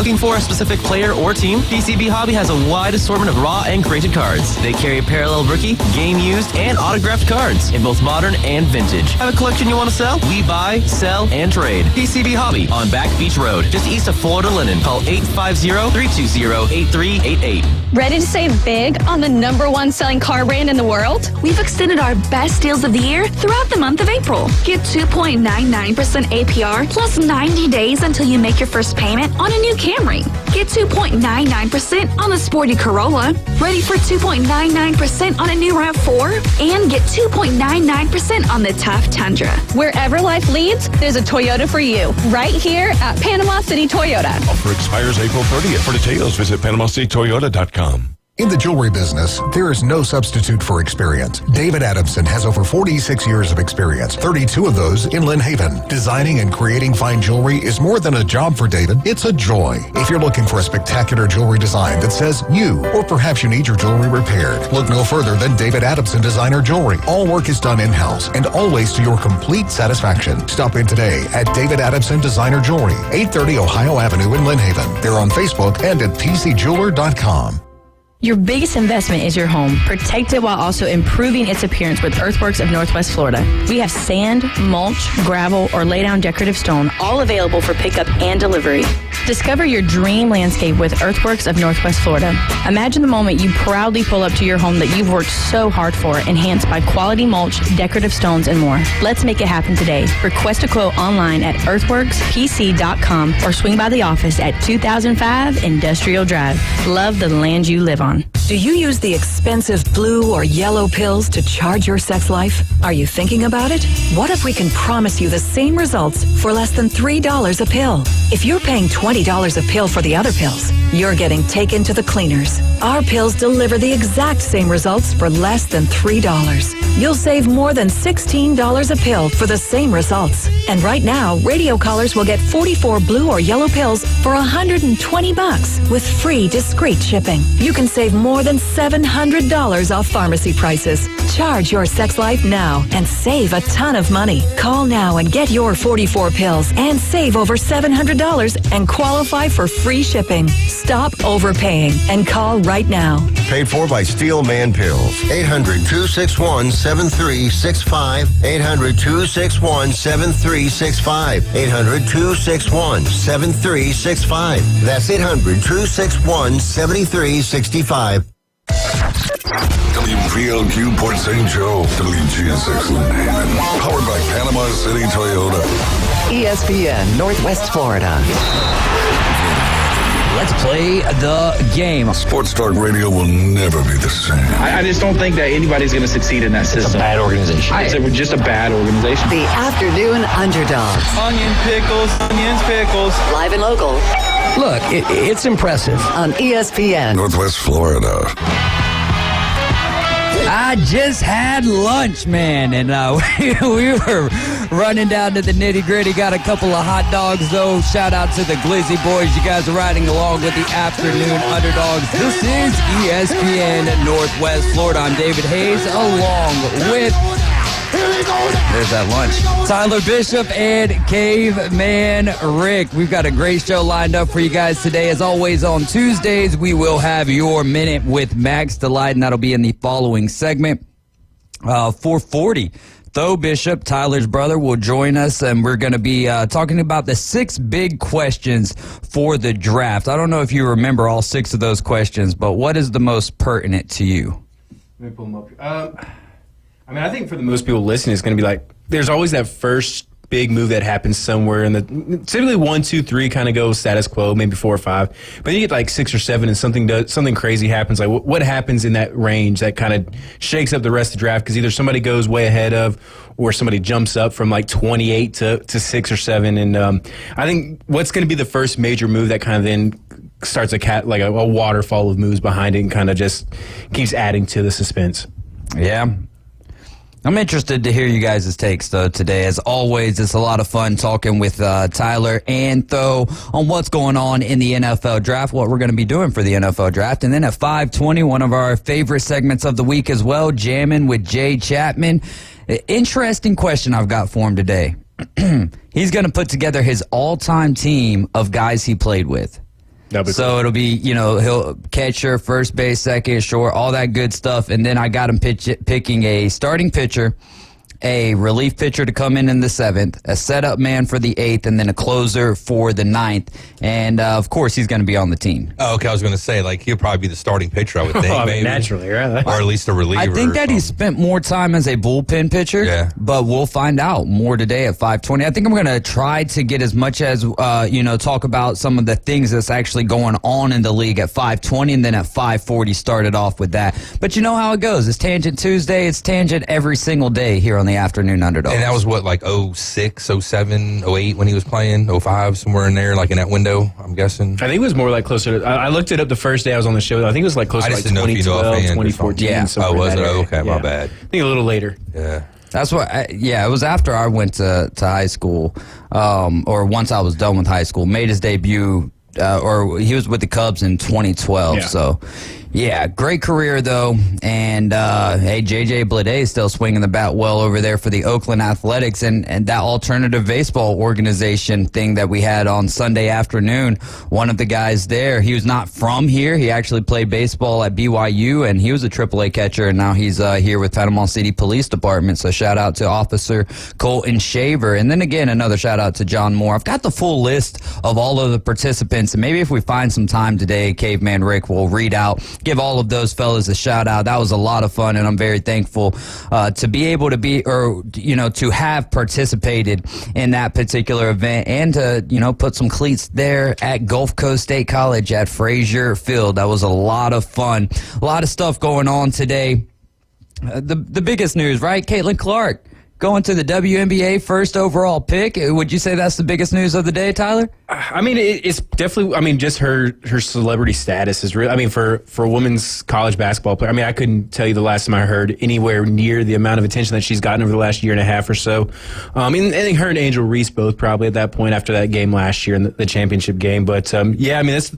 Looking for a specific player or team? PCB Hobby has a wide assortment of raw and graded cards. They carry parallel rookie, game used, and autographed cards in both modern and vintage. Have a collection you want to sell? We buy, sell, and trade. PCB Hobby on Back Beach Road, just east of Florida Linen. Call 850-320-8388. Ready to save big on the #1 selling car brand in the world? We've extended our best deals of the year throughout the month of April. Get 2.99% APR plus 90 days until you make your first payment on a new Camry. Get 2.99% on the sporty Corolla. Ready for 2.99% on a new RAV4? And get 2.99% on the tough Tundra. Wherever life leads, there's a Toyota for you. Right here at Panama City Toyota. Offer expires April 30th. For details, visit PanamaCityToyota.com. In the jewelry business, there is no substitute for experience. David Adamson has over 46 years of experience, 32 of those in Lynn Haven. Designing and creating fine jewelry is more than a job for David, it's a joy. If you're looking for a spectacular jewelry design that says you, or perhaps you need your jewelry repaired, look no further than David Adamson Designer Jewelry. All work is done in-house and always to your complete satisfaction. Stop in today at David Adamson Designer Jewelry, 830 Ohio Avenue in Lynn Haven. They're on Facebook and at tcjeweler.com. Your biggest investment is your home. Protect it while also improving its appearance with Earthworks of Northwest Florida. We have sand, mulch, gravel, or lay-down decorative stone, all available for pickup and delivery. Discover your dream landscape with Earthworks of Northwest Florida. Imagine the moment you proudly pull up to your home that you've worked so hard for, enhanced by quality mulch, decorative stones, and more. Let's make it happen today. Request a quote online at earthworkspc.com or swing by the office at 2005 Industrial Drive. Love the land you live on. Do you use the expensive blue or yellow pills to charge your sex life? Are you thinking about it? What if we can promise you the same results for less than $3 a pill? If you're paying $20 a pill for the other pills, you're getting taken to the cleaners. Our pills deliver the exact same results for less than $3. You'll save more than $16 a pill for the same results. And right now, radio callers will get 44 blue or yellow pills for $120 with free discreet shipping. You can save more than $700 off pharmacy prices. Charge your sex life now and save a ton of money. Call now and get your 44 pills and save over $700 and qualify for free shipping. Stop overpaying and call right now. Paid for by Steel Man Pills. 800-261-7365. 800-261-7365. 800-261-7365. That's 800-261-7365. WPLQ Port St. Joe, WGSX Lynn Haven. Powered by Panama City Toyota. ESPN Northwest Florida. Let's play the game. Sports Talk Radio will never be the same. I just don't think that anybody's going to succeed in that system. It's a bad organization. It's just a bad organization. The Afternoon Underdogs. Onion pickles, onions pickles. Live and local. Look, it's impressive. On ESPN. Northwest Florida. I just had lunch, man, and we were running down to the nitty-gritty. Got a couple of hot dogs, though. Shout out to the Glizzy boys. You guys are riding along with the Afternoon Underdogs. This is ESPN Northwest Florida. I'm David Hayes, along with... There's that lunch. Tyler Bishop and Caveman Rick. We've got a great show lined up for you guys today. As always, on Tuesdays, we will have your Minute with Max Delight, and that'll be in the following segment. 4:40. Tho Bishop, Tyler's brother, will join us, and we're going to be talking about the 6 big questions for the draft. I don't know if you remember all 6 of those questions, but what is the most pertinent to you? Let me pull them up. I mean, I think for the most people listening, it's going to be like, there's always that first big move that happens somewhere, and typically 1, 2, 3 kind of go status quo, maybe 4 or 5. But you get like 6 or 7, and something crazy happens. Like what happens in that range that kind of shakes up the rest of the draft? Because either somebody goes way ahead of, or somebody jumps up from like 28 to 6 or 7. And I think what's going to be the first major move that kind of then starts a waterfall of moves behind it, and kind of just keeps adding to the suspense. Yeah. I'm interested to hear you guys' takes, though, today. As always, it's a lot of fun talking with Tyler and Tho on what's going on in the NFL draft, what we're going to be doing for the NFL draft. And then at 5:20, one of our favorite segments of the week as well, Jamming with Jay Chapman. Interesting question I've got for him today. He's going to put together his all-time team of guys he played with. So it'll be, he'll catcher, first base, second, short, all that good stuff. And then I got him picking a starting pitcher, a relief pitcher to come in the 7th, a setup man for the 8th, and then a closer for the 9th. And, of course, he's going to be on the team. Oh, okay. I was going to say, he'll probably be the starting pitcher, I would think, maybe. Naturally, right? Or at least a reliever. I think that he spent more time as a bullpen pitcher, but we'll find out more today at 5:20. I think I'm going to try to get as much as, talk about some of the things that's actually going on in the league at 5:20, and then at 5:40 started off with that. But you know how it goes. It's Tangent Tuesday. It's Tangent every single day here on the Afternoon Underdogs. And that was what, 06, 07, 08 when he was playing, 05, somewhere in there, in that window, I'm guessing. I think it was more closer to, I looked it up the first day I was on the show. I think it was closer to 2012, 2014. Yeah. Oh, was it? Okay, my bad. I think a little later. Yeah. That's what, it was after I went to high school, or once I was done with high school, made his debut, or he was with the Cubs in 2012. Yeah. So, great career though. And, hey, JJ Bleday is still swinging the bat well over there for the Oakland Athletics, and that alternative baseball organization thing that we had on Sunday afternoon. One of the guys there, he was not from here. He actually played baseball at BYU, and he was a AAA catcher, and now he's here with Panama City Police Department. So shout out to Officer Colton Shaver. And then again, another shout out to John Moore. I've got the full list of all of the participants, and maybe if we find some time today, Caveman Rick will read out, give all of those fellas a shout out. That was a lot of fun, and I'm very thankful to be able to to have participated in that particular event, and to, put some cleats there at Gulf Coast State College at Frazier Field. That was a lot of fun. A lot of stuff going on today. The biggest news, right? Caitlin Clark going to the WNBA first overall pick. Would you say that's the biggest news of the day, Tyler? I mean, it's definitely, just her celebrity status is real. I mean, for a women's college basketball player, I couldn't tell you the last time I heard anywhere near the amount of attention that she's gotten over the last year and a half or so. I think her and Angel Reese both probably at that point after that game last year in the championship game. But, that's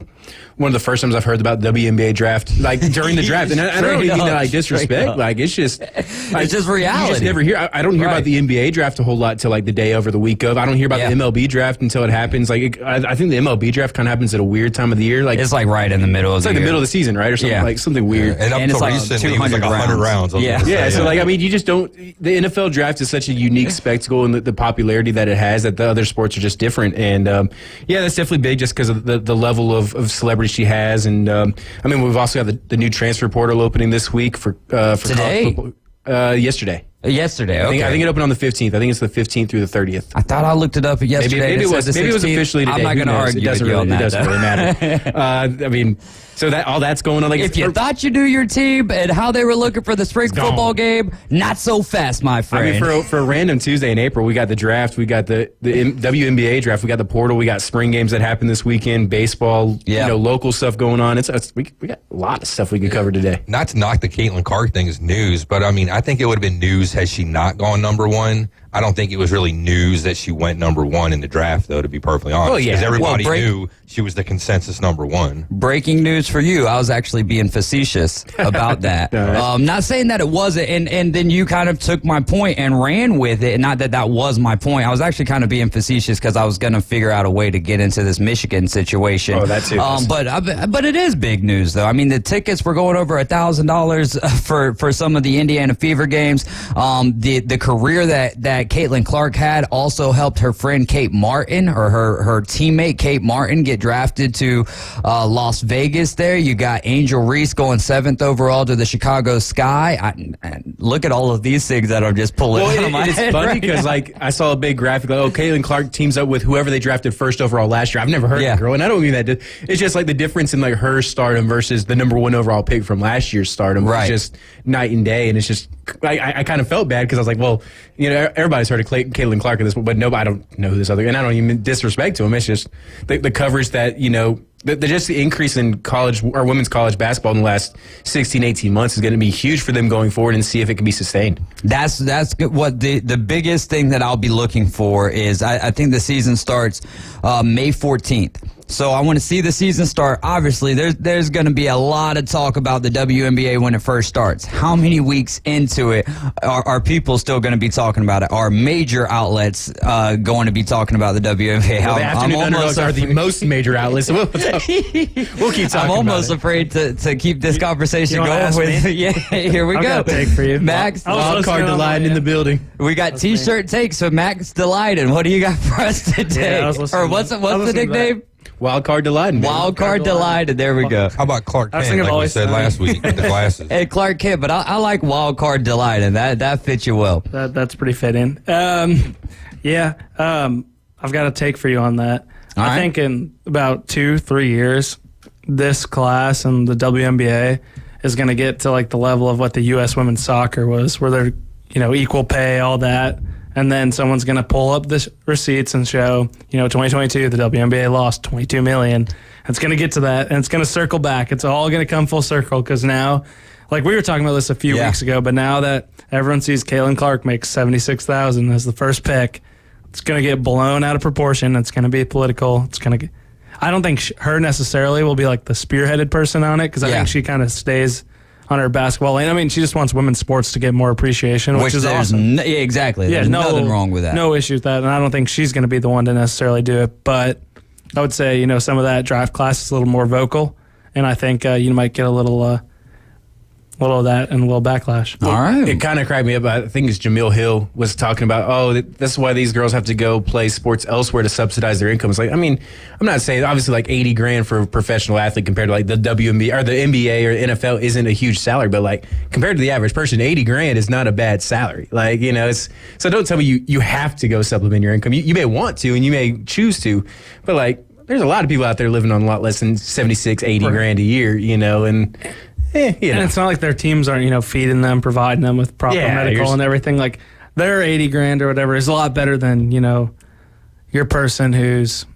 one of the first times I've heard about WNBA draft, during the draft. And I don't mean that disrespect. It's just it's just reality. You just never hear. I don't hear about the NBA draft a whole lot till the day of or the week of. I don't hear about the MLB draft until it happens. I think the MLB draft kind of happens at a weird time of the year. It's right in the middle of the year. It's the middle of the season, right? Or something something weird. And up until recently, it was 100 rounds. You just don't. The NFL draft is such a unique spectacle, and the popularity that it has, that the other sports are just different. And that's definitely big just because of the level of celebrity she has. And we've also got the new transfer portal opening this week for today. Yesterday. Yesterday, okay. I think it opened on the 15th. I think it's the 15th through the 30th. I thought I looked it up yesterday. Maybe it was officially today. I'm not going to argue with you on that. It doesn't really matter. So that all that's going on. If you thought you knew your team and how they were looking for the spring football game, not so fast, my friend. For a random Tuesday in April, we got the draft, we got the WNBA draft, we got the portal, we got spring games that happen this weekend, baseball, local stuff going on. We got a lot of stuff we could cover today. Not to knock the Caitlin Clark thing as news, but I think it would have been news had she not gone number one. I don't think it was really news that she went number one in the draft, though, to be perfectly honest. Because everybody knew she was the consensus number one. Breaking news for you. I was actually being facetious about that. Not saying that it wasn't, and then you kind of took my point and ran with it. Not that was my point. I was actually kind of being facetious because I was going to figure out a way to get into this Michigan situation. Oh, that's it. But it is big news, though. The tickets were going over $1,000 for some of the Indiana Fever games. The career that Caitlin Clark had also helped her friend Kate Martin, or her teammate Kate Martin, get drafted to Las Vegas there. You got Angel Reese going 7th overall to the Chicago Sky. Look at all of these things that I'm just pulling out of my head. It's funny because I saw a big graphic Caitlin Clark teams up with whoever they drafted first overall last year. I've never heard of the girl, and I don't mean that. It's just the difference in her stardom versus the number one overall pick from last year's stardom. Right. It's just night and day, and it's just I kind of felt bad because I was like, well, everybody's heard of Caitlin Clark at this point, but I don't know who this other, and I don't even disrespect to him. It's just the coverage that just the increase in college or women's college basketball in the last 16, 18 months is going to be huge for them going forward, and see if it can be sustained. That's what the biggest thing that I'll be looking for is I think the season starts May 14th. So I want to see the season start. Obviously, there's going to be a lot of talk about the WNBA when it first starts. How many weeks into it are people still going to be talking about it? Are major outlets going to be talking about the WNBA? Well, the Afternoon Underdogs are the most major outlets. So we'll keep talking. I'm almost afraid to keep this conversation going. Yeah, here we go. Got a take for you. Max, wild card delighted in the building. We got T-shirt takes for Max Delighted. What do you got for us today? Or what's the nickname? Wild card delighted. Wild card delighted. There we go. How about Clark Kent, like we said last week with the glasses? Hey, Clark Kent, but I like wild card delighted. That fits you well. That's pretty fitting. I've got a take for you on that. I think in about 2-3 years, this class and the WNBA is going to get to like the level of what the U.S. women's soccer was, where they're, equal pay, all that. And then someone's going to pull up the receipts and show, 2022, the WNBA lost $22 million. It's going to get to that, and it's going to circle back. It's all going to come full circle because now, like we were talking about this a few weeks ago, but now that everyone sees Kaylin Clark makes $76,000 as the first pick, it's going to get blown out of proportion. It's going to be political. I don't think her necessarily will be like the spearheaded person on it because I think she kind of stays on her basketball lane. I mean, she just wants women's sports to get more appreciation, which is awesome. Exactly. There's nothing wrong with that. No issue with that, and I don't think she's going to be the one to necessarily do it. But I would say, some of that draft class is a little more vocal, and I think you might get a little of that and a little backlash. All right. It kind of cracked me up. I think it's Jamil Hill was talking about, that's why these girls have to go play sports elsewhere to subsidize their income. It's like, I mean, I'm not saying obviously like $80,000 for a professional athlete compared to like the WNBA or the NBA or the NFL isn't a huge salary, but like compared to the average person, $80,000 is not a bad salary. Like, so don't tell me you have to go supplement your income. You may want to and you may choose to, but like there's a lot of people out there living on a lot less than $76,000-$80,000 a year, and and it's not like their teams aren't, feeding them, providing them with proper medical and everything. Like their $80,000 or whatever is a lot better than, your person who's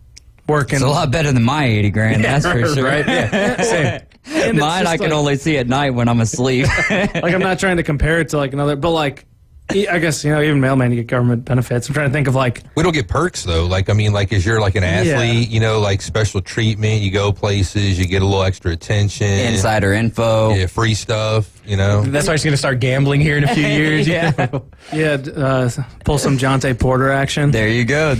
working. It's a lot better than my $80,000, that's for sure. Right? Yeah. Same. Mine I can only see at night when I'm asleep. Like I'm not trying to compare it to like another, but like I guess, even mailman, you get government benefits. I'm trying to think of like... We don't get perks, though. Like, I mean, like, as you're like an athlete, like special treatment, you go places, you get a little extra attention. Insider info. Yeah, free stuff, That's why she's going to start gambling here in a few years. Pull some Jonte Porter action. There you go.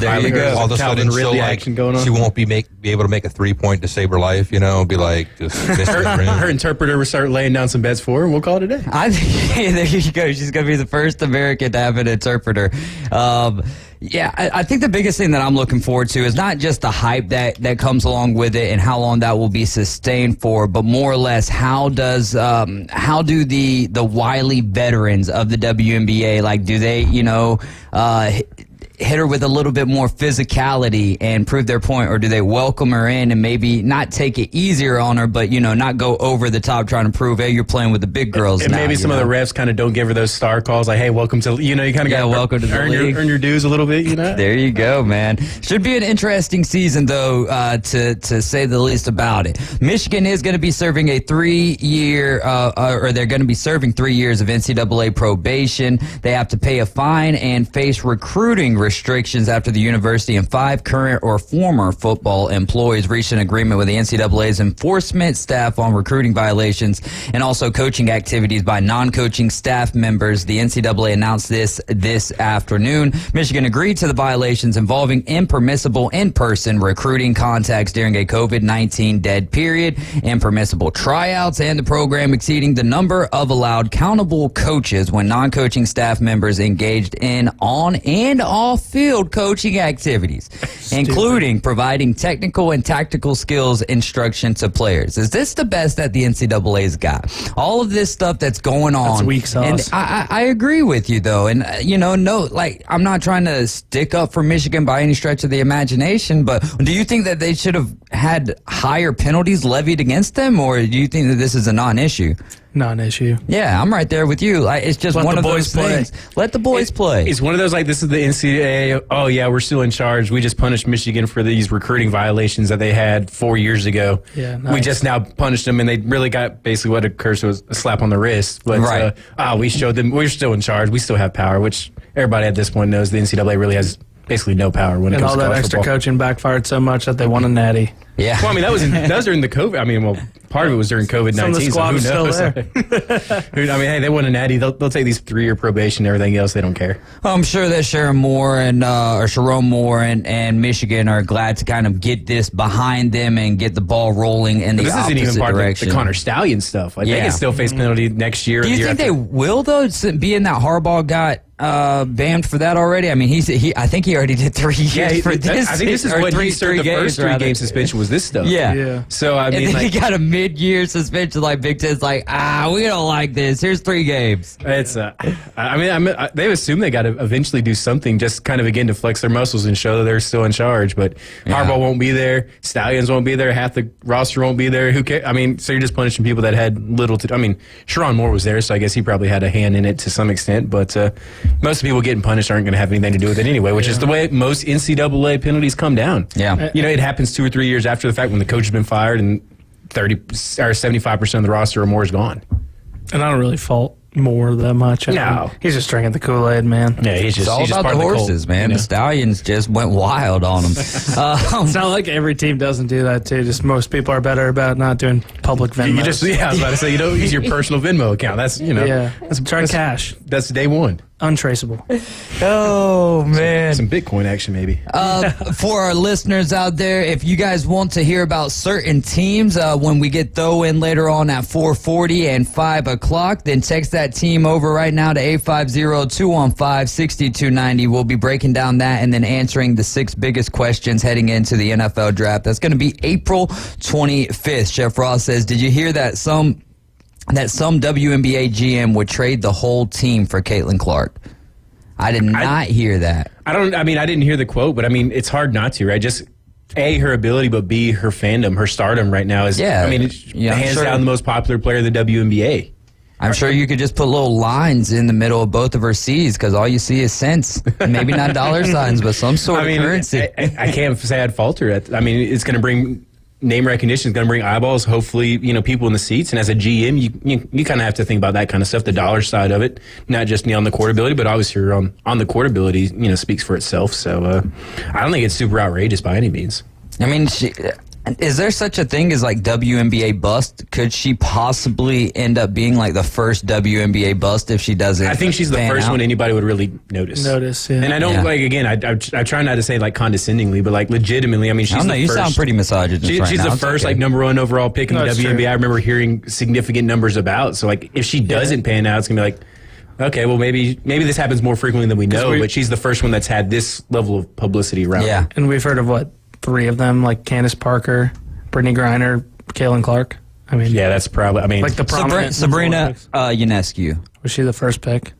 All of a sudden, she won't be able to make a 3-point to save her life, be like, just her interpreter will start laying down some bets for her, and we'll call it a day. There you go. She's going to be the first American to have an interpreter. I think the biggest thing that I'm looking forward to is not just the hype that comes along with it and how long that will be sustained for, but more or less how do the wily veterans of the WNBA, like, do they, hit her with a little bit more physicality and prove their point, or do they welcome her in and maybe not take it easier on her, but not go over the top trying to prove, hey, you're playing with the big girls and now, maybe some of the refs kind of don't give her those star calls like, hey, welcome to, you kind of got welcome to earn your dues a little bit, There you go, man. Should be an interesting season, though, to say the least about it. Michigan is going to be serving a 3-year, or they're going to be serving 3 years of NCAA probation. They have to pay a fine and face recruiting restrictions after the university and 5 current or former football employees reached an agreement with the NCAA's enforcement staff on recruiting violations and also coaching activities by non-coaching staff members. The NCAA announced this afternoon. Michigan agreed to the violations involving impermissible in-person recruiting contacts during a COVID-19 dead period, impermissible tryouts, and the program exceeding the number of allowed countable coaches when non-coaching staff members engaged in on and off field coaching activities, including providing technical and tactical skills instruction to players. Is this the best that the NCAA's got? All of this stuff that's going on. That's weak sauce. And I agree with you, though. And, I'm not trying to stick up for Michigan by any stretch of the imagination, but do you think that they should have had higher penalties levied against them, or do you think that this is a non-issue? Non-issue. Yeah, I'm right there with you. It's just one of those things. Let the boys play. It's one of those, like, this is the NCAA. Oh, yeah, we're still in charge. We just punished Michigan for these recruiting violations that they had 4 years ago. Yeah, nice. We just now punished them, and they really got basically what occurs was a slap on the wrist. But we showed them we're still in charge. We still have power, which everybody at this point knows the NCAA really has basically no power when it comes to college all that extra football. coaching backfired so much that they won a natty. Yeah. Well, I mean, that was during the COVID. I mean, well, part of it was during COVID-19. Some of the squad was still there. I mean, hey, they won a natty. They'll take these 3-year probation and everything else. They don't care. I'm sure that Sharon Moore or Sharon Moore and Michigan are glad to kind of get this behind them and get the ball rolling in the opposite direction. This isn't even part of the Connor Stallion stuff. Like, they can still face penalty next year. Do you think they will, though, being that Harbaugh got banned for that already? I mean, I think he already did 3 years for this. I think this is what he served. The first 3-game suspension was this stuff. Yeah. So, I mean, and then he got a mid-year suspension like Big Ten's like, we don't like this. Here's 3 games. It's, they've assumed they got to eventually do something just kind of, again, to flex their muscles and show that they're still in charge. But Harbaugh won't be there. Stallions won't be there. Half the roster won't be there. Who cares? I mean, so you're just punishing people that had little to, I mean, Sharon Moore was there, so I guess he probably had a hand in it to some extent. But most people getting punished aren't going to have anything to do with it anyway, which is the way most NCAA penalties come down. Yeah. You know, it happens 2 or 3 years after the fact when the coach has been fired and 30 or 75% of the roster or more is gone. And I don't really fault Moore that much. No. He's just drinking the Kool-Aid, man. Yeah, it's all about the horses, man. The Stallions just went wild on them. It's not like every team doesn't do that, too. Just most people are better about not doing public Venmo. I was about to say, you don't use your personal Venmo account. That's, Try cash. That's day one. Untraceable. Oh, man. Some Bitcoin action, maybe. For our listeners out there, if you guys want to hear about certain teams when we get Tho in later on at 4:40 and 5 o'clock, then text that team over right now to 850-215-6290. We'll be breaking down that and then answering the 6 biggest questions heading into the NFL draft. That's going to be April 25th. Chef Ross says, did you hear that some WNBA GM would trade the whole team for Caitlin Clark? I did not hear that. I didn't hear the quote, but I mean, it's hard not to, right? Just A, her ability, but B, her fandom, her stardom right now is, hands down the most popular player in the WNBA. I'm sure you could just put little lines in the middle of both of her C's because all you see is cents. Maybe not dollar signs, but some sort of currency. I can't say I'd falter. I mean, it's going to bring name recognition, is going to bring eyeballs, hopefully, people in the seats. And as a GM, you kind of have to think about that kind of stuff, the dollar side of it, not just on the court ability, but obviously on the court ability, speaks for itself. So I don't think it's super outrageous by any means. I mean, is there such a thing as like WNBA bust? Could she possibly end up being like the first WNBA bust if she doesn't? I think she's the first one anybody would really notice. Yeah. And I don't I try not to say like condescendingly, but like legitimately. I mean, she's you sound pretty misogynist. She's the first like number 1 overall pick in the WNBA. True. I remember hearing significant numbers about. So like if she doesn't pan out, it's gonna be like, okay, well maybe this happens more frequently than we know. But she's the first one that's had this level of publicity around. Yeah, and we've heard of 3 of them, like Candace Parker, Brittany Griner, Caitlin Clark. I mean, yeah, that's probably. I mean, like the prominent Sabrina Ionescu. Was she the first pick?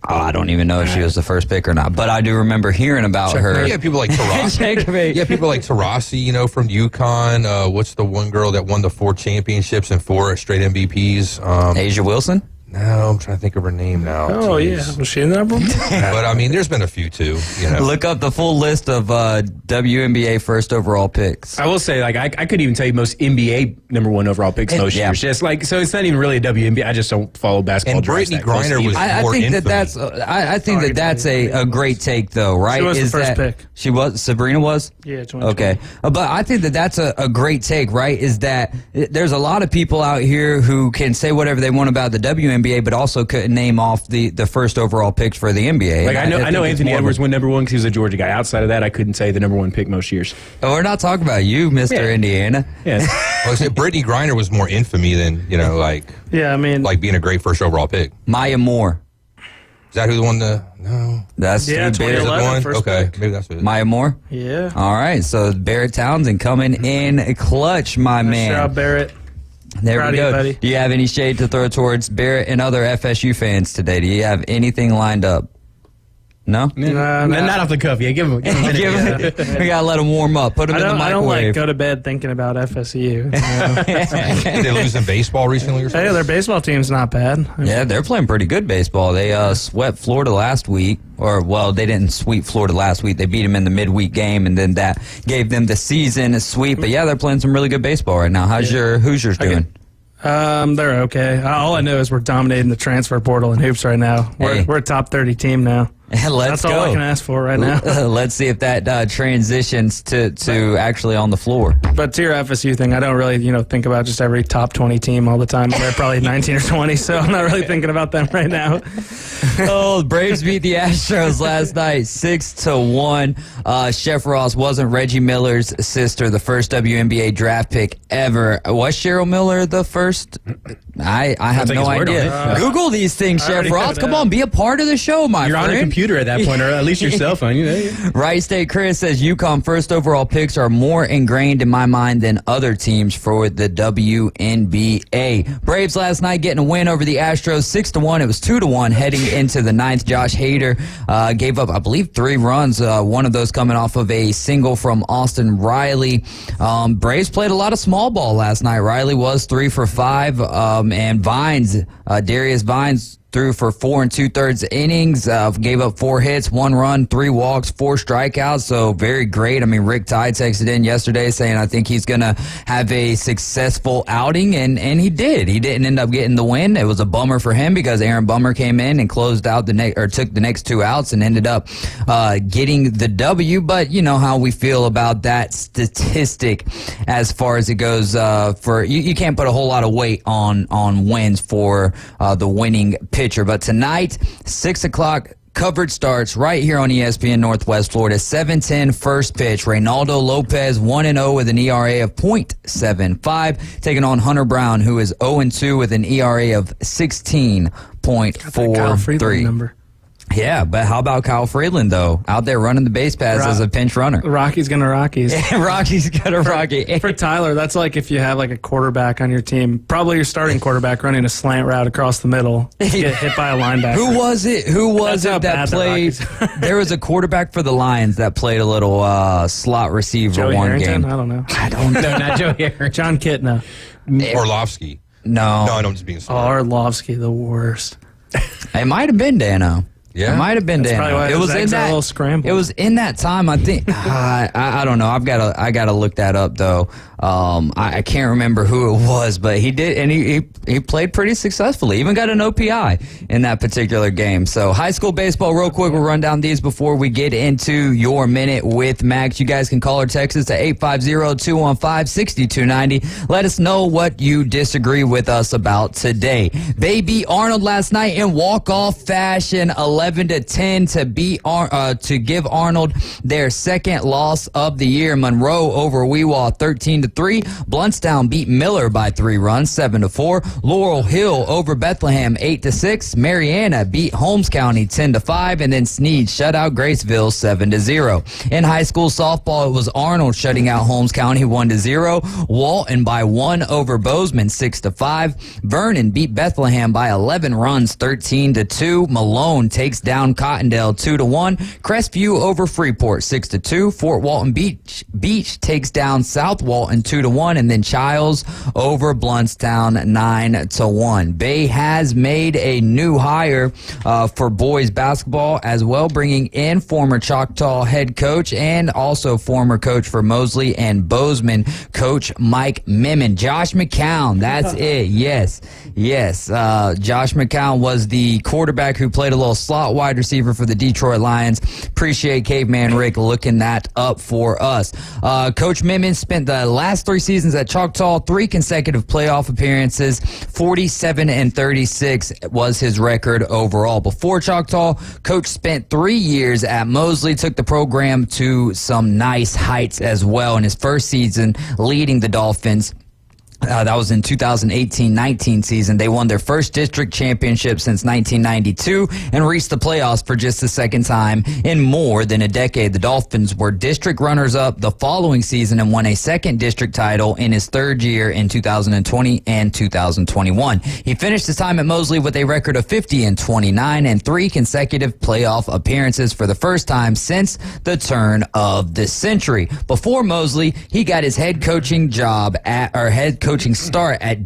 Oh, I don't even know if she was the first pick or not, but I do remember hearing about her. Yeah, people like Tarasi. People like Tarasi, from UConn. What's the one girl that won the 4 championships and 4 straight MVPs? Asia Wilson. No, I'm trying to think of her name now. Oh, yeah. Was she in that one? But, I mean, there's been a few, too. Look up the full list of WNBA first overall picks. I will say, like, I could even tell you most NBA number 1 overall picks most years. Just like, so it's not even really a WNBA. I just don't follow basketball. And Brittany Griner was more infamous. I think that's a great take, though, right? She was the first pick. She was? Sabrina was? Yeah, 2020. Okay. But I think that's a great take, right? Is that there's a lot of people out here who can say whatever they want about the WNBA, but also couldn't name off the first overall picks for the NBA. Like I know Anthony Edwards went number 1 because he was a Georgia guy. Outside of that, I couldn't say the number 1 pick most years. Oh, we're not talking about you, Mr. Indiana. Yes. Well, I said Brittany Griner was more infamy than like being a great first overall pick. Maya Moore. Is that who won the? No, that's 2011 okay, pick. maybe that's it. Maya Moore. Yeah. All right, so Barrett Townsend coming in clutch, my man. Shout out Barrett. There Proud we go. of you, buddy. Do you have any shade to throw towards Barrett and other FSU fans today? Do you have anything lined up? No? Not off the cuff. Yeah, give him a minute. We got to let him warm up. Put him in the microwave. I don't go to bed thinking about FSU. Did they lose in baseball recently or something? Hey, their baseball team's not bad. Yeah, they're playing pretty good baseball. They swept Florida last week. They didn't sweep Florida last week. They beat them in the midweek game, and then that gave them the season sweep. But, yeah, they're playing some really good baseball right now. How's your Hoosiers doing? They're okay. All I know is we're dominating the transfer portal in hoops right now. We're a top 30 team now. That's all I can ask for right now. Let's see if that transitions to actually on the floor. But to your FSU thing, I don't really, think about just every top 20 team all the time. They're probably 19 or 20, so I'm not really thinking about them right now. The Braves beat the Astros last night 6-1. Chef Ross wasn't Reggie Miller's sister, the first WNBA draft pick ever. Was Cheryl Miller the first? I have no idea. Google these things, Chef Ross. Come on, be a part of the show, my friend. You're on a computer at that point, or at least your cell phone. Wright State Chris says UConn first overall picks are more ingrained in my mind than other teams for the WNBA. Braves last night getting a win over the Astros 6-1. It was 2-1 heading into the ninth. Josh Hader gave up, I believe, 3 runs. One of those coming off of a single from Austin Riley. Braves played a lot of small ball last night. Riley was 3 for 5. And Vines, Darius Vines, threw for 4 2/3 innings, gave up 4 hits, 1 run, 3 walks, 4 strikeouts. So very great. I mean, Rick Tye texted in yesterday saying I think he's going to have a successful outing, and he did. He didn't end up getting the win. It was a bummer for him because Aaron Bummer came in and closed out took the next 2 outs and ended up getting the W. But you know how we feel about that statistic as far as it goes. For you can't put a whole lot of weight on wins for the winning pitcher. But tonight, 6 o'clock, coverage starts right here on ESPN Northwest Florida. 7:10 first pitch. Reynaldo Lopez 1-0 with an ERA of .75, taking on Hunter Brown, who is 0-2 with an ERA of 16.43. Yeah, but how about Kyle Freeland, though? Out there running the base paths as a pinch runner. Rocky's going to Rockies. Rocky's going to Rocky. For Tyler, that's like if you have like a quarterback on your team, probably your starting quarterback running a slant route across the middle, get hit by a linebacker. Who was it that played? There was a quarterback for the Lions that played a little slot receiver Joey one Harrington? game. I don't know. I don't know. Not Joey Harrington. John Kitna. Orlovsky. No, I'm just being smart. Orlovsky, the worst. It might have been Dano. Yeah, it might have been Dano. It was in that. It was in that time. I think. I don't know. I gotta look that up though. I can't remember who it was, but he did, and he played pretty successfully. Even got an OPI in that particular game. So high school baseball, real quick. We'll run down these before we get into your minute with Max. You guys can call or text us at 850-215-6290. Let us know what you disagree with us about today. They beat Arnold last night in walk-off fashion, 11-10 to give Arnold their second loss of the year. Monroe over Weewaw 13-3. Bluntstown beat Miller by 3 runs, 7-4. Laurel Hill over Bethlehem 8-6. Mariana beat Holmes County 10-5, and then Snead shut out Graceville 7-0. In high school softball, it was Arnold shutting out Holmes County 1-0. Walton by 1 over Bozeman 6-5. Vernon beat Bethlehem by 11 runs 13-2. Malone takes down Cottondale 2-1. Crestview over Freeport 6-2. Fort Walton Beach takes down South Walton 2-1, and then Childs over Bluntstown 9-1. Bay has made a new hire for boys basketball as well, bringing in former Choctaw head coach and also former coach for Mosley and Bozeman, Coach Mike Memon. Josh McCown, that's it. Yes. Josh McCown was the quarterback who played a little slot wide receiver for the Detroit Lions. Appreciate Caveman Rick looking that up for us. Coach Memon spent the last 3 seasons at Choctaw, 3 consecutive playoff appearances, 47-36 was his record overall. Before Choctaw, Coach spent 3 years at Mosley, took the program to some nice heights as well in his first season leading the Dolphins. That was in 2018-19 season. They won their first district championship since 1992 and reached the playoffs for just the second time in more than a decade. The Dolphins were district runners-up the following season and won a second district title in his third year in 2020 and 2021. He finished his time at Mosley with a record of 50-29 and 3 consecutive playoff appearances for the first time since the turn of the century. Before Mosley, he got his head coaching coaching start at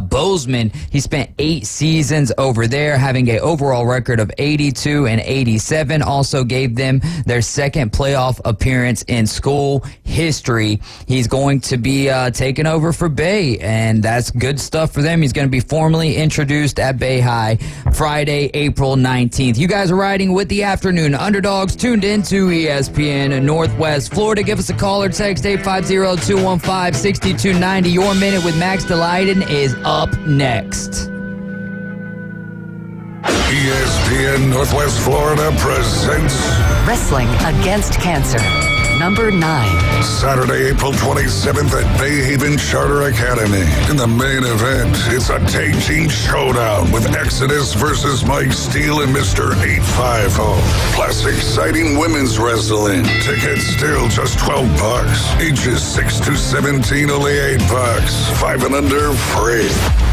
Bozeman. He spent 8 seasons over there, having an overall record of 82 and 87. Also gave them their second playoff appearance in school history. He's going to be taking over for Bay, and that's good stuff for them. He's going to be formally introduced at Bay High Friday, April 19th. You guys are riding with the Afternoon Underdogs, tuned into ESPN Northwest Florida. Give us a call or text 850-215-6290. Your Minute with Max Delighten is up next. ESPN Northwest Florida presents Wrestling Against Cancer, number 9. Saturday, April 27th at Bay Haven Charter Academy. In the main event, it's a tag team showdown with Exodus versus Mike Steele and Mr. 850. Plus exciting women's wrestling. Tickets still just $12. Ages 6 to 17, only $8. 5 and under, free.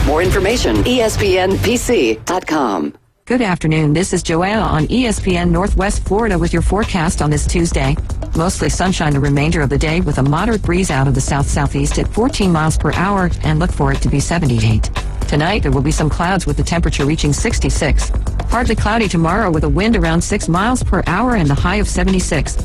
More information, ESPNPC.com. Good afternoon, this is Joanna on ESPN Northwest Florida with your forecast on this Tuesday. Mostly sunshine the remainder of the day with a moderate breeze out of the south-southeast at 14 miles per hour, and look for it to be 78. Tonight there will be some clouds with the temperature reaching 66. Partly cloudy tomorrow with a wind around 6 miles per hour and a high of 76.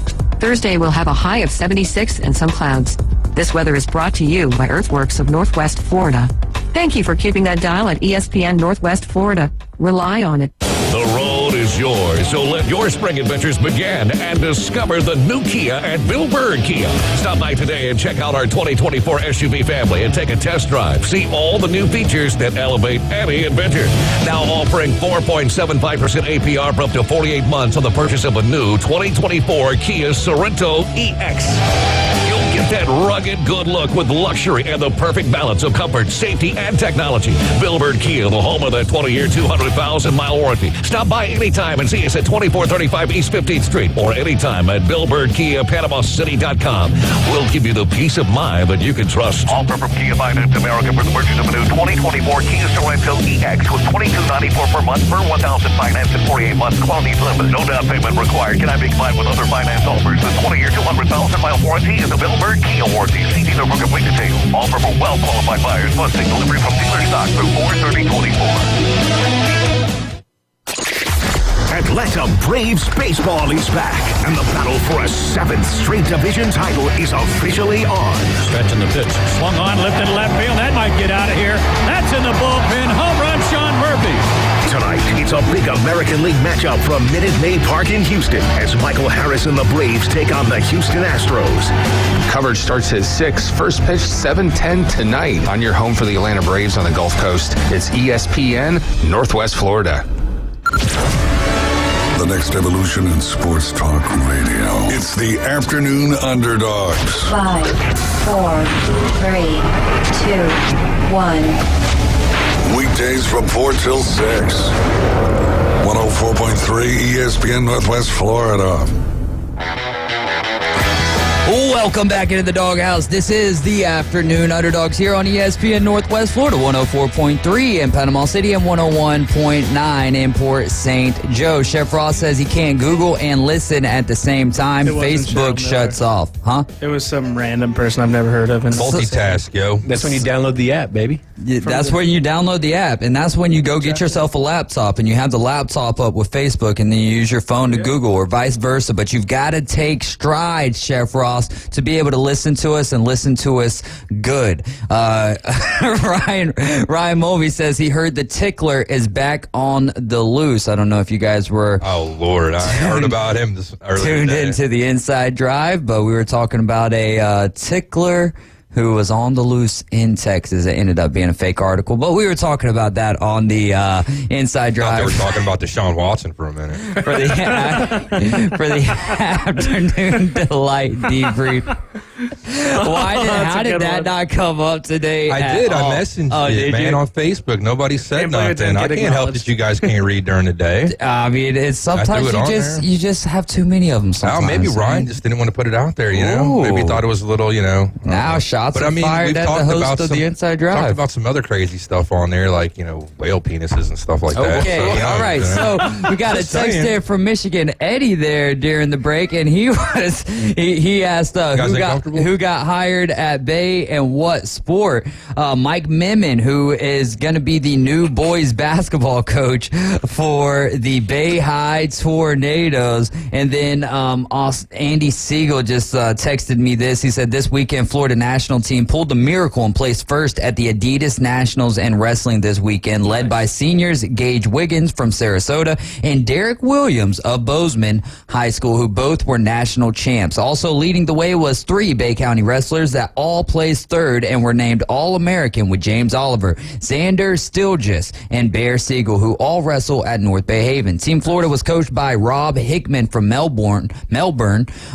Thursday we'll have a high of 76 and some clouds. This weather is brought to you by Earthworks of Northwest Florida. Thank you for keeping that dial at ESPN Northwest Florida. Rely on it. The road is yours, so let your spring adventures begin and discover the new Kia at Bill Bird Kia. Stop by today and check out our 2024 SUV family and take a test drive. See all the new features that elevate any adventure. Now offering 4.75% APR for up to 48 months on the purchase of a new 2024 Kia Sorento EX. Get that rugged good look with luxury and the perfect balance of comfort, safety, and technology. Bill Bird Kia, the home of the 20-year, 200,000-mile warranty. Stop by anytime and see us at 2435 East 15th Street or anytime at BillBirdKia.PanamaCity.com. We'll give you the peace of mind that you can trust. Offer from Kia Finance America for the purchase of a new 2024 Kia Sorento EX with $2,294 per month per 1,000 finance in 48 months. Quality limited. No down payment required. Cannot be combined with other finance offers. The 20-year, 200,000-mile warranty is a Bill Bird Kia warranty. See dealer for complete details. Offer for well-qualified buyers. Plus take delivery from dealer stock through 4/30/24. Atlanta Braves baseball is back, and the battle for a 7th straight division title is officially on. Stretching the pitch, swung on, lifted left field. That might get out of here. That's in the bullpen. Home run, Sean Murphy. Tonight, it's a big American League matchup from Minute Maid Park in Houston as Michael Harris and the Braves take on the Houston Astros. Coverage starts at 6. First pitch 7:10 tonight on your home for the Atlanta Braves on the Gulf Coast. It's ESPN Northwest Florida. The next evolution in sports talk radio. It's the Afternoon Underdogs. 5, 4, 3, 2, 1. Weekdays from 4 till 6. 104.3 ESPN Northwest Florida. Welcome back into the Doghouse. This is the Afternoon Underdogs here on ESPN Northwest Florida, 104.3 in Panama City and 101.9 in Port St. Joe. Chef Ross says he can't Google and listen at the same time. Facebook shuts off. Huh? It was some random person I've never heard of. Multitask, yo. That's when you download the app, baby. That's when you download the app, and that's when you go get yourself a laptop, and you have the laptop up with Facebook, and then you use your phone to Google, or vice versa. But you've got to take strides, Chef Ross, to be able to listen to us and listen to us good. Ryan Mulvey says he heard the tickler is back on the loose. I don't know if you guys were... Oh, Lord. I heard about him tuned into the Inside Drive, but we were talking about a tickler who was on the loose in Texas. It ended up being a fake article, but we were talking about that on the Inside Drive. They were talking about Deshaun Watson for a minute. for the Afternoon Delight debrief. How did that not come up today? I did. I messaged it, man, on Facebook. Nobody said nothing. I can't help that you guys can't read during the day. I mean, it's sometimes you just have too many of them sometimes. Oh, maybe Ryan just didn't want to put it out there, you know? Maybe he thought it was a little, Now shots are fired at the host of the Inside Drive. Talked about some other crazy stuff on there, like, whale penises and stuff like that. Okay, all right. So we got a text there from Michigan, Eddie, there during the break, and he asked who who got hired at Bay and what sport. Mike Memon, who is going to be the new boys basketball coach for the Bay High Tornadoes. And then Andy Siegel just texted me this. He said, this weekend, Florida national team pulled the miracle and placed first at the Adidas Nationals in wrestling this weekend, led by seniors Gage Wiggins from Sarasota and Derek Williams of Bozeman High School, who both were national champs. Also leading the way was 3 Bay County wrestlers that all placed third and were named All-American, with James Oliver, Xander Stilgis, and Bear Siegel, who all wrestle at North Bay Haven. Team Florida was coached by Rob Hickman from Melbourne,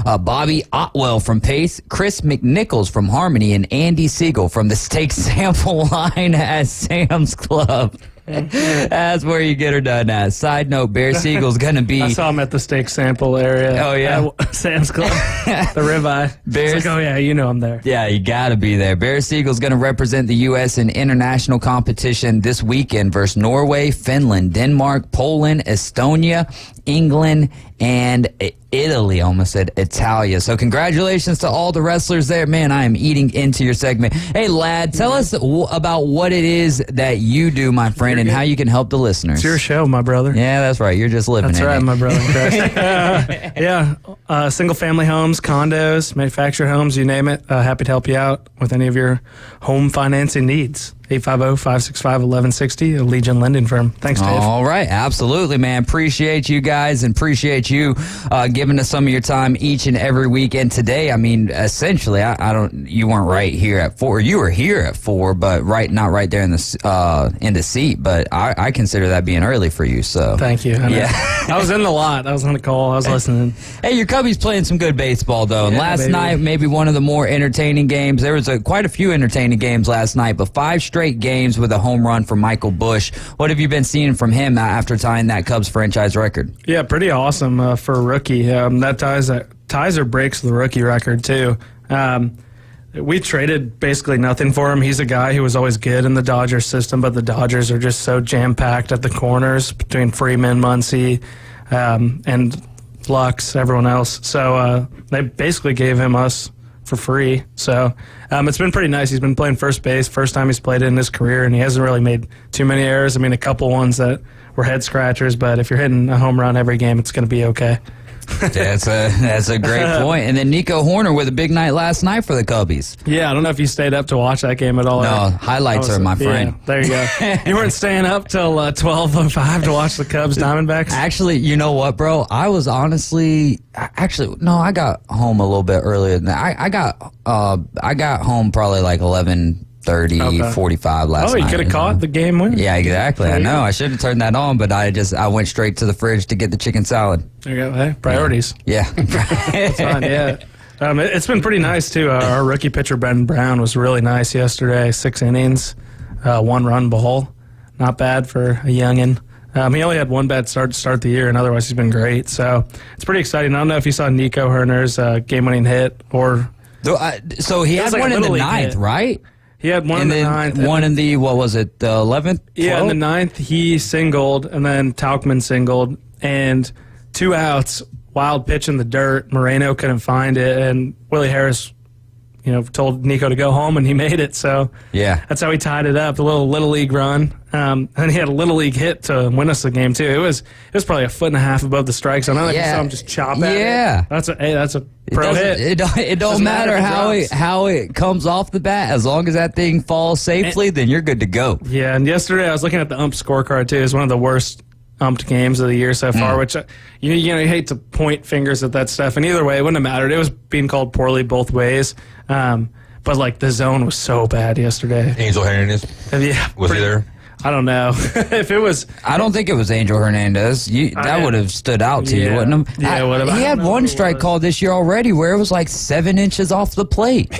Bobby Otwell from Pace, Chris McNichols from Harmony, and Andy Siegel from the steak sample line at Sam's Club. That's where you get her done at. Side note, Bear Siegel's going to be... I saw him at the steak sample area. Oh, yeah? Sam's Club. The ribeye. It's like, oh, yeah, you know I'm there. Yeah, you got to be there. Bear Siegel's going to represent the U.S. in international competition this weekend versus Norway, Finland, Denmark, Poland, Estonia, England, and Italy. Almost said Italia. So congratulations to all the wrestlers there. Man, I am eating into your segment. Hey, lad, tell us about what it is that you do, my friend, and how you can help the listeners. It's your show, my brother. Yeah, that's right. You're just living That's in right, it. my brother. Single-family homes, condos, manufactured homes, you name it. Happy to help you out with any of your home financing needs. 850-565-1160, a Legion lending firm. Thanks, Dave. All right. Absolutely, man. Appreciate you guys and appreciate you giving us some of your time each and every week. And today, I mean, essentially, you weren't right here at 4. You were here at 4, but not right there in the seat. But I consider that being early for you. So thank you. Yeah. I was in the lot. I was on the call. I was listening. Hey, your Cubbies playing some good baseball, though. And last night, maybe one of the more entertaining games. There was quite a few entertaining games last night, but 5 straight games with a home run from Michael Busch. What have you been seeing from him after tying that Cubs franchise record? Yeah, pretty awesome for a rookie. That ties or breaks the rookie record, too. We traded basically nothing for him. He's a guy who was always good in the Dodgers system, but the Dodgers are just so jam-packed at the corners between Freeman, Muncy, and Lux, everyone else. So they basically gave him us for free. So it's been pretty nice. He's been playing first base, first time he's played it in his career, and he hasn't really made too many errors. I mean, a couple ones that were head scratchers, but if you're hitting a home run every game, it's going to be okay. That's a great point. And then Nico Horner with a big night last night for the Cubbies. Yeah, I don't know if you stayed up to watch that game at all. No, highlights are my friend. Yeah, there you go. You weren't staying up till 12:05 to watch the Cubs Diamondbacks? Actually, you know what, bro? I was I got home a little bit earlier than that. I got home probably like 11:30, 45 last night. Oh, you could have caught the game winner. Yeah, exactly. I know. I should have turned that on, but I went straight to the fridge to get the chicken salad. There you go. Hey, priorities. Yeah. That's fine, yeah. It's been pretty nice, too. Our rookie pitcher, Ben Brown, was really nice yesterday. 6 innings, 1 run ball. Not bad for a youngin'. He only had one bad start to start the year, and otherwise he's been great. So it's pretty exciting. I don't know if you saw Nico Horner's game-winning hit or... So he had one in the 9th, right? He had one in the 9th. One in the, what was it, the 11th? 12th? Yeah, in the 9th, he singled, and then Tauchman singled, and 2 outs, wild pitch in the dirt. Moreno couldn't find it, and Willie Harris, told Nico to go home, and he made it. So yeah, that's how he tied it up. The little league run, and he had a little league hit to win us the game too. It was probably 1.5 feet above the strike zone. I think you saw him just chop at it. Yeah, that's a pro hit. It don't matter how it comes off the bat, as long as that thing falls safely, then you're good to go. Yeah, and yesterday I was looking at the ump scorecard too. It's one of the worst umped games of the year so far, which you hate to point fingers at that stuff, and either way it wouldn't have mattered. It was being called poorly both ways, but like the zone was so bad yesterday. Angel Hernandez, was he there? I don't know if it was. I don't think it was Angel Hernandez. That would have stood out to you, wouldn't it? Yeah, it would have. He had one strike called this year already where it was like 7 inches off the plate.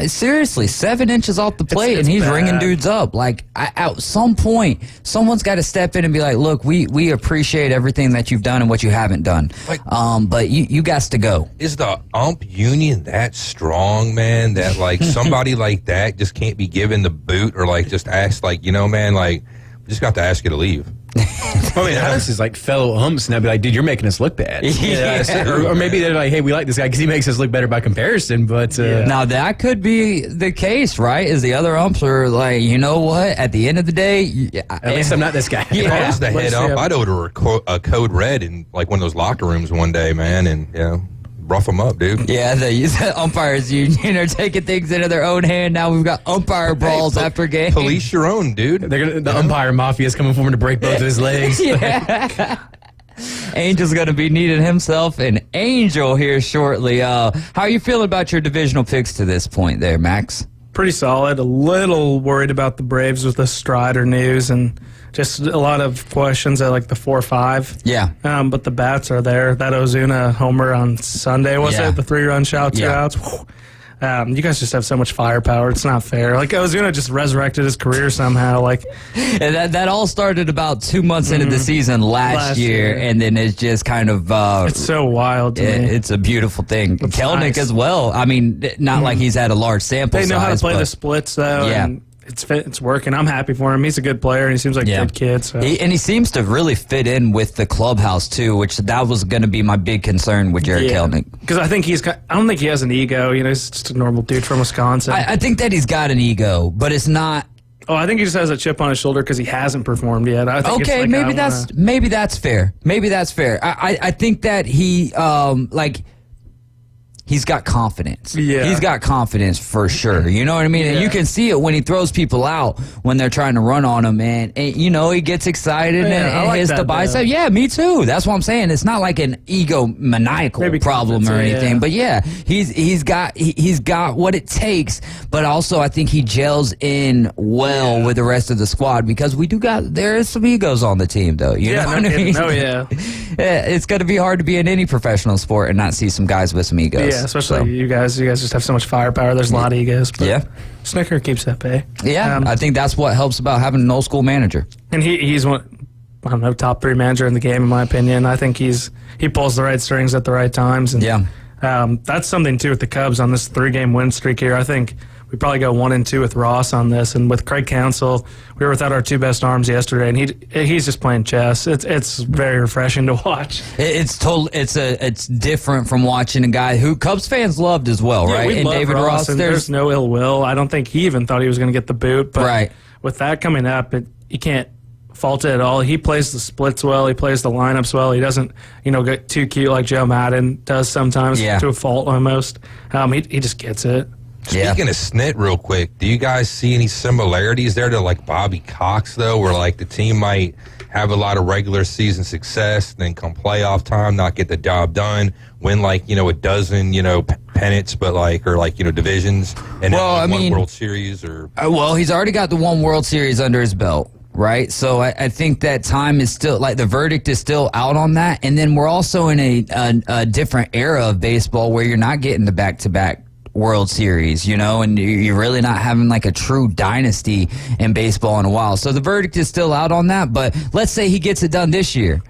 Seriously, 7 inches off the plate, and he's ringing dudes up. Like, at some point, someone's got to step in and be like, look, we appreciate everything that you've done and what you haven't done. But you got to go. Is the ump union that strong, man, that, like, somebody like that just can't be given the boot or, like, just ask, like, man, like, we just got to ask you to leave? I mean, Alex is like fellow umps, and I'd be like, dude, you're making us look bad. Or maybe they're like, hey, we like this guy because he makes us look better by comparison. But now that could be the case, right? Is the other umps are like, you know what? At the end of the day, at least I'm not this guy. If I was the head ump, I'd order a code red in like one of those locker rooms one day, man, and rough them up, dude. Yeah, the umpires union are taking things into their own hand. Now we've got umpire brawls after games. Police your own, dude. The umpire mafia is coming for him to break both of his legs. Angel's going to be needing himself an angel here shortly. How are you feeling about your divisional picks to this point there, Max? Pretty solid. A little worried about the Braves with the Strider news and just a lot of questions at like the 4-5. Yeah. But the bats are there. That Ozuna homer on Sunday, was it? The 3-run shot, 2 outs. You guys just have so much firepower. It's not fair. Like, Ozuna just resurrected his career somehow. Like, and that all started about 2 months into the season last year, and then it's just kind of it's so wild to me. It's a beautiful thing. Kelnick as well. I mean, not like he's had a large sample size. They know how to play the splits, though. Yeah. And it's working. I'm happy for him. He's a good player, and he seems like a good kid. So. And he seems to really fit in with the clubhouse, too, which that was going to be my big concern with Jared Kelnick. Because I think I don't think he has an ego. You know, he's just a normal dude from Wisconsin. I think that he's got an ego, but it's not. Oh, I think he just has a chip on his shoulder because he hasn't performed yet. I think okay, maybe that's fair. Maybe that's fair. I think that he he's got confidence. Yeah. He's got confidence for sure. You know what I mean? And you can see it when he throws people out when they're trying to run on him. And you know, he gets excited and hits the bicep. Yeah, me too. That's what I'm saying. It's not like an egomaniacal problem or anything. But he's got what it takes. But also, I think he gels in well with the rest of the squad because there is some egos on the team, though. You know what I mean? Oh, yeah. It's going to be hard to be in any professional sport and not see some guys with some egos. Yeah, especially you guys. You guys just have so much firepower. There's a lot of egos. But Snicker keeps that bay. Yeah, I think that's what helps about having an old school manager. And he's one, I don't know, top 3 manager in the game, in my opinion. I think he pulls the right strings at the right times. And, that's something, too, with the Cubs on this 3-game win streak here. I think we probably go 1-2 with Ross on this. And with Craig Counsell, we were without our 2 best arms yesterday, and he's just playing chess. It's very refreshing to watch. It's different from watching a guy who Cubs fans loved as well, right? We and love David Ross, and there's no ill will. I don't think he even thought he was going to get the boot. But with that coming up, you can't fault it at all. He plays the splits well. He plays the lineups well. He doesn't, get too cute like Joe Madden does sometimes to a fault almost. He just gets it. Speaking of Snit real quick, do you guys see any similarities there to like Bobby Cox, though, where like the team might have a lot of regular season success, then come playoff time, not get the job done, win like, a dozen, pennants, but divisions, and then one World Series or... well, he's already got the one World Series under his belt. Right, so I think that time is still the verdict is still out on that, and then we're also in a different era of baseball where you're not getting the back-to-back World Series, and you're really not having like a true dynasty in baseball in a while. So the verdict is still out on that, but let's say he gets it done this year.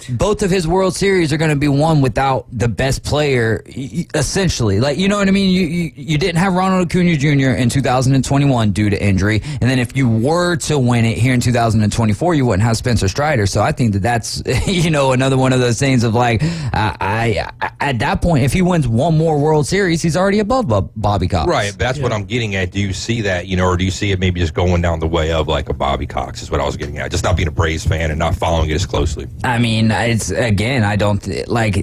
Both of his World Series are going to be won without the best player, essentially. You know what I mean? You didn't have Ronald Acuna Jr. in 2021 due to injury, and then if you were to win it here in 2024, you wouldn't have Spencer Strider. So I think that's another one of those things of at that point, if he wins one more World Series, he's already above Bobby Cox. Right, that's what I'm getting at. Do you see that, or do you see it maybe just going down the way of like a Bobby Cox is what I was getting at, just not being a Braves fan and not following it as closely? I mean, it's again, I don't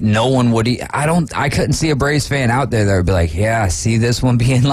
no one would. I couldn't see a Braves fan out there that would be like, yeah, see this one being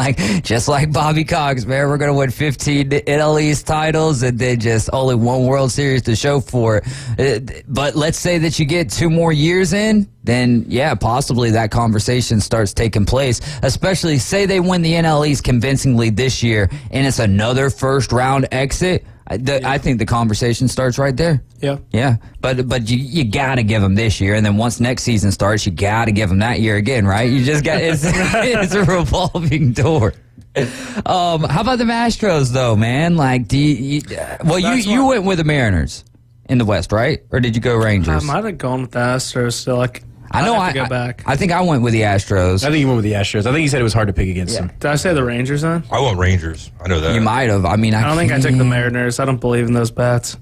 just like Bobby Cox, man. We're gonna win 15 NL East titles and then just only one World Series to show for it. But let's say that you get 2 more years in, then yeah, possibly that conversation starts taking place. Especially say they win the NL East convincingly this year, and it's another first round exit. I think the conversation starts right there. Yeah. But you got to give them this year, and then once next season starts, you got to give them that year again, right? You just got it's a revolving door. How about the Astros though, man? You went with the Mariners in the West, right? Or did you go Rangers? I might have gone with the Astros still. I know. I think I went with the Astros. I think you went with the Astros. I think you said it was hard to pick against them. Did I say the Rangers then? I went Rangers. I know that. You might have. I mean, I don't think I took the Mariners. I don't believe in those bats.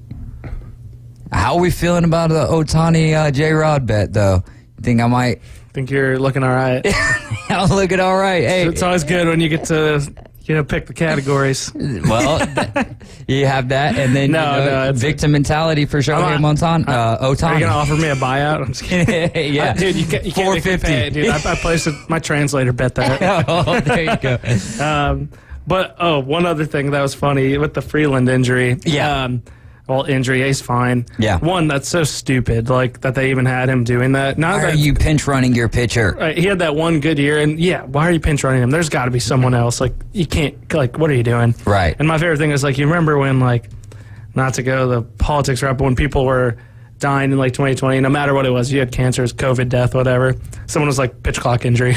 How are we feeling about the Ohtani J-Rod bet, though? You think I might? I think you're looking all right. I'm looking all right. Hey, it's always good when you get to pick the categories. Well, you have that, and then victim mentality for Shohei Ohtani. Are you gonna offer me a buyout? I'm just kidding. Yeah, dude, you can't make me pay it, dude. I placed my translator bet that. Oh, there you go. But one other thing that was funny with the Freeland injury. Yeah. Injury, he's fine. Yeah. One, that's so stupid, like that they even had him doing that. Why are you pinch running your pitcher? Right, he had that one good year, and why are you pinch running him? There's got to be someone else. Like, you can't, like, what are you doing? Right. And my favorite thing is, like, you remember when, like, not to go the politics route, but when people were dying in, like, 2020, no matter what it was, you had cancer, COVID, death, whatever, someone was like, pitch clock injury.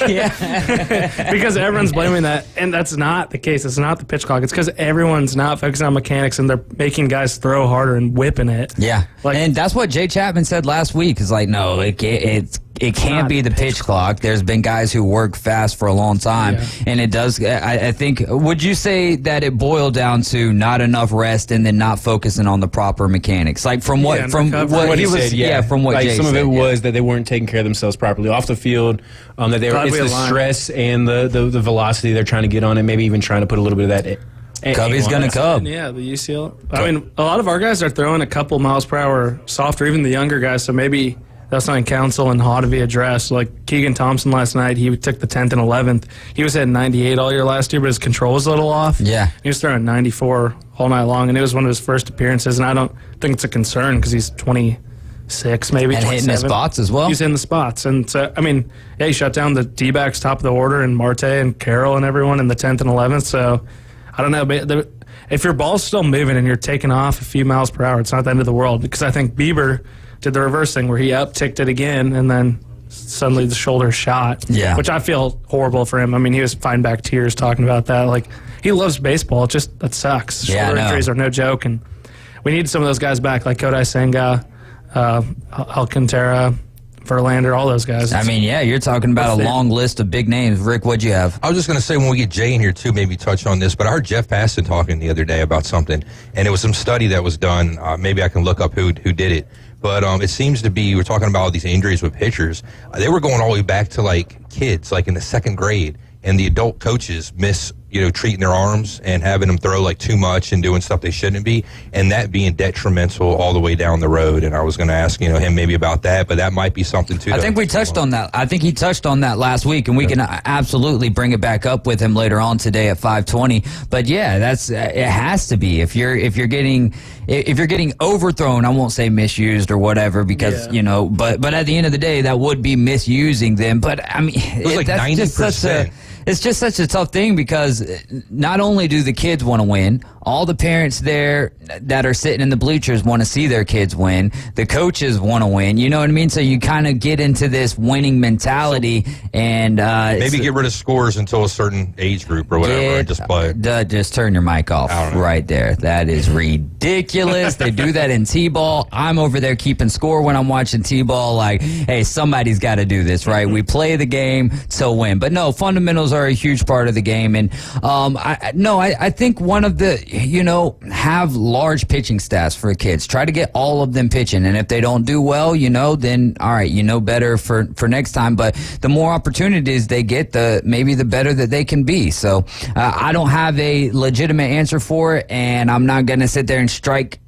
Yeah. Because everyone's blaming that, and that's not the case. It's not the pitch clock. It's because everyone's not focusing on mechanics, and they're making guys throw harder and whipping it. Yeah. And that's what Jay Chapman said last week, is like, no, it can't be the pitch clock. There's been guys who work fast for a long time, and it does. I think. Would you say that it boiled down to not enough rest and then not focusing on the proper mechanics? Like from what he said, from what like Jay some said, of it was that they weren't taking care of themselves properly off the field. That they were. It's the stress and the velocity they're trying to get on it. Maybe even trying to put a little bit of that. Cubby's gonna come. Yeah, the UCL. I mean, a lot of our guys are throwing a couple miles per hour softer, even the younger guys. So maybe that's something council and ought to be addressed. Like Keegan Thompson last night, he took the 10th and 11th. He was hitting 98 all year last year, but his control was a little off. Yeah. He was throwing 94 all night long, and it was one of his first appearances, and I don't think it's a concern because he's 26, maybe 27. And hitting the spots as well. He's in the spots. And so, I mean, he shut down the D-backs top of the order, and Marte and Carroll and everyone in the 10th and 11th. So, I don't know. But if your ball's still moving and you're taking off a few miles per hour, it's not the end of the world. Because I think Bieber did the reverse thing where he upticked it again and then suddenly the shoulder shot. Yeah. Which I feel horrible for him. I mean, he was fighting back tears talking about that. Like, he loves baseball. It just, that sucks. Shoulder injuries are no joke. And we need some of those guys back, like Kodai Senga, Alcantara, Verlander, all those guys. I mean, you're talking about a long list of big names. Rick, what'd you have? I was just going to say, when we get Jay in here, too, maybe touch on this, but I heard Jeff Passan talking the other day about something, and it was some study that was done. Maybe I can look up who did it. But it seems to be, we're talking about all these injuries with pitchers. They were going all the way back to, like, kids, like in the second grade, and the adult coaches treating their arms and having them throw like too much and doing stuff they shouldn't be, and that being detrimental all the way down the road. And I was going to ask him maybe about that, but that might be something too. I think we touched on that. I think he touched on that last week, and we can absolutely bring it back up with him later on today at 5:20. But it has to be if you're getting overthrown. I won't say misused or whatever because but at the end of the day that would be misusing them. But I mean, it was like 90%. It's just such a tough thing because not only do the kids want to win, all the parents there that are sitting in the bleachers want to see their kids win. The coaches want to win. You know what I mean? So you kind of get into this winning mentality and maybe get rid of scores until a certain age group or whatever and just play. Just turn your mic off right there. That is ridiculous. They do that in T-ball. I'm over there keeping score when I'm watching T-ball. Like, hey, somebody's got to do this, right? We play the game to win. But no, fundamentals are a huge part of the game. And I think one of the, have large pitching staffs for kids. Try to get all of them pitching. And if they don't do well, then all right, better for next time. But the more opportunities they get, maybe the better that they can be. So I don't have a legitimate answer for it, and I'm not going to sit there and strike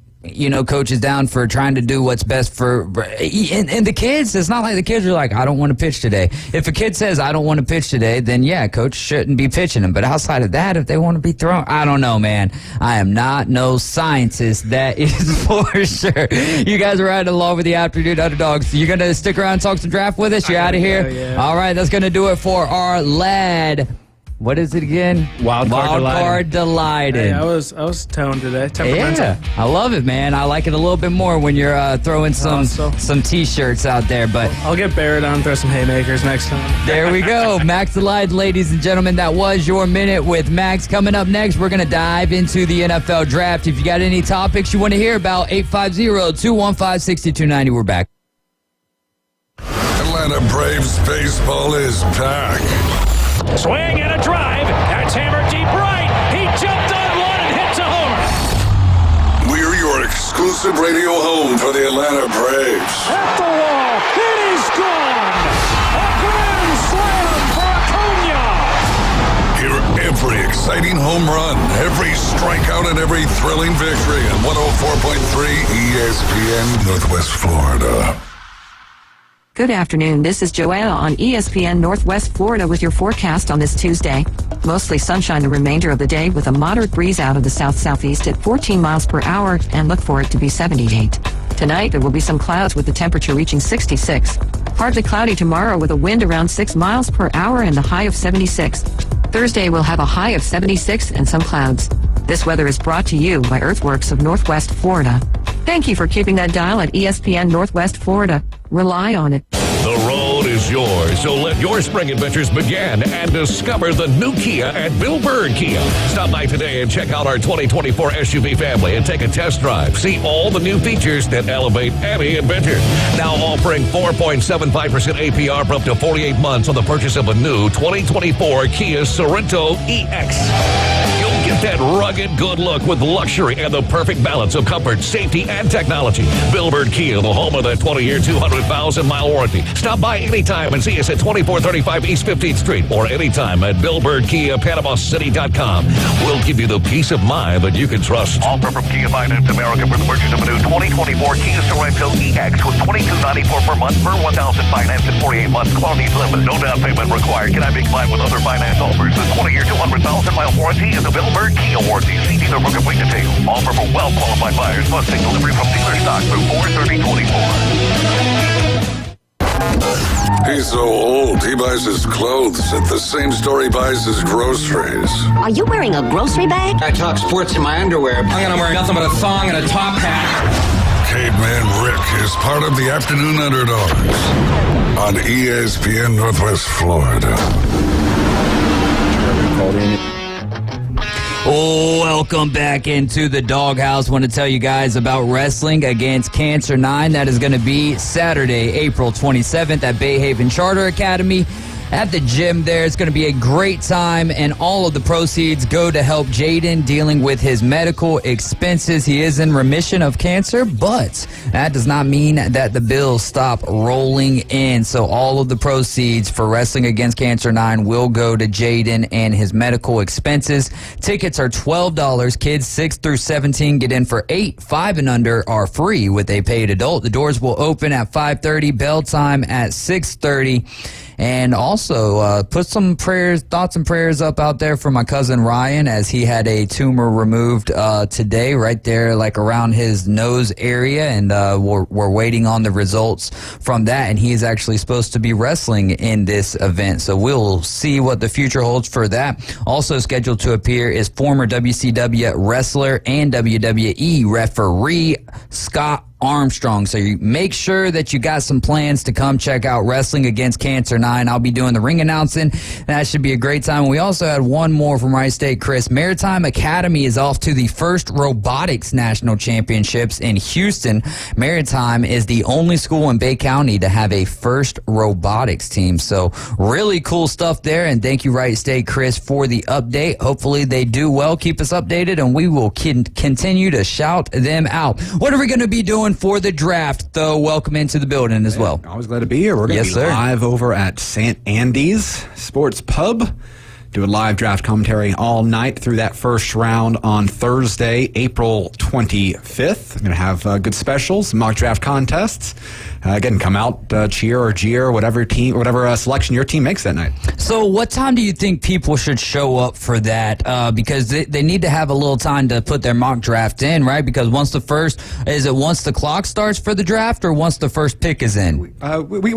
coaches down for trying to do what's best for and the kids. It's not like the kids are like, I don't want to pitch today. If a kid says I don't want to pitch today, then coach shouldn't be pitching them. But outside of that, if they want to be thrown, I don't know, man. I am not no scientist, that is for sure. You guys are riding along with the Afternoon Underdogs. You gonna stick around and talk some draft with us? You out of here? Yeah. All right, that's gonna do it for our lad. What is it again? Wild card delighted. Hey, I was toned today. Temperamental. Yeah, I love it, man. I like it a little bit more when you're throwing some T-shirts out there. But I'll get Barrett on, throw some haymakers next time. There we go. Max Delighted, ladies and gentlemen. That was your Minute with Max. Coming up next, we're going to dive into the NFL Draft. If you got any topics you want to hear about, 850-215-6290. We're back. Atlanta Braves baseball is back. Swing and a drive. That's hammered deep right. He jumped on one and hits a homer. We're your exclusive radio home for the Atlanta Braves. At the wall, it is gone! A grand slam for Acuna! Hear every exciting home run, every strikeout, and every thrilling victory on 104.3 ESPN Northwest Florida. Good afternoon. This is Joanna on ESPN Northwest Florida with your forecast on this Tuesday. Mostly sunshine the remainder of the day with a moderate breeze out of the south-southeast at 14 miles per hour and look for it to be 78. Tonight, there will be some clouds with the temperature reaching 66. Partly cloudy tomorrow with a wind around 6 miles per hour and a high of 76. Thursday, we'll have a high of 76 and some clouds. This weather is brought to you by Earthworks of Northwest Florida. Thank you for keeping that dial at ESPN Northwest Florida. Rely on it. The road is yours, so let your spring adventures begin and discover the new Kia at Bill Bird Kia. Stop by today and check out our 2024 SUV family and take a test drive. See all the new features that elevate any adventure. Now offering 4.75% APR for up to 48 months on the purchase of a new 2024 Kia Sorento EX. Get that rugged good look with luxury and the perfect balance of comfort, safety, and technology. Bill Bird Kia, the home of the 20-year, 200,000-mile warranty. Stop by anytime and see us at 2435 East 15th Street or anytime at BillBirdKiaPanamaCity.com. We'll give you the peace of mind that you can trust. Offer from Kia Finance America for the purchase of a new 2024 Kia Sorento EX with $2,294 per month per 1,000 finance and 48 months quantities limit. No down payment required. Can I be combined with other finance offers? The 20-year, 200,000-mile warranty is a Bill Bird Kia warranty. See dealer for complete details. Offer for well-qualified buyers. Must take delivery from dealer stock through 4/30/24. He's so old, he buys his clothes at the same store he buys his groceries. Are you wearing a grocery bag? I talk sports in my underwear. I'm gonna wear nothing but a thong and a top hat. Caveman Rick is part of the Afternoon Underdogs on ESPN Northwest Florida. Welcome back into the Doghouse. Want to tell you guys about wrestling against Cancer 9. That is going to be Saturday, April 27th at Bay Haven Charter Academy. At the gym there. It's going to be a great time, and all of the proceeds go to help Jaden dealing with his medical expenses. He is in remission of cancer, but that does not mean that the bills stop rolling in. So all of the proceeds for Wrestling Against Cancer 9 will go to Jaden and his medical expenses. Tickets are $12. Kids 6 through 17 get in for $8. 5 and under are free with a paid adult. The doors will open at 5:30, bell time at 6:30. And also put some thoughts and prayers up out there for my cousin Ryan, as he had a tumor removed today right there, like around his nose area, and we're waiting on the results from that, and he is actually supposed to be wrestling in this event, so we'll see what the future holds for that. Also scheduled to appear is former WCW wrestler and WWE referee Scott Armstrong. So you make sure that you got some plans to come check out Wrestling Against Cancer 9. I'll be doing the ring announcing. That should be a great time. We also had one more from Wright State, Chris. Maritime Academy is off to the first robotics national championships in Houston. Maritime is the only school in Bay County to have a first robotics team. So really cool stuff there. And thank you, Wright State, Chris, for the update. Hopefully they do well. Keep us updated, and we will continue to shout them out. What are we going to be doing for the draft, though? Welcome into the building as well. Always glad to be here. We're going to be live over at St. Andy's Sports Pub. Do a live draft commentary all night through that first round on Thursday, April 25th. Going to have good specials, mock draft contests. Again, come out, cheer or jeer, whatever selection your team makes that night. So what time do you think people should show up for that? Because they need to have a little time to put their mock draft in, right? Because once the clock starts for the draft, or once the first pick is in? We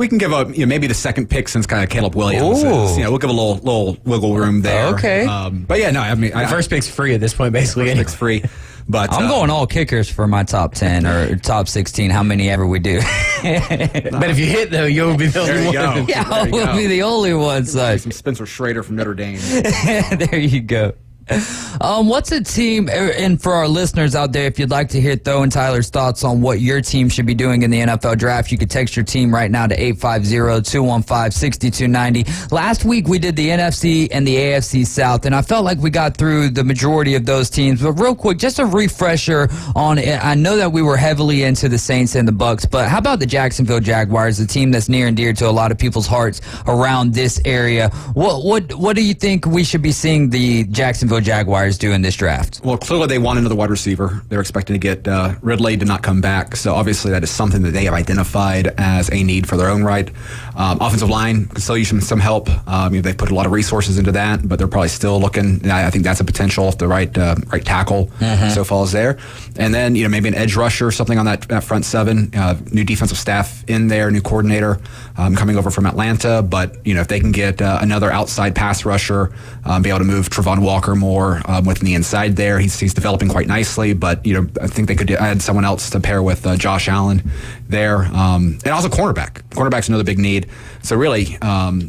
can give maybe the second pick, since kind of Caleb Williams is. We'll give a little wiggle room there. Okay. But yeah, no, I mean, the first pick's free at this point, basically. First pick's free. But I'm going all kickers for my top 10 or top 16, how many ever we do. But if you hit, though, you'll be the only one. Go. Yeah, we'll be the only one. So. Some Spencer Schrader from Notre Dame. There you go. What's a team, and for our listeners out there, if you'd like to hear Tho and Tyler's thoughts on what your team should be doing in the NFL draft, you could text your team right now to 850-215-6290. Last week we did the NFC and the AFC South, and I felt like we got through the majority of those teams. But real quick, just a refresher on it. I know that we were heavily into the Saints and the Bucks, but how about the Jacksonville Jaguars, the team that's near and dear to a lot of people's hearts around this area? What do you think we should be seeing the Jacksonville Jaguars do in this draft? Well, clearly they want another wide receiver. They're expecting to get Ridley to not come back, so obviously that is something that they have identified as a need for their own right. Offensive line could still use some help. They've put a lot of resources into that, but they're probably still looking. I think that's a potential if the right tackle so falls there. And then maybe an edge rusher or something on that front seven. New defensive staff in there, new coordinator coming over from Atlanta. But if they can get another outside pass rusher, be able to move Travon Walker more within the inside there. He's developing quite nicely, but I think they could add someone else to pair with Josh Allen there, and also cornerback. Cornerback's another big need. So really,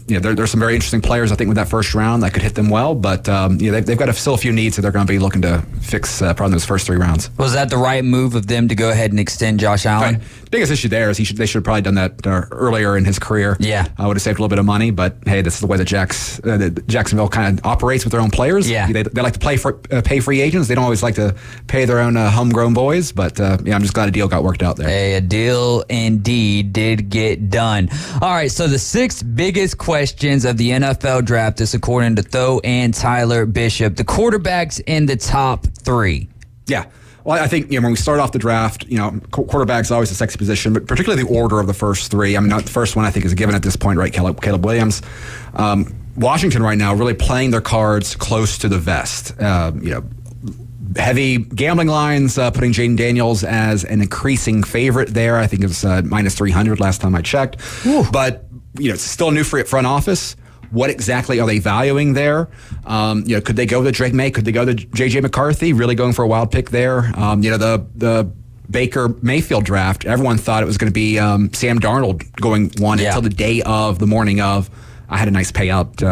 there's some very interesting players I think with that first round that could hit them well, but they've got still a few needs that they're going to be looking to fix probably those first 3 rounds. Was that the right move of them to go ahead and extend Josh Allen? Right. The biggest issue there is they should have probably done that earlier in his career. Yeah, I would have saved a little bit of money, but hey, this is the way that Jacksonville kind of operates with their own players. Yeah, they like to pay free agents. They don't always like to pay their own homegrown boys, but I'm just glad a deal got worked out there. Hey, a deal indeed did get done. All right, so the 6 biggest questions of the NFL draft is according to Tho and Tyler Bishop. The quarterbacks in the top 3. Yeah. Well, I think when we start off the draft, quarterback's always a sexy position, but particularly the order of the first 3. I mean, the first one I think is a given at this point, right? Caleb Williams. Washington right now really playing their cards close to the vest. Heavy gambling lines, putting Jaden Daniels as an increasing favorite there. I think it was minus 300 last time I checked. Ooh. But it's still a new front office. What exactly are they valuing there? Could they go to Drake May? Could they go to J.J. McCarthy? Really going for a wild pick there. The Baker Mayfield draft, everyone thought it was going to be Sam Darnold going one until the morning of. I had a nice payout.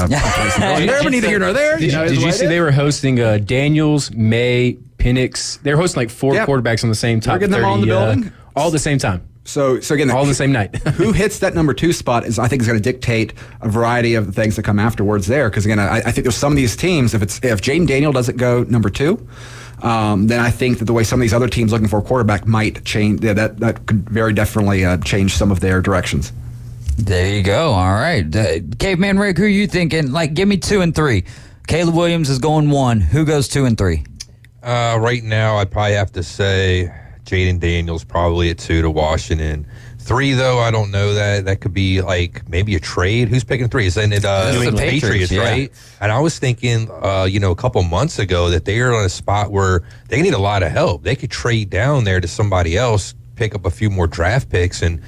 Neither here nor there. Did you see they were hosting Daniels, May, Penix? They were hosting like 4 quarterbacks on the same top 30. Them all in the building? All at the same time. So again, all the same night. Who hits that number 2 spot is, I think, is going to dictate a variety of the things that come afterwards there. Because again, I think there's some of these teams, if Jaden Daniel doesn't go number 2, then I think that the way some of these other teams looking for a quarterback might change. That could very definitely change some of their directions. There you go. All right, Caveman Rick, who are you thinking? Like, give me 2 and 3. Caleb Williams is going 1. Who goes 2 and 3? Right now, I'd probably have to say Jaden Daniels probably at 2 to Washington. 3, though, I don't know that. That could be like maybe a trade. Who's picking 3? Isn't it the Patriots, right? And I was thinking, a couple months ago that they are on a spot where they need a lot of help. They could trade down there to somebody else, pick up a few more draft picks and,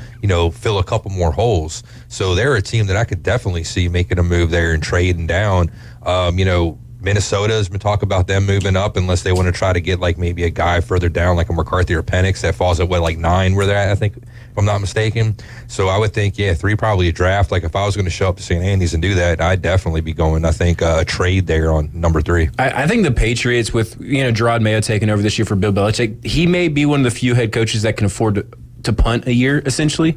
fill a couple more holes. So they're a team that I could definitely see making a move there and trading down. Minnesota's been talking about them moving up unless they want to try to get like maybe a guy further down like a McCarthy or Penix that falls at 9 where they're at, I think, if I'm not mistaken. So I would think, 3 probably a draft. Like if I was going to show up to St. Andy's and do that, I'd definitely be going, I think, a trade there on number 3. I think the Patriots with, Gerard Mayo taking over this year for Bill Belichick, he may be one of the few head coaches that can afford to punt a year, essentially.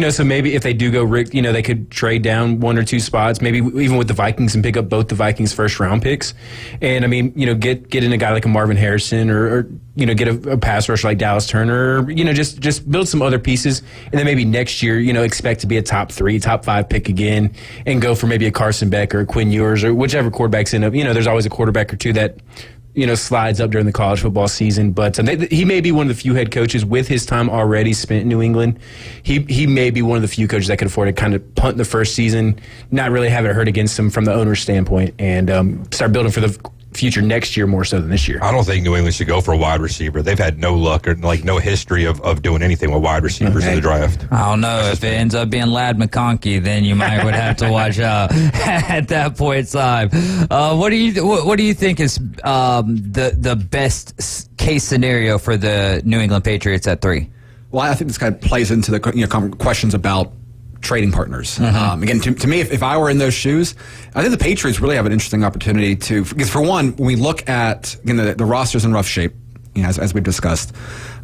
So maybe if they do go Rick, they could trade down 1 or 2 spots, maybe even with the Vikings and pick up both the Vikings first round picks. And I mean, get in a guy like a Marvin Harrison or get a pass rusher like Dallas Turner, just build some other pieces. And then maybe next year, expect to be a top 3, top 5 pick again and go for maybe a Carson Beck or a Quinn Ewers or whichever quarterbacks end up. There's always a quarterback or 2 that slides up during the college football season. But he may be one of the few head coaches with his time already spent in New England. He may be one of the few coaches that can afford to kind of punt the first season, not really have it hurt against him from the owner's standpoint, and start building for the future next year more so than this year. I don't think New England should go for a wide receiver. They've had no luck or no history of doing anything with wide receivers in the draft. I don't know. If it ends up being Ladd McConkey, then you might would have to watch out at that point in time. What do you think is the best case scenario for the New England Patriots at 3? Well, I think this kind of plays into the questions about trading partners. Again, to me, if I were in those shoes, I think the Patriots really have an interesting opportunity because for one, when we look at the roster's in rough shape, as we've discussed,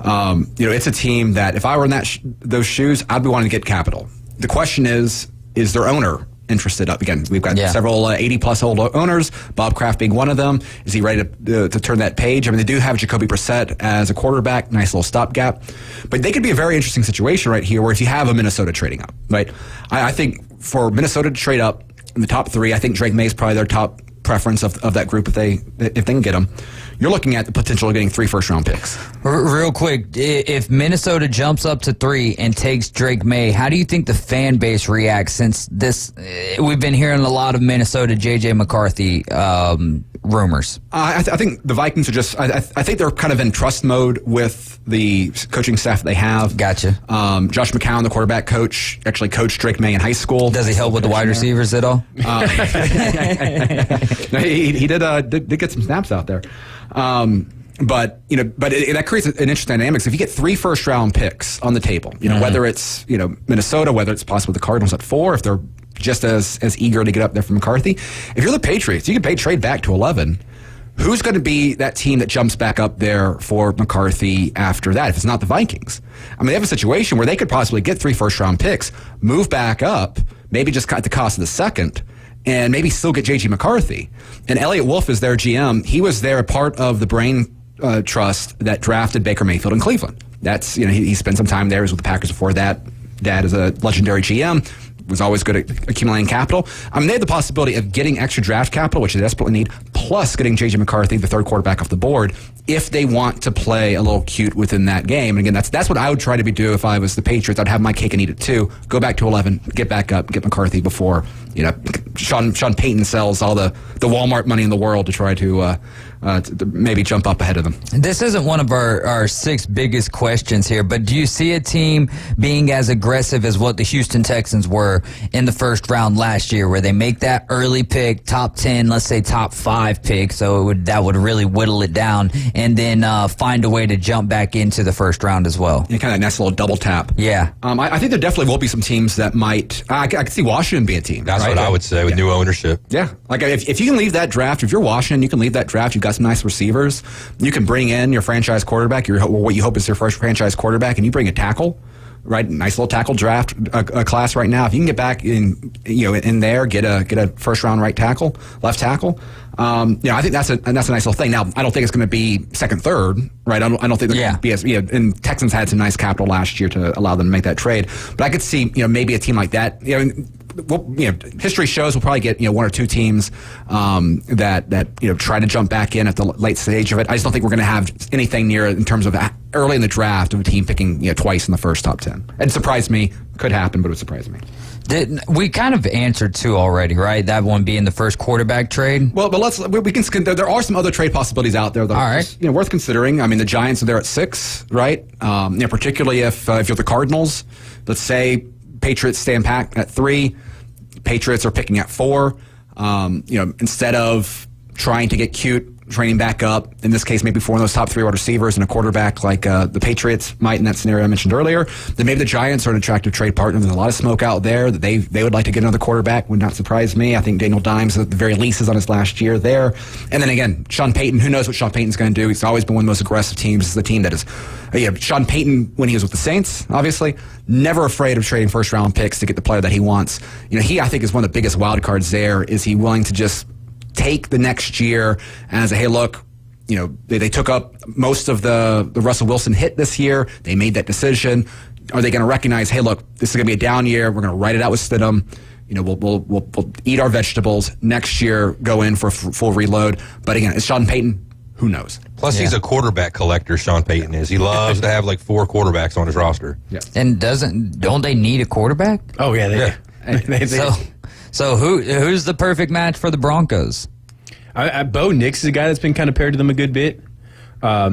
it's a team that if I were in those shoes, I'd be wanting to get capital. The question is their owner interested up? Again, we've got several 80-plus old owners, Bob Kraft being one of them. Is he ready to turn that page? I mean, they do have Jacoby Brissett as a quarterback, nice little stopgap. But they could be a very interesting situation right here where if you have a Minnesota trading up, right? I think for Minnesota to trade up in the top 3, I think Drake May is probably their top preference of that group if they can get them. You're looking at the potential of getting 3 first-round picks. Real quick, if Minnesota jumps up to 3 and takes Drake May, how do you think the fan base reacts since this? We've been hearing a lot of Minnesota J.J. McCarthy rumors. I think the Vikings are just. I think they're kind of in trust mode with the coaching staff they have. Gotcha. Josh McCown, the quarterback coach, actually coached Drake May in high school. Does he help with the wide receivers at all? He did get some snaps out there. But that creates an interesting dynamic. So if you get 3 first-round picks on the table, whether it's Minnesota, whether it's possibly the Cardinals at 4, if they're just as eager to get up there for McCarthy. If you're the Patriots, you can trade back to 11. Who's going to be that team that jumps back up there for McCarthy after that if it's not the Vikings? I mean, they have a situation where they could possibly get 3 first-round picks, move back up, maybe just cut the cost of the second, and maybe still get J.J. McCarthy. And Elliot Wolf is their GM. He was there a part of the brain trust that drafted Baker Mayfield in Cleveland. That's he spent some time there. He was with the Packers before that. Dad is a legendary GM. Was always good at accumulating capital. I mean, they had the possibility of getting extra draft capital, which they desperately need, plus getting J.J. McCarthy, the 3rd quarterback, off the board, if they want to play a little cute within that game. And again, that's what I would try to do if I was the Patriots. I'd have my cake and eat it too. Go back to 11, get back up, get McCarthy before Sean Payton sells all the Walmart money in the world to try to maybe jump up ahead of them. This isn't one of our 6 biggest questions here, but do you see a team being as aggressive as what the Houston Texans were in the first round last year, where they make that early pick, top 10, let's say top 5 pick, so that would really whittle it down, and then find a way to jump back into the first round as well? Kind of a nice little double tap. Yeah. I think there definitely will be some teams that might. I could see Washington be a team. That's what I would say with new ownership. Yeah. Like if you can leave that draft, if you're Washington, you can leave that draft. You've got some nice receivers. You can bring in your franchise quarterback, what you hope is your first franchise quarterback, and you bring a tackle. Right, nice little tackle draft class right now. If you can get back in there, get a first round left tackle. I think that's a nice little thing. Now, I don't think it's going to be second, third, right? I don't think they're going to be as. And Texans had some nice capital last year to allow them to make that trade. But I could see maybe a team like that. History shows we'll probably get 1 or 2 teams that try to jump back in at the late stage of it. I just don't think we're going to have anything near in terms of early in the draft of a team picking twice in the first top 10. It surprised me. Could happen, but it would surprise me. We kind of answered 2 already, right? That one being the first quarterback trade. Well, but we can. There are some other trade possibilities out there that are just, worth considering. I mean, the Giants are there at 6, right? Particularly if you're the Cardinals. Let's say Patriots stand pat at 3. Patriots are picking at 4. Instead of trying to get cute, training back up, in this case, maybe 4 of those top 3 wide receivers and a quarterback like the Patriots might in that scenario I mentioned earlier, then maybe the Giants are an attractive trade partner. There's a lot of smoke out there that they would like to get another quarterback. Would not surprise me. I think Daniel Dimes, at the very least, is on his last year there. And then again, Sean Payton, who knows what Sean Payton's going to do? He's always been one of the most aggressive teams. It's the team that is, Sean Payton, when he was with the Saints, obviously, never afraid of trading first-round picks to get the player that he wants. He, I think, is one of the biggest wild cards there. Is he willing to just take the next year and say, hey, look, they took up most of the Russell Wilson hit this year. They made that decision. Are they going to recognize, hey, look, this is going to be a down year. We're going to write it out with Stidham. We'll eat our vegetables. Next year, go in for a full reload. But again, it's Sean Payton. Who knows? Plus, he's a quarterback collector, Sean Payton is. He loves to have like 4 quarterbacks on his roster. Yeah. And don't they need a quarterback? Oh, yeah. So who's the perfect match for the Broncos? Bo Nix is a guy that's been kind of paired to them a good bit. A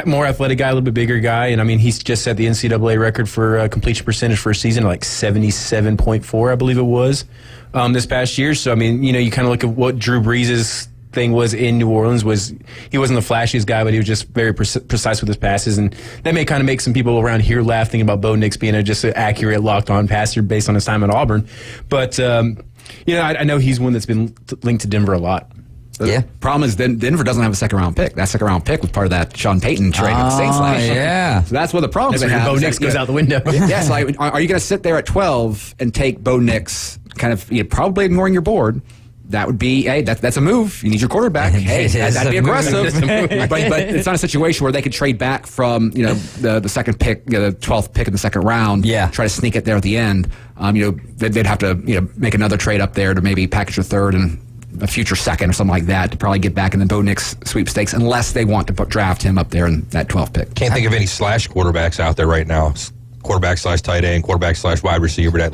more athletic guy, a little bit bigger guy, and he's just set the NCAA record for completion percentage for a season, like 77.4, I believe it was, this past year. So you kind of look at what Drew Brees' thing was in New Orleans was he wasn't the flashiest guy, but he was just very precise with his passes, and that may kind of make some people around here laugh thinking about Bo Nix being just an accurate, locked-on passer based on his time at Auburn. But I know he's one that's been linked to Denver a lot. The problem is Denver doesn't have a second-round pick. That second-round pick was part of that Sean Payton trade with the Saints last year. Yeah. So that's what the problem is. That's where Bo Nix goes out the window. Yes. Are you going to sit there at 12 and take Bo Nix, kind of probably ignoring your board? That would be, hey, that's a move. You need your quarterback. Hey, that'd be aggressive. but it's not a situation where they could trade back from the second pick, the 12th pick in the second round. Yeah. Try to sneak it there at the end. They'd have to make another trade up there to maybe package a third and a future second or something like that to probably get back in the Bo Nix sweepstakes, unless they want to draft him up there in that 12th pick. Can't think of any slash quarterbacks out there right now. Quarterback / tight end, quarterback / wide receiver that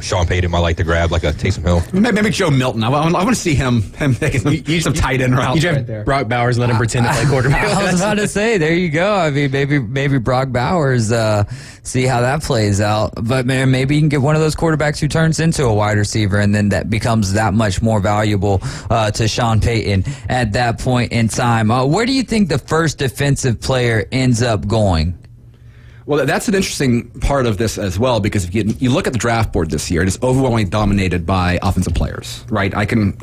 Sean Payton might like to grab, like a Taysom Hill. Maybe Joe Milton. I want to see him taking some tight end routes right there. Brock Bowers, let him pretend to play quarterback. I was about to say, there you go. I mean, maybe Brock Bowers, see how that plays out. But maybe you can get one of those quarterbacks who turns into a wide receiver, and then that becomes that much more valuable to Sean Payton at that point in time. Where do you think the first defensive player ends up going? Well, that's an interesting part of this as well, because if you look at the draft board this year, it is overwhelmingly dominated by offensive players, right? When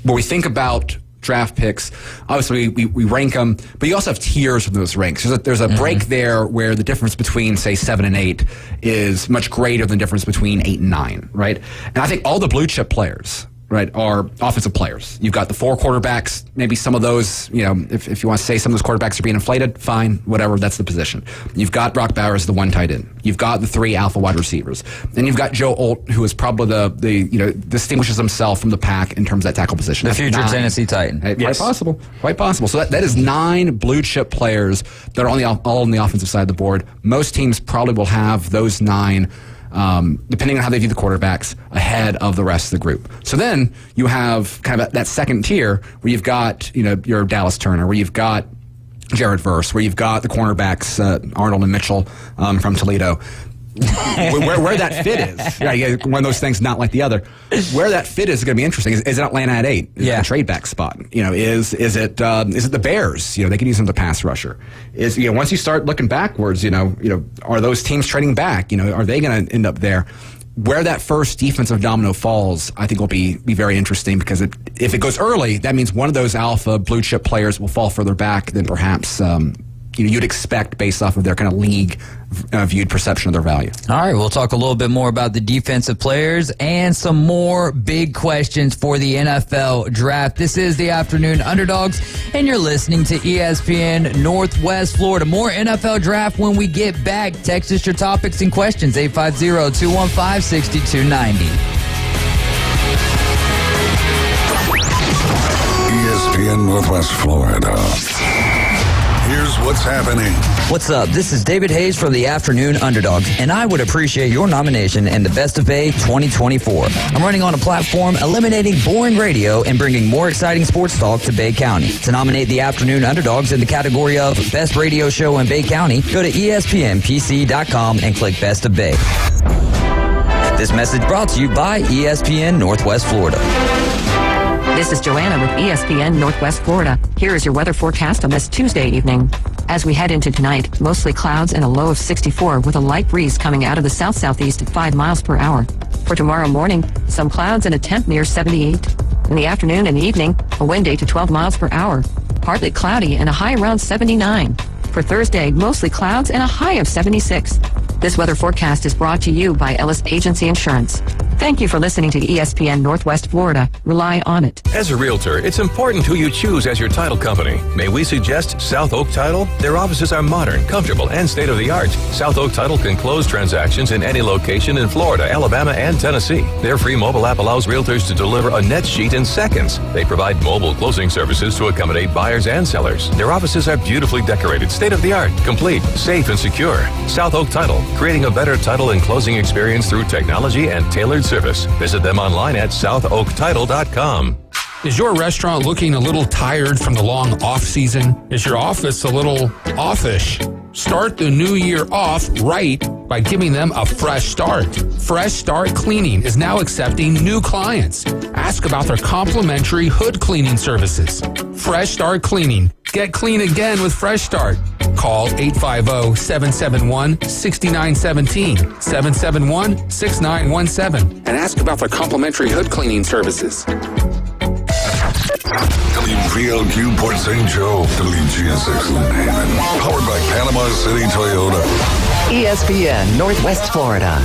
we think about draft picks, obviously we rank them, but you also have tiers of those ranks. There's a break there where the difference between, say, 7 and 8 is much greater than the difference between 8 and 9, right? And I think all the blue chip players, right, are offensive players. You've got the 4 quarterbacks, maybe some of those, if you want to say some of those quarterbacks are being inflated, fine, whatever, that's the position. You've got Brock Bowers, the 1 tight end. You've got the 3 alpha wide receivers. Then you've got Joe Alt, who is probably the distinguishes himself from the pack in terms of that tackle position. The future 9. Tennessee Titan. Yes. Quite possible. So that is 9 blue chip players that are all on the offensive side of the board. Most teams probably will have those 9, depending on how they view the quarterbacks, ahead of the rest of the group. So then you have kind of that second tier where you've got, your Dallas Turner, where you've got Jared Verse, where you've got the cornerbacks, Arnold and Mitchell from Toledo. where that fit is. Yeah, one of those things not like the other. Where that fit is going to be interesting. Is it Atlanta at 8? Is it a trade back spot? Is it the Bears? They can use them to pass rusher. Once you start looking backwards, are those teams trading back? Are they going to end up there? Where that first defensive domino falls, I think will be very interesting, because if it goes early, that means one of those alpha blue chip players will fall further back than perhaps you'd expect based off of their kind of league viewed perception of their value. All right, we'll talk a little bit more about the defensive players and some more big questions for the NFL draft. This is the Afternoon Underdogs, and you're listening to ESPN Northwest Florida. More NFL draft when we get back. Text us your topics and questions, 850-215-6290. ESPN Northwest Florida. Here's what's happening. What's up? This is David Hayes from the Afternoon Underdogs, and I would appreciate your nomination in the Best of Bay 2024. I'm running on a platform eliminating boring radio and bringing more exciting sports talk to Bay County. To nominate the Afternoon Underdogs in the category of Best Radio Show in Bay County, go to ESPNPC.com and click Best of Bay. This message brought to you by ESPN Northwest Florida. This is Joanna with ESPN Northwest Florida. Here is your weather forecast on this Tuesday evening. As we head into tonight, mostly clouds and a low of 64 with a light breeze coming out of the south-southeast at 5 miles per hour. For tomorrow morning, some clouds and a temp near 78. In the afternoon and evening, a wind 8 to 12 miles per hour. Partly cloudy and a high around 79. For Thursday, mostly clouds and a high of 76. This weather forecast is brought to you by Ellis Agency Insurance. Thank you for listening to ESPN Northwest Florida. Rely on it. As a realtor, it's important who you choose as your title company. May we suggest South Oak Title? Their offices are modern, comfortable, and state-of-the-art. South Oak Title can close transactions in any location in Florida, Alabama, and Tennessee. Their free mobile app allows realtors to deliver a net sheet in seconds. They provide mobile closing services to accommodate buyers and sellers. Their offices are beautifully decorated, state-of-the-art, complete, safe, and secure. South Oak Title, creating a better title and closing experience through technology and tailored service. Visit them online at southoaktitle.com. Is your restaurant looking a little tired from the long off season? Is your office a little offish? Start the new year off right by giving them a fresh start. Fresh Start Cleaning is now accepting new clients. Ask about their complimentary hood cleaning services. Fresh Start Cleaning. Get clean again with Fresh Start. Call 850-771-6917, 771-6917, and ask about their complimentary hood cleaning services. WPLQ Port St. Joe, WGSX Lynn Haven, powered by Panama City Toyota. ESPN Northwest Florida.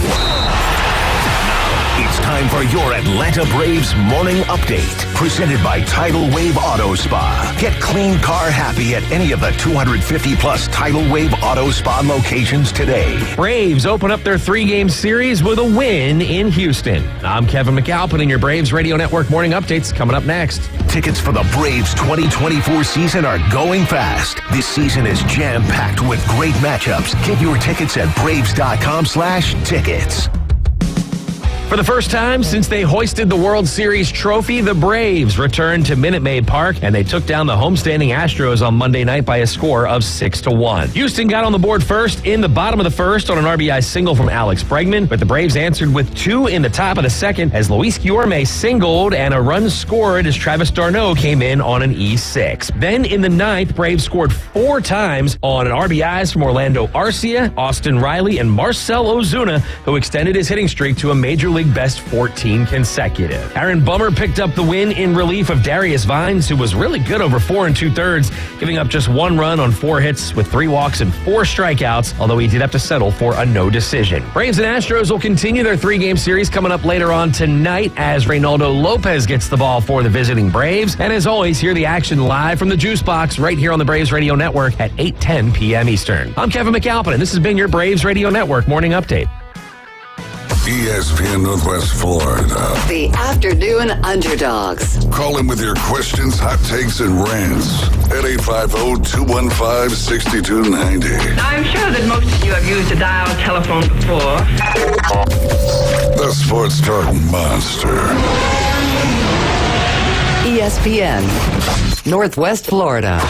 It's time for your Atlanta Braves morning update, presented by Tidal Wave Auto Spa. Get clean car happy at any of the 250-plus Tidal Wave Auto Spa locations today. Braves open up their 3-game series with a win in Houston. I'm Kevin McAlpin, and your Braves Radio Network morning updates coming up next. Tickets for the Braves 2024 season are going fast. This season is jam-packed with great matchups. Get your tickets at Braves.com/tickets. For the first time since they hoisted the World Series trophy, the Braves returned to Minute Maid Park, and they took down the homestanding Astros on Monday night by a score of 6-1. Houston got on the board first in the bottom of the first on an RBI single from Alex Bregman, but the Braves answered with 2 in the top of the second as Luis Guillorme singled and a run scored as Travis d'Arnaud came in on an E6. Then in the ninth, Braves scored 4 times on RBIs from Orlando Arcia, Austin Riley, and Marcell Ozuna, who extended his hitting streak to a Major League best 14 consecutive. Aaron Bummer picked up the win in relief of Darius Vines, who was really good over 4 2/3, giving up just 1 run on 4 hits with 3 walks and 4 strikeouts, although he did have to settle for a no decision. Braves and Astros will continue their 3-game series coming up later on tonight as Reynaldo Lopez gets the ball for the visiting Braves. And as always, hear the action live from the Juice Box right here on the Braves Radio Network at 8:10 p.m. Eastern. I'm Kevin McAlpin, and this has been your Braves Radio Network morning update. ESPN Northwest Florida. The Afternoon Underdogs. Call in with your questions, hot takes, and rants at 850-215-6290. I'm sure that most of you have used a dial telephone before. The Sports Talk Monster. ESPN Northwest Florida.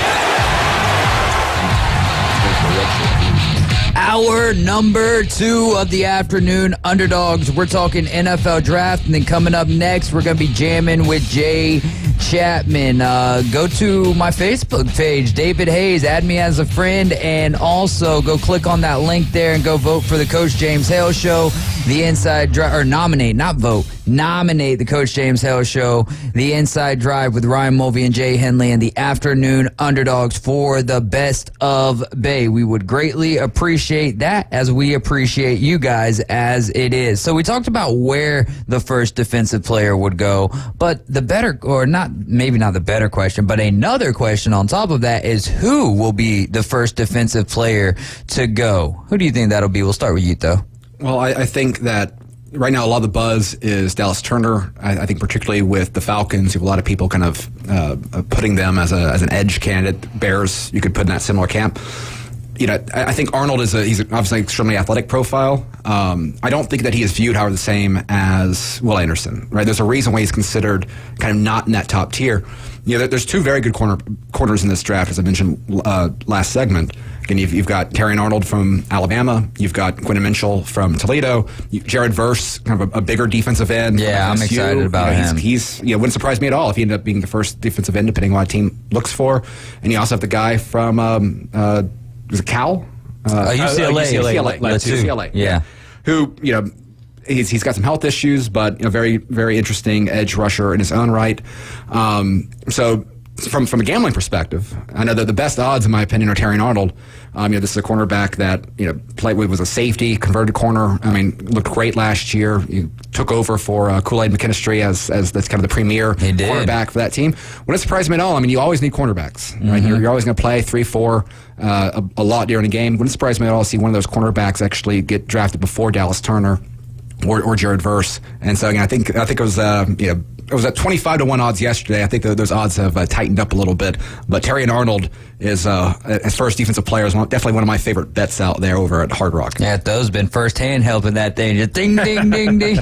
Hour number 2 of the Afternoon Underdogs. We're talking NFL draft, and then coming up next, we're going to be jamming with Jay Chapman. Go to my Facebook page, David Hayes. Add me as a friend, and also go click on that link there and go vote for the Coach James Hale Show. The Inside Drive, or nominate, not vote. Nominate the Coach James Hale Show, The Inside Drive with Ryan Mulvey and Jay Henley, and the Afternoon Underdogs for the Best of Bay. We would greatly appreciate that, as we appreciate you guys as it is. So we talked about where the first defensive player would go, but the better, or not, maybe not the better question, but another question on top of that is who will be the first defensive player to go? Who do you think that'll be? We'll start with you, though. Well, I think that right now a lot of the buzz is Dallas Turner. I think particularly with the Falcons, you have a lot of people kind of putting them as an edge candidate. Bears, you could put in that similar camp. You know, I think Arnold he's obviously an extremely athletic profile. I don't think that he is viewed, however, the same as Will Anderson, right? There's a reason why he's considered kind of not in that top tier. You know, there's 2 very good corners in this draft, as I mentioned last segment. Again, you've got Terrion Arnold from Alabama. You've got Quentin Minshall from Toledo. Jared Verse, kind of a bigger defensive end. Yeah, I'm excited about him. He's wouldn't surprise me at all if he ended up being the first defensive end, depending on what a team looks for. And you also have the guy from was it Cal? UCLA. Yeah. Who, you know, he's got some health issues, but, you know, very, very interesting edge rusher in his own right. So from a gambling perspective, I know that the best odds, in my opinion, are Terrion Arnold. You know, this is a cornerback that, you know, was a safety, converted corner. I mean, looked great last year. He took over for Kool-Aid McKinstry as that's kind of the premier cornerback for that team. Wouldn't surprise me at all. I mean, you always need cornerbacks, right? You're always going to play 3-4 a lot during a game. Wouldn't surprise me at all to see one of those cornerbacks actually get drafted before Dallas Turner or Jared Verse. And so again, I think it was it was at 25-1 odds yesterday. I think those odds have tightened up a little bit. But Terrion Arnold is, as first defensive player, is definitely one of my favorite bets out there over at Hard Rock. Yeah, those been firsthand helping that thing. Just ding, ding, ding, ding.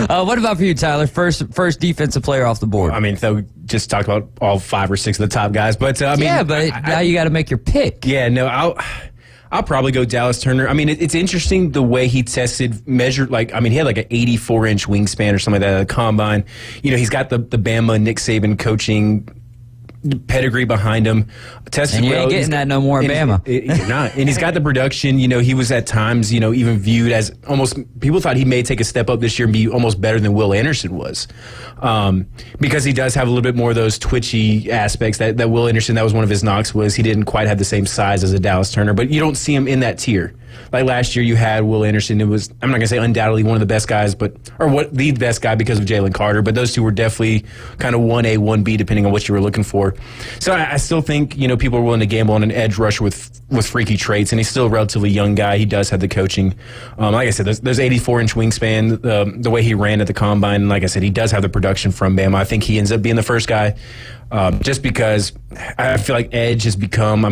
What about for you, Tyler? First defensive player off the board. I mean, so we just talked about all 5 or 6 of the top guys, but I mean, now you got to make your pick. Yeah, no, I'll probably go Dallas Turner. I mean, it's interesting the way he measured, he had like an 84-inch wingspan or something like that at the combine. He's got the Bama Nick Saban coaching pedigree behind him. Tested and you well. ain't getting that no more in Bama. You're not. And he's got the production. He was at times, even viewed as almost, people thought he may take a step up this year and be almost better than Will Anderson was. Because he does have a little bit more of those twitchy aspects that Will Anderson, that was one of his knocks, was he didn't quite have the same size as a Dallas Turner, but you don't see him in that tier. Like last year, you had Will Anderson. It was, I'm not going to say undoubtedly one of the best guys, the best guy because of Jalen Carter, but those two were definitely kind of 1A, 1B, depending on what you were looking for. So I still think, people are willing to gamble on an edge rusher with freaky traits, and he's still a relatively young guy. He does have the coaching. Like I said, there's 84-inch wingspan, the way he ran at the combine, and like I said, he does have the production from Bama. I think he ends up being the first guy, just because I feel like edge has become,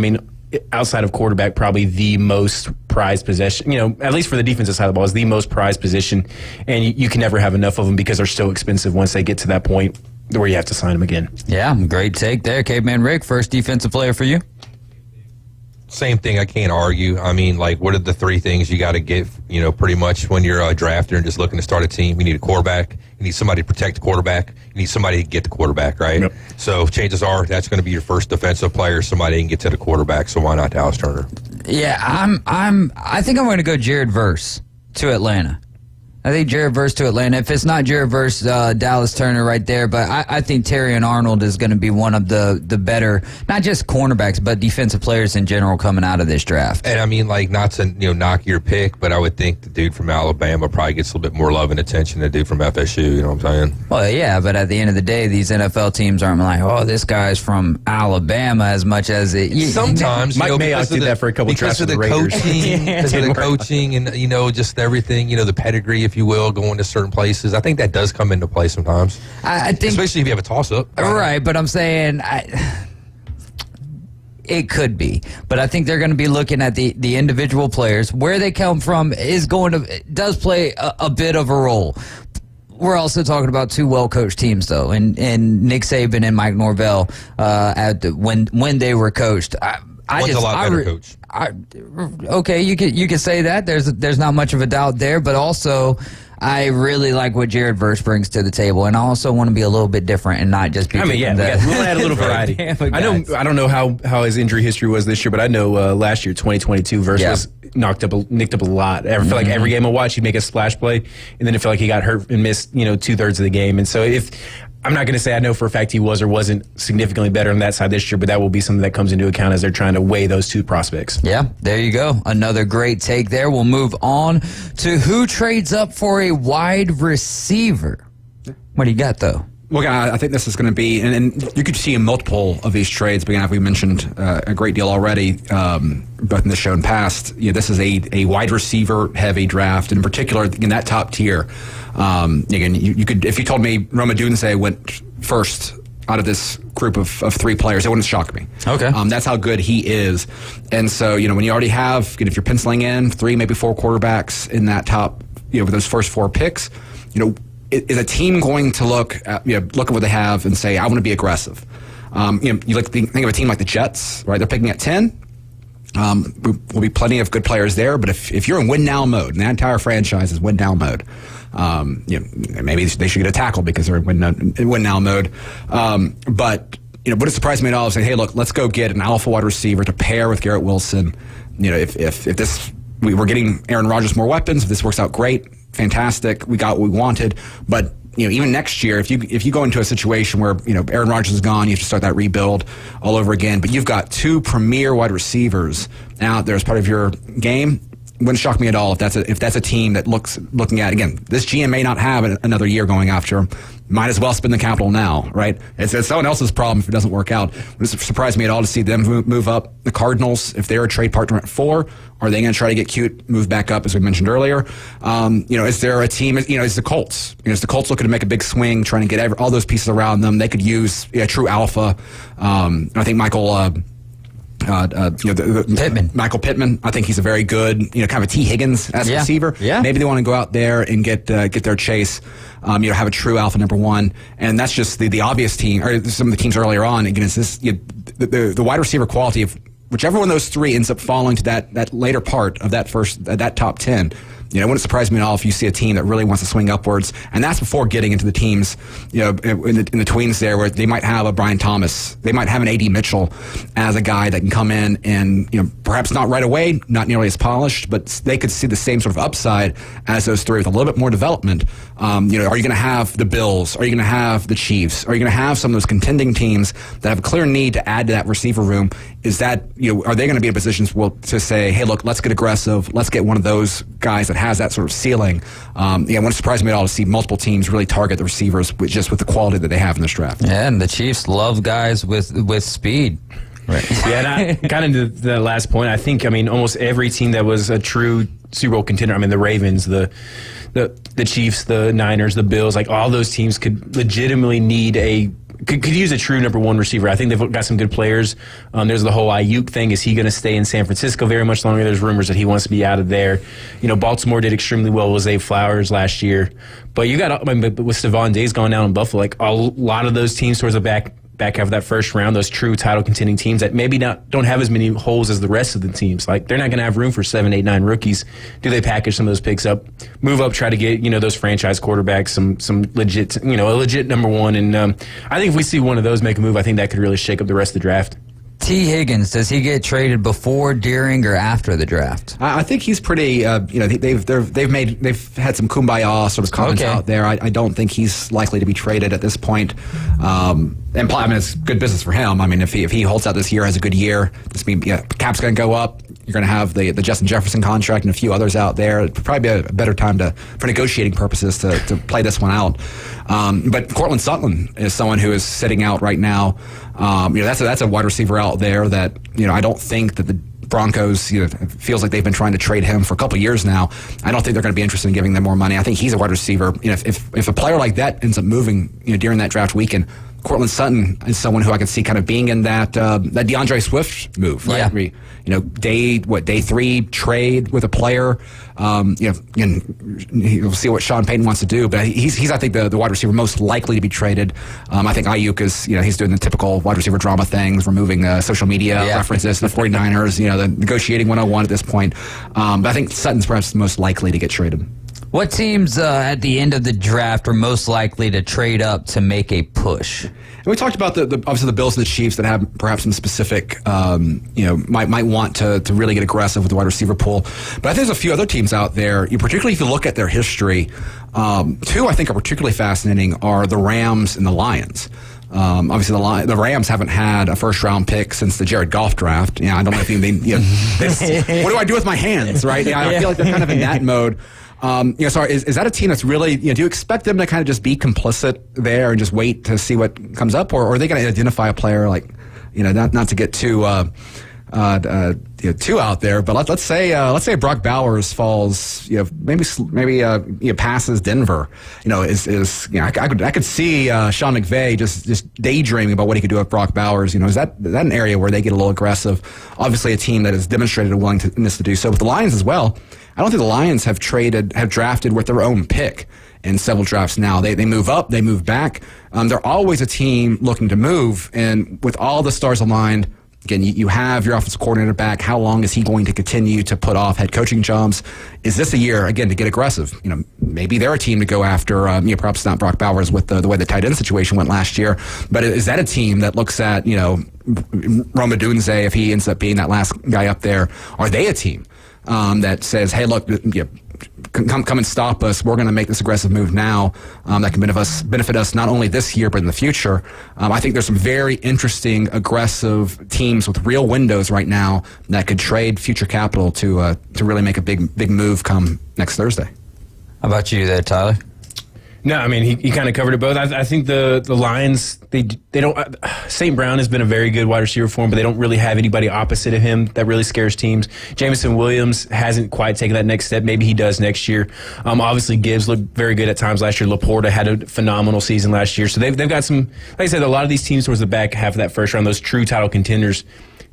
outside of quarterback, probably the most prized possession, at least for the defensive side of the ball, is the most prized position. And you can never have enough of them because they're so expensive once they get to that point where you have to sign them again. Yeah, great take there. Caveman Rick, first defensive player for you? Same thing. I can't argue. What are the three things you got to get, pretty much when you're a drafter and just looking to start a team? You need a quarterback. You need somebody to protect the quarterback. You need somebody to get the quarterback, right? Yep. So chances are that's going to be your first defensive player, somebody who can get to the quarterback. So why not Dallas Turner? Yeah, I think I'm going to go Jared Verse to Atlanta. I think Jared Verse to Atlanta. If it's not Jared Verse, Dallas Turner right there. But I think Terrion Arnold is going to be one of the better, not just cornerbacks, but defensive players in general coming out of this draft. And not to knock your pick, but I would think the dude from Alabama probably gets a little bit more love and attention than the dude from FSU. You know what I'm saying? Well, yeah, but at the end of the day, these NFL teams aren't like, oh, this guy's from Alabama as much as it. Sometimes Mike Mayock did that for a couple drafts because of the coaching, because of the coaching, and just everything. The pedigree, if you will, going to certain places. I think that does come into play sometimes. I think, especially if you have a toss-up. Right, but I'm saying it could be. But I think they're going to be looking at the individual players. Where they come from does play a bit of a role. We're also talking about two well-coached teams, though, and Nick Saban and Mike Norvell when they were coached. One's a lot better coach. Okay, you could say that. There's not much of a doubt there, but also I really like what Jared Verse brings to the table, and I also want to be a little bit different and not just be. We'll add a little variety. I don't know how his injury history was this year, but I know last year, 2022, Verse was nicked up a lot. I feel like every game I watched, he'd make a splash play, and then I feel like he got hurt and missed 2/3 of the game. And so I'm not going to say I know for a fact he was or wasn't significantly better on that side this year, but that will be something that comes into account as they're trying to weigh those two prospects. Yeah, there you go. Another great take there. We'll move on to who trades up for a wide receiver. What do you got, though? Well, I think this is going to be, and you could see multiple of these trades, but we mentioned a great deal already, both in the show and past. This is a wide receiver heavy draft, and in particular in that top tier. Again, you could, if you told me Roma Dunze went first out of this group of three players, it wouldn't shock me. Okay. That's how good he is. And so, when you already have, if you're penciling in 3, maybe 4 quarterbacks in that top, with those first 4 picks, is a team going to look at what they have and say, I want to be aggressive? You think of a team like the Jets, right? They're picking at 10. Will be plenty of good players there, but if you're in win now mode, and that entire franchise is win now mode, maybe they should get a tackle because they're in win now mode. But would it surprise me at all if saying, hey, look, let's go get an alpha wide receiver to pair with Garrett Wilson. If this we're getting Aaron Rodgers more weapons, if this works out great, fantastic, we got what we wanted. But even next year, if you go into a situation where Aaron Rodgers is gone, you have to start that rebuild all over again. But you've got 2 premier wide receivers out there as part of your game. Wouldn't shock me at all if that's a team that looking at, again, this GM may not have another year going after him. Might as well spend the capital now, right? It's someone else's problem if it doesn't work out. It wouldn't surprise me at all to see them move up. The Cardinals, if they're a trade partner at 4, are they going to try to get cute, move back up, as we mentioned earlier? Is there a team, is the Colts? Is the Colts looking to make a big swing, trying to get all those pieces around them? They could use a true alpha. I think Michael Pittman. Michael Pittman. I think he's a very good, kind of a T. Higgins as a receiver. Yeah. Maybe they want to go out there and get their chase. Have a true alpha number 1, and that's just the obvious team, or some of the teams earlier on. Again, it's this the wide receiver quality of whichever one of those three ends up falling to that later part of that top 10, it wouldn't surprise me at all if you see a team that really wants to swing upwards, and that's before getting into the teams, in the tweens there, where they might have a Brian Thomas, they might have an A.D. Mitchell as a guy that can come in and, perhaps not right away, not nearly as polished, but they could see the same sort of upside as those three with a little bit more development. Are you going to have the Bills? Are you going to have the Chiefs? Are you going to have some of those contending teams that have a clear need to add to that receiver room? Is that, are they going to be in positions to say, hey, look, let's get aggressive. Let's get one of those guys that has that sort of ceiling. It wouldn't surprise me at all to see multiple teams really target the receivers with the quality that they have in this draft. Yeah, and the Chiefs love guys with speed. Right. Yeah, and kind of to the last point, I think, almost every team that was a true Super Bowl contender, the Ravens, the Chiefs, the Niners, the Bills, like all those teams could legitimately need could use a true number one receiver. I think they've got some good players. There's the whole Ayuk thing. Is he going to stay in San Francisco very much longer? There's rumors that he wants to be out of there. Baltimore did extremely well with Zay Flowers last year. But you got, with Stephon Diggs going down in Buffalo, like a lot of those teams towards the back half of that first round, those true title contending teams that maybe don't have as many holes as the rest of the teams. Like, they're not going to have room for 7, 8, 9 rookies. Do they package some of those picks up, move up, try to get, those franchise quarterbacks, some legit, a legit number one. And I think if we see one of those make a move, I think that could really shake up the rest of the draft. T. Higgins, does he get traded before, during, or after the draft? I think he's pretty. They've had some kumbaya sort of comments out there. I don't think he's likely to be traded at this point. And it's good business for him. if he holds out this year, has a good year, this means cap's going to go up. You're going to have the Justin Jefferson contract and a few others out there. It'd probably be a better time for negotiating purposes to play this one out. But Cortland Sutton is someone who is sitting out right now. That's a wide receiver out there that I don't think that the Broncos, it feels like they've been trying to trade him for a couple years now. I don't think they're going to be interested in giving them more money. I think he's a wide receiver. If a player like that ends up moving, during that draft weekend, Cortland Sutton is someone who I can see kind of being in that DeAndre Swift move, right? Yeah. Day 3 trade with a player. We'll see what Sean Payton wants to do, but he's I think the wide receiver most likely to be traded. I think Ayuk is, he's doing the typical wide receiver drama things, removing social media references to the 49ers, the negotiating 101 at this point. But I think Sutton's perhaps the most likely to get traded. What teams at the end of the draft are most likely to trade up to make a push? And we talked about obviously the Bills and the Chiefs that have perhaps some specific, might want to really get aggressive with the wide receiver pool. But I think there's a few other teams out there, particularly if you look at their history. Two I think are particularly fascinating are the Rams and the Lions. Obviously, the Rams haven't had a first-round pick since the Jared Goff draft. I don't know if what do I do with my hands, right? I feel like they're kind of in that mode. Is that a team that's really, do you expect them to kind of just be complicit there and just wait to see what comes up, or are they going to identify a player like, not to get too out there, but let's say Brock Bowers falls, maybe passes Denver, I could see Sean McVay just daydreaming about what he could do with Brock Bowers. Is that an area where they get a little aggressive? Obviously, a team that has demonstrated a willingness to do so. With the Lions as well, I don't think the Lions have drafted with their own pick in several drafts now. They move up, they move back. They're always a team looking to move, and with all the stars aligned. Again, you have your offensive coordinator back. How long is he going to continue to put off head coaching jobs? Is this a year, again, to get aggressive? Maybe they're a team to go after, perhaps not Brock Bowers with the way the tight end situation went last year, but is that a team that looks at, Rome Odunze, if he ends up being that last guy up there? Are they a team that says, hey, look, come and stop us. We're going to make this aggressive move now that can benefit us not only this year but in the future. I think there's some very interesting, aggressive teams with real windows right now that could trade future capital to really make a big move come next Thursday. How about you there, Tyler? No, he kind of covered it both. I think the Lions, they don't. St. Brown has been a very good wide receiver for him, but they don't really have anybody opposite of him that really scares teams. Jameson Williams hasn't quite taken that next step. Maybe he does next year. Obviously, Gibbs looked very good at times last year. Laporta had a phenomenal season last year. So they've got some, like I said, a lot of these teams towards the back half of that first round, those true title contenders,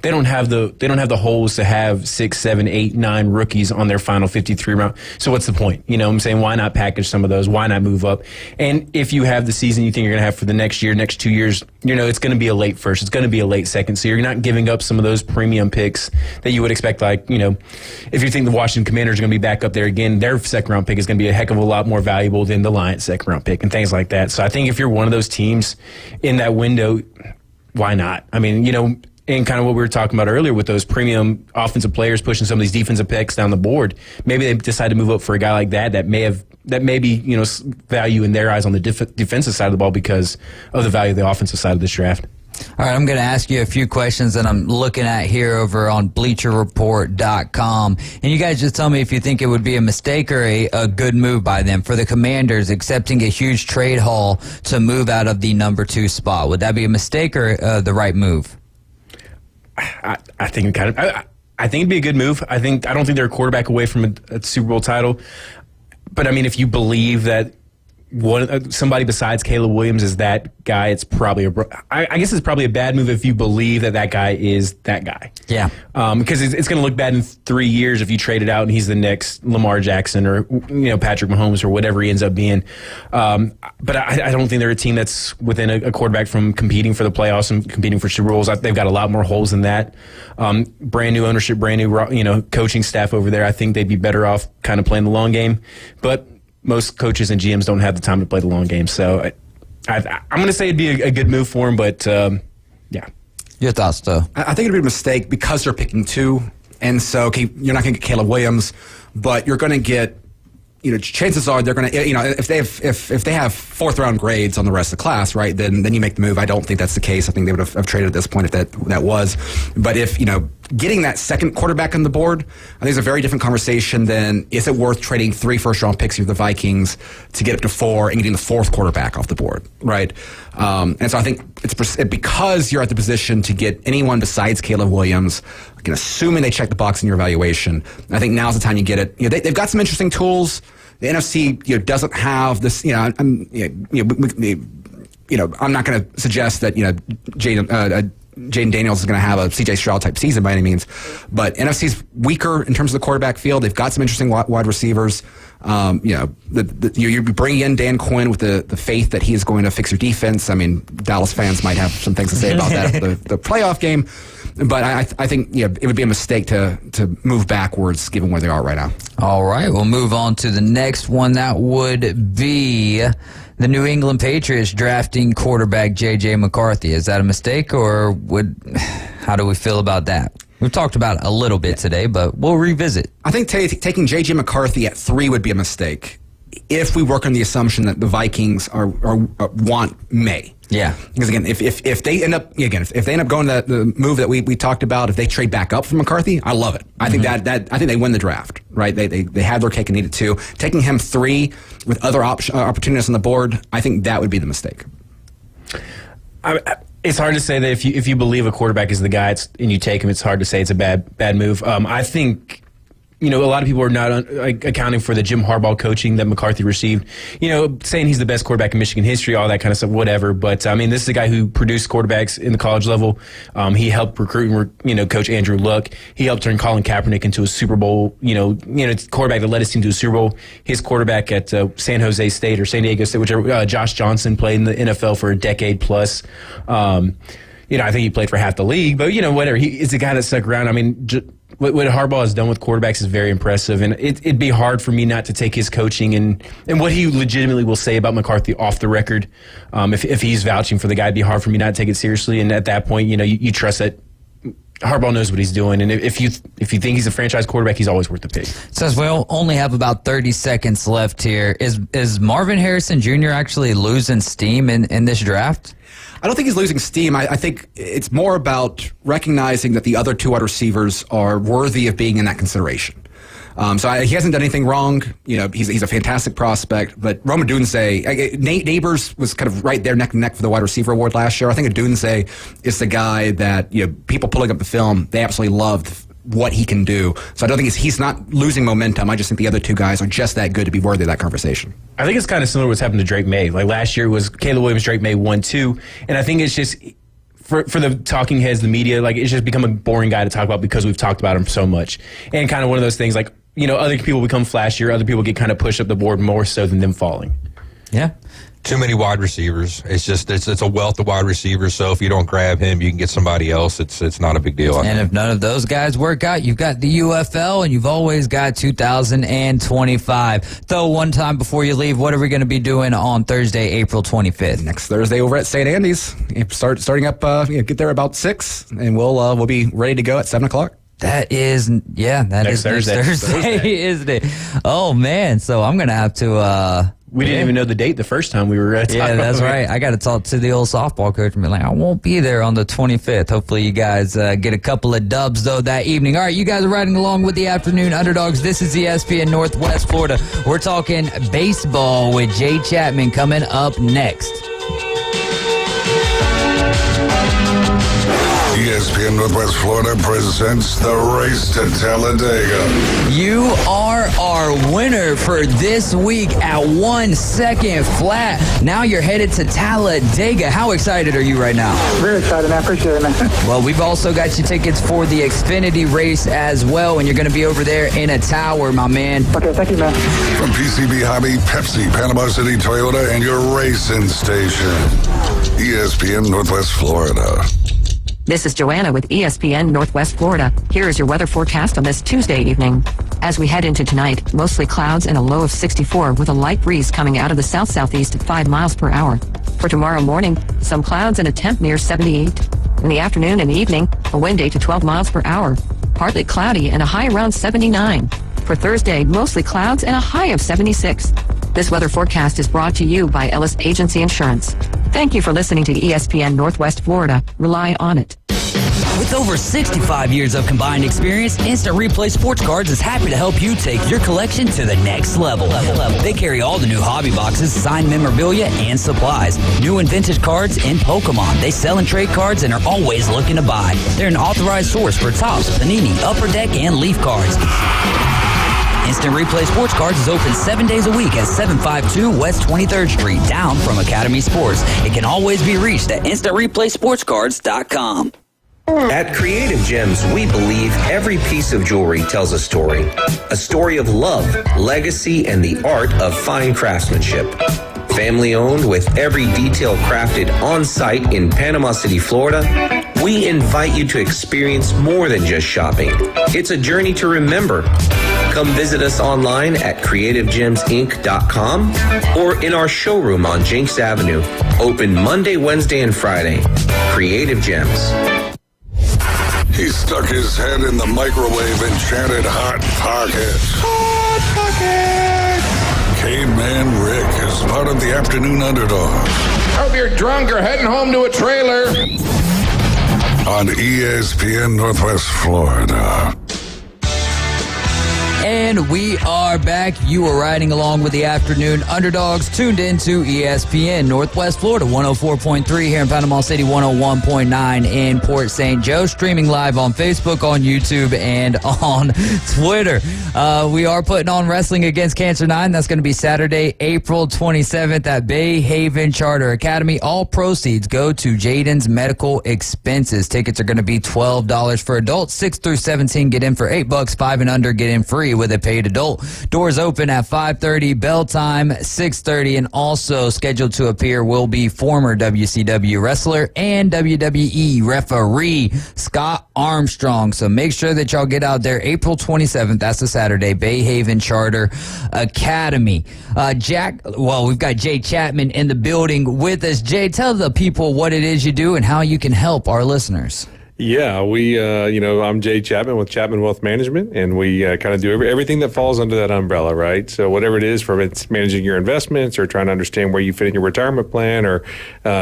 they don't have the holes to have 6, 7, 8, 9 rookies on their final 53 round. So what's the point? You know what I'm saying? Why not package some of those? Why not move up? And if you have the season you think you're going to have for the next year, next 2 years, you know, it's going to be a late first. It's going to be a late second. So you're not giving up some of those premium picks that you would expect. Like, you know, if you think the Washington Commanders are going to be back up there again, their second round pick is going to be a heck of a lot more valuable than the Lions' second round pick and things like that. So I think if you're one of those teams in that window, why not? I mean, you know, and kind of what we were talking about earlier with those premium offensive players pushing some of these defensive picks down the board, maybe they decide to move up for a guy like that may be, you know, value in their eyes on the defensive side of the ball because of the value of the offensive side of this draft. All right, I'm going to ask you a few questions that I'm looking at here over on BleacherReport.com. And you guys just tell me if you think it would be a mistake or a good move by them for the Commanders accepting a huge trade haul to move out of the number 2 spot. Would that be a mistake or the right move? I think I think it'd be a good move. I don't think they're a quarterback away from a Super Bowl title. But, I mean, if you believe that somebody besides Caleb Williams is that guy, it's probably I guess it's probably a bad move if you believe that guy is that guy. Yeah. Because it's going to look bad in 3 years if you trade it out and he's the next Lamar Jackson or, you know, Patrick Mahomes or whatever he ends up being. But I don't think they're a team that's within a quarterback from competing for the playoffs and competing for Super Bowls. They've got a lot more holes than that. Brand new ownership, brand new, you know, coaching staff over there. I think they'd be better off kind of playing the long game. But most coaches and GMs don't have the time to play the long game. So I'm going to say it'd be a good move for him, but yeah. Your thoughts, though? I think it'd be a mistake because they're picking 2. And so, okay, you're not going to get Caleb Williams, but you're going to get, you know, chances are they're going to, you know, if they have 4th round grades on the rest of the class, right, then you make the move. I don't think that's the case. I think they would have traded at this point if that was. But if, you know, getting that second quarterback on the board, I think is a very different conversation than is it worth trading 3 first-round picks with the Vikings to get up to 4 and getting the 4th quarterback off the board, right? And so I think it's because you're at the position to get anyone besides Caleb Williams, again, assuming they check the box in your evaluation, I think now's the time you get it. You know, they've got some interesting tools. The NFC, you know, doesn't have this. You know, I'm not going to suggest that, you know, Jaden Daniels is going to have a CJ Stroud type season by any means, but NFC's weaker in terms of the quarterback field. They've got some interesting wide receivers. You know, you're bringing in Dan Quinn with the faith that he is going to fix your defense. I mean, Dallas fans might have some things to say about that the playoff game, but I think, you know, it would be a mistake to move backwards given where they are right now. All right, we'll move on to the next one. That would be the New England Patriots drafting quarterback J.J. McCarthy. Is that a mistake, or how do we feel about that? We've talked about it a little bit today, but we'll revisit. I think taking J.J. McCarthy at 3 would be a mistake if we work on the assumption that the Vikings want May. Yeah. Because again, if they end up going to the move that we talked about, if they trade back up from McCarthy, I love it. I think I think they win the draft, right? They had their cake and needed 2. Taking him 3 with other opportunities on the board, I think that would be the mistake. It's hard to say that if you believe a quarterback is the guy and you take him, it's hard to say it's a bad move. I think, you know, a lot of people are not accounting for the Jim Harbaugh coaching that McCarthy received. You know, saying he's the best quarterback in Michigan history, all that kind of stuff, whatever. But, I mean, this is a guy who produced quarterbacks in the college level. He helped recruit, you know, Coach Andrew Luck. He helped turn Colin Kaepernick into a Super Bowl, you know, quarterback that led his team to a Super Bowl. His quarterback at San Jose State or San Diego State, whichever, Josh Johnson, played in the NFL for a decade plus. You know, I think he played for half the league. But, you know, whatever. He's a guy that stuck around. I mean, what Harbaugh has done with quarterbacks is very impressive, and it'd be hard for me not to take his coaching and what he legitimately will say about McCarthy off the record. If he's vouching for the guy, it'd be hard for me not to take it seriously. And at that point, you know, you trust that Harbaugh knows what he's doing, and if you think he's a franchise quarterback, he's always worth the pick. It says we'll only have about 30 seconds left here. Is Marvin Harrison Jr. actually losing steam in this draft? I don't think he's losing steam. I think it's more about recognizing that the other 2 wide receivers are worthy of being in that consideration. He hasn't done anything wrong. You know, he's a fantastic prospect. But Rome Odunze, Neighbors was kind of right there neck and neck for the wide receiver award last year. I think Odunze is the guy that, you know, people pulling up the film, they absolutely loved what he can do. So I don't think he's not losing momentum. I just think the other 2 guys are just that good to be worthy of that conversation. I think it's kind of similar to what's happened to Drake May. Like last year was Caleb Williams, Drake May 1-2, and I think it's just for the talking heads, the media, like it's just become a boring guy to talk about because we've talked about him so much. And kind of one of those things, like, other people become flashier, other people get kind of pushed up the board more so than them falling. Yeah. Too many wide receivers. It's a wealth of wide receivers. So if you don't grab him, you can get somebody else. It's not a big deal. And if none of those guys work out, you've got the UFL, and you've always got 2025. Throw one time before you leave. What are we going to be doing on Thursday, April 25th? Next Thursday over at St. Andy's. Starting up. Get there about 6, and we'll be ready to go at 7:00. That is next Thursday, isn't it? Oh man, so I'm gonna have to. We didn't even know the date the first time we were talking. Yeah, that's right. I got to talk to the old softball coach and be like, I won't be there on the 25th. Hopefully you guys get a couple of dubs, though, that evening. All right, you guys are riding along with the Afternoon Underdogs. This is ESPN Northwest Florida. We're talking baseball with Jay Chapman coming up next. ESPN Northwest Florida presents the Race to Talladega. You are our winner for this week at 1 second flat. Now you're headed to Talladega. How excited are you right now? Very excited. I appreciate it, man. Well, we've also got you tickets for the Xfinity race as well, and you're going to be over there in a tower, my man. Okay, thank you, man. From PCB Hobby, Pepsi, Panama City, Toyota, and your racing station. ESPN Northwest Florida. This is Joanna with ESPN Northwest Florida. Here is your weather forecast on this Tuesday evening. As we head into tonight, mostly clouds and a low of 64 with a light breeze coming out of the south-southeast at 5 miles per hour. For tomorrow morning, some clouds and a temp near 78. In the afternoon and evening, a wind 8 to 12 miles per hour. Partly cloudy and a high around 79. For Thursday, mostly clouds and a high of 76. This weather forecast is brought to you by Ellis Agency Insurance. Thank you for listening to ESPN Northwest Florida. Rely on it. With over 65 years of combined experience, Instant Replay Sports Cards is happy to help you take your collection to the next level. They carry all the new hobby boxes, signed memorabilia, and supplies. New and vintage cards in Pokemon. They sell and trade cards and are always looking to buy. They're an authorized source for Topps, Panini, Upper Deck, and Leaf cards. Instant Replay Sports Cards is open 7 days a week at 752 West 23rd Street, down from Academy Sports. It can always be reached at InstantReplaySportsCards.com. At Creative Gems, we believe every piece of jewelry tells a story of love, legacy, and the art of fine craftsmanship. Family owned with every detail crafted on site in Panama City, Florida, we invite you to experience more than just shopping. It's a journey to remember. Come visit us online at creativegemsinc.com or in our showroom on Jenks Avenue, open Monday, Wednesday, and Friday. Creative Gems. He stuck his head in the microwave and chanted Hot Pocket. Hot Pocket! Caveman Rick is part of the Afternoon Underdogs. Hope you're drunk or heading home to a trailer. On ESPN Northwest Florida. And we are back. You are riding along with the Afternoon Underdogs, tuned into ESPN Northwest Florida, 104.3 here in Panama City, 101.9 in Port St. Joe, streaming live on Facebook, on YouTube, and on Twitter. We are putting on Wrestling Against Cancer 9. That's going to be Saturday, April 27th at Bay Haven Charter Academy. All proceeds go to Jaden's medical expenses. Tickets are going to be $12 for adults, 6 through 17 get in for $8, 5 and under get in free with a paid adult. Doors open at 5:30, bell time 6:30, and also scheduled to appear will be former WCW wrestler and WWE referee Scott Armstrong. So make sure that y'all get out there April 27th. That's a Saturday, Bay Haven Charter Academy. We've got Jay Chapman in the building with us. Jay, tell the people what it is you do and how you can help our listeners. Yeah, I'm Jay Chapman with Chapman Wealth Management, and we kind of do everything that falls under that umbrella, right? So whatever it is, from it's managing your investments or trying to understand where you fit in your retirement plan or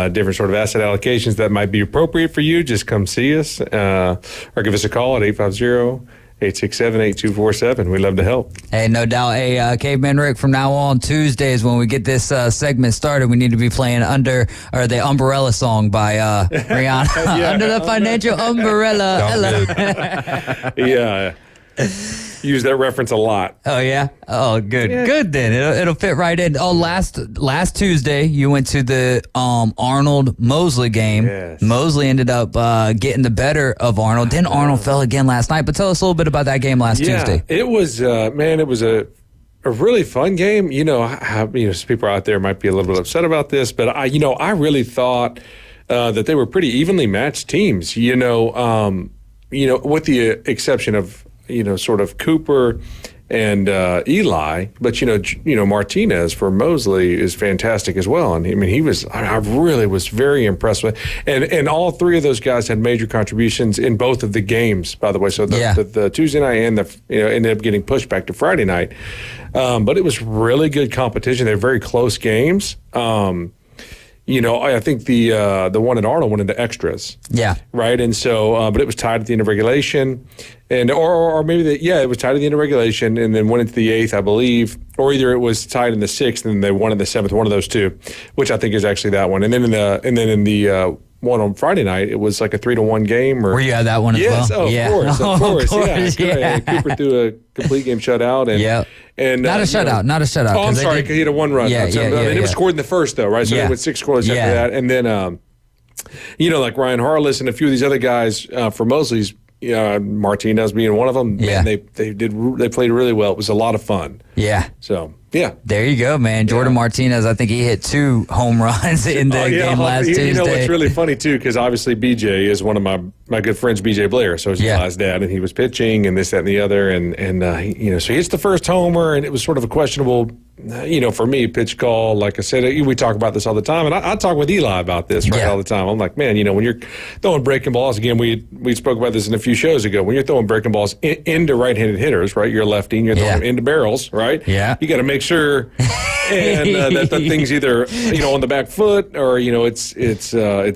different sort of asset allocations that might be appropriate for you, just come see us or give us a call at 850-867-8247. We love to help. Hey, no doubt. Hey, Caveman Rick, from now on, Tuesdays, when we get this segment started, we need to be playing the Umbrella song by Rihanna. Yeah. Under the financial umbrella. Yeah. use that reference a lot. Oh, yeah? Oh, good. Yeah. Good, then. It'll fit right in. Oh, last Tuesday, you went to the Arnold-Mosley game. Yes. Mosley ended up getting the better of Arnold. Then Arnold fell again last night. But tell us a little bit about that game last Tuesday. It was, it was a really fun game. Some people out there might be a little bit upset about this, but I really thought that they were pretty evenly matched teams. With the exception of sort of Cooper and Eli, but Martinez for Mosley is fantastic as well. And I mean, I really was very impressed with, and all three of those guys had major contributions in both of the games, by the way. So the Tuesday night and ended up getting pushed back to Friday night, but it was really good competition. They're very close games. I think the one at Arnold went into extras. Yeah. Right. And so, but it was tied at the end of regulation, and or maybe it was tied at the end of regulation, and then went into the 8th, I believe, or either it was tied in the 6th and they won in the 7th. One of those two, which I think is actually that one. And then in the one on Friday night, it was like a 3-1 game. Were you at that one as well? Yes, of course. Yeah. Cooper threw a complete game shutout. And not a shutout. Oh, I'm sorry. He had a one-run. And it was scored in the first, though, right? So it was 6 scoreless after that. And then, like Ryan Harless and a few of these other guys for Mosley's, Martinez being one of them. Man, they played really well. It was a lot of fun. Yeah. So, yeah. There you go, man. Jordan Martinez, I think he hit 2 home runs in the game last Tuesday. It's really funny, too, because obviously BJ is one of my good friends, BJ Blair. So he's Eli's dad, and he was pitching and this, that, and the other. And so he hits the first homer, and it was sort of a questionable, for me, pitch call. Like I said, we talk about this all the time, and I talk with Eli about this all the time. I'm like, man, when you're throwing breaking balls, again, we spoke about this in a few shows ago. When you're throwing breaking balls into right-handed hitters, right? You're a lefty, and you're throwing into barrels, right? Yeah. You got to make sure that the thing's either on the back foot or it's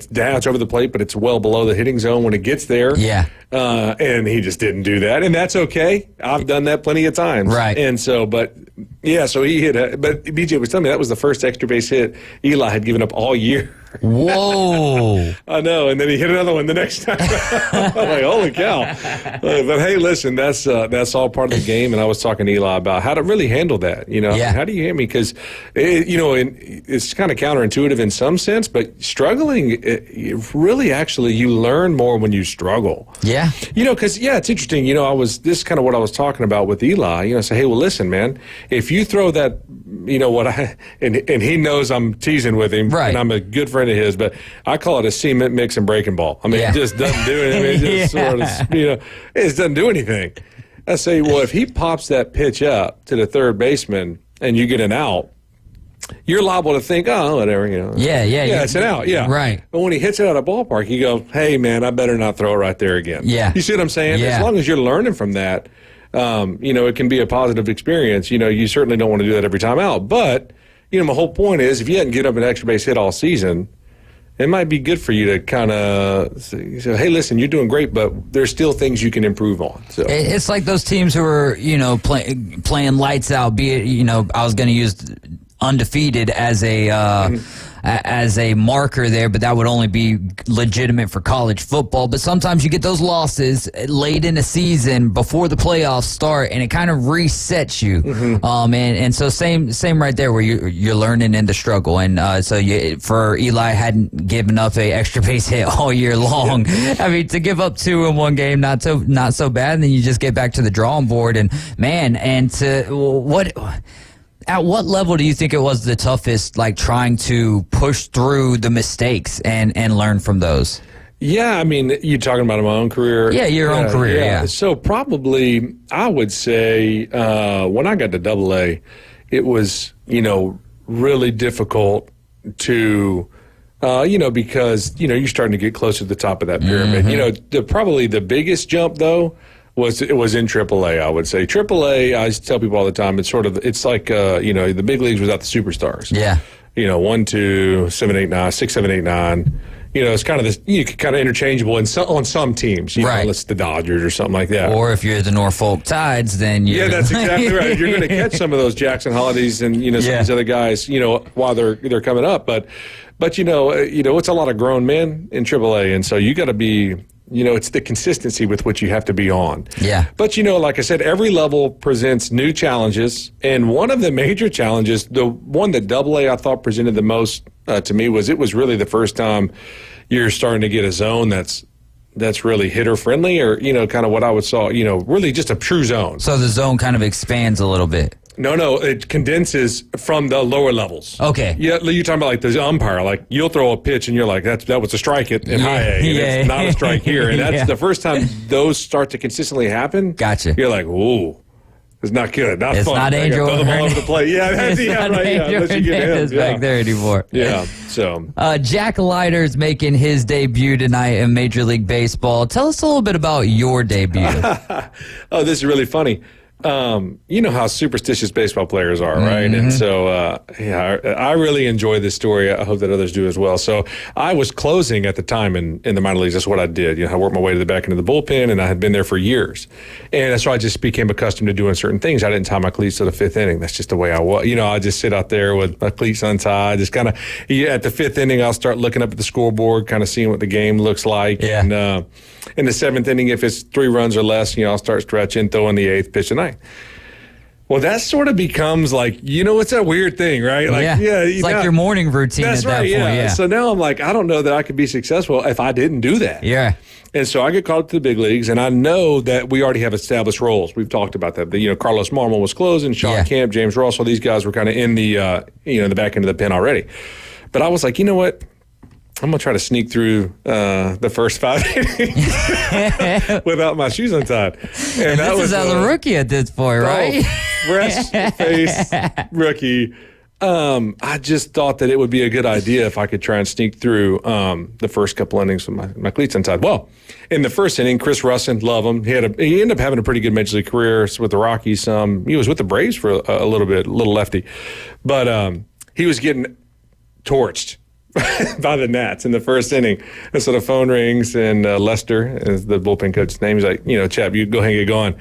down, it's over the plate, but it's well below the hitting zone when it gets there. Yeah. And he just didn't do that, and that's okay. I've done that plenty of times. Right. And so, so he hit. But BJ was telling me that was the first extra base hit Eli had given up all year. Whoa. I know, and then he hit another one the next time. I'm like, holy cow. But hey, listen, that's all part of the game, and I was talking to Eli about how to really handle that. How do you handle me? Because, it's kind of counterintuitive in some sense, but struggling, really actually you learn more when you struggle. Yeah. Because, it's interesting. This is kind of what I was talking about with Eli. Say, hey, well, listen, man, if you throw that, and he knows I'm teasing with him, right, and I'm a good friend of his, but I call it a cement mix and breaking ball. I mean, it just doesn't do anything. It just sort of, it just doesn't do anything. I say, well, if he pops that pitch up to the third baseman and you get an out, you're liable to think, oh, whatever, Yeah, it's an out, right. But when he hits it out of ballpark, you go, hey, man, I better not throw it right there again. Yeah. You see what I'm saying? Yeah. As long as you're learning from that, it can be a positive experience. You certainly don't want to do that every time out. But, my whole point is if you hadn't get up an extra base hit all season, it might be good for you to kind of say, hey, listen, you're doing great, but there's still things you can improve on. So it's like those teams who are, playing lights out, be it, I was going to use undefeated as a marker there, but that would only be legitimate for college football. But sometimes you get those losses late in the season before the playoffs start, and it kind of resets you. Mm-hmm. And so same right there, where you're learning in the struggle. And for Eli, hadn't given up a extra base hit all year long. Yeah. I mean, to give up 2 in one game, not so bad. And then you just get back to the drawing board, and at what level do you think it was the toughest, like trying to push through the mistakes and learn from those? Yeah, I mean, you're talking about my own career. Yeah, your own career, yeah. So probably I would say when I got to AA, it was, really difficult to, because, you're starting to get closer to the top of that pyramid. Mm-hmm. Probably the biggest jump, though, was in AAA, I would say. AAA, I tell people all the time, it's like, the big leagues without the superstars. Yeah. 1, 2, 7, 8, 9, 6, 7, 8, 9. It's kind of this, kind of interchangeable on some teams. Right. Unless the Dodgers or something like that. Or if you're the Norfolk Tides, then you're... Yeah, that's exactly right. You're going to catch some of those Jackson Holidays and, some of these other guys, while they're coming up. But it's a lot of grown men in AAA, and so you got to be it's the consistency with which you have to be on. Yeah. But, like I said, every level presents new challenges. And one of the major challenges, the one that AA I thought presented the most to me was it was really the first time you're starting to get a zone that's really hitter friendly, or, kind of what I would saw, really just a true zone. So the zone kind of expands a little bit. No, it condenses from the lower levels. Okay. Yeah, you're talking about like the umpire. Like you'll throw a pitch and you're like, that was a strike in high A. And it's not a strike here. And that's the first time those start to consistently happen. Gotcha. You're like, ooh, it's not good. Not it's fun. Not Angel throw the ball over the plate. Yeah, it's not right. Angel Unless you get him. back there anymore. Yeah. So Jack Leiter's making his debut tonight in Major League Baseball. Tell us a little bit about your debut. Oh, this is really funny. You know how superstitious baseball players are, right? Mm-hmm. And so, I really enjoy this story. I hope that others do as well. So I was closing at the time in the minor leagues. That's what I did. I worked my way to the back end of the bullpen, and I had been there for years. And so I just became accustomed to doing certain things. I didn't tie my cleats to the fifth inning. That's just the way I was. I just sit out there with my cleats untied. Just kind of, at the fifth inning, I'll start looking up at the scoreboard, kind of seeing what the game looks like. Yeah. And in the seventh inning, if it's 3 runs or less, I'll start stretching, throwing the 8th pitch of the night. Well, that sort of becomes like, it's that weird thing, right? Like, it's like your morning routine at that point. Yeah. So now I'm like, I don't know that I could be successful if I didn't do that. Yeah. And so I get called up to the big leagues, and I know that we already have established roles. We've talked about that. Carlos Marmol was closing, Sean Kemp, James Russell. These guys were kind of in the, the back end of the pen already. But I was like, you know what? I'm going to try to sneak through the first 5 innings without my shoes untied. And this is as a rookie at this point, right? Fresh face rookie. I just thought that it would be a good idea if I could try and sneak through the first couple innings with my cleats untied. Well, in the first inning, Chris Russin, love him. He ended up having a pretty good Major League career with the Rockies. He was with the Braves for a little bit, a little lefty. But he was getting torched by the Nats in the first inning. And so the phone rings, and Lester is the bullpen coach's name. He's like, Chap, you go ahead and get going.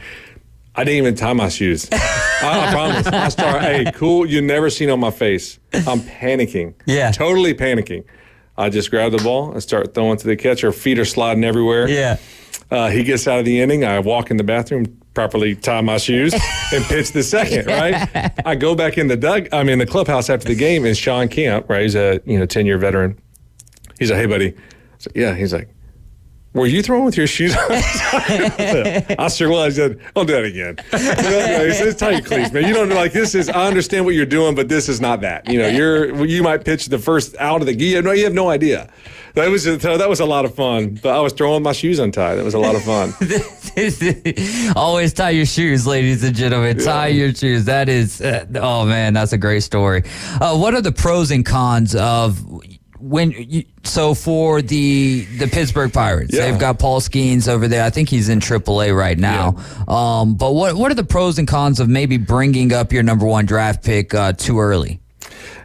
I didn't even tie my shoes. I promise. I start, hey, cool, you never seen on my face. I'm panicking. Yeah. Totally panicking. I just grab the ball and start throwing to the catcher. Feet are sliding everywhere. Yeah. He gets out of the inning. I walk in the bathroom, properly tie my shoes, and pitch the second, right? I go back in the clubhouse after the game, and Sean Kemp, right? He's a 10-year veteran. He's like, hey, buddy. I said, yeah. He's like, were you throwing with your shoes on? I sure was. I said, don't do that again. He says, tie your cleats, man. You don't like this is. I understand what you're doing, but this is not that. You might pitch the first out of the game. No, you have no idea. That was a lot of fun. But I was throwing my shoes untied. It was a lot of fun. Always tie your shoes, ladies and gentlemen. Tie your shoes. That is, oh man, that's a great story. What are the pros and cons of for the Pittsburgh Pirates? They've got Paul Skeens over there. I think he's in AAA right now. But what are the pros and cons of maybe bringing up your number 1 draft pick too early?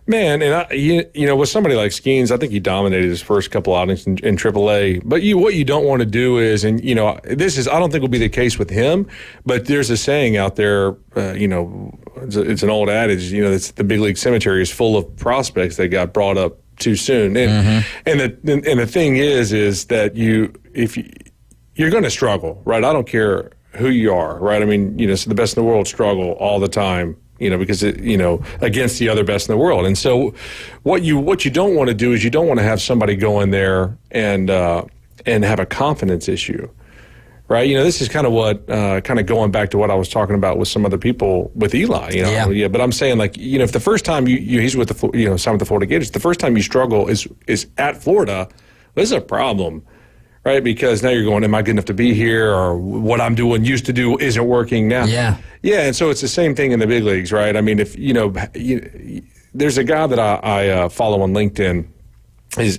Man, and with somebody like Skeens, I think he dominated his first couple outings in AAA. But what you don't want to do is, I don't think will be the case with him. But there's a saying out there, it's an old adage, it's the big league cemetery is full of prospects that got brought up too soon. And the thing is that you're going to struggle, right? I don't care who you are, right? I mean, so the best in the world struggle all the time. Because against the other best in the world. And so what you don't want to do is you don't want to have somebody go in there and have a confidence issue, right? This is kind of what, kind of going back to what I was talking about with some other people with Eli, Yeah, but I'm saying if the first time he's with some of the Florida Gators, the first time you struggle is at Florida, this is a problem. Right, because now you're going, am I good enough to be here, or what I'm used to do isn't working now? Yeah, and so it's the same thing in the big leagues, right? I mean, if there's a guy that I follow on LinkedIn,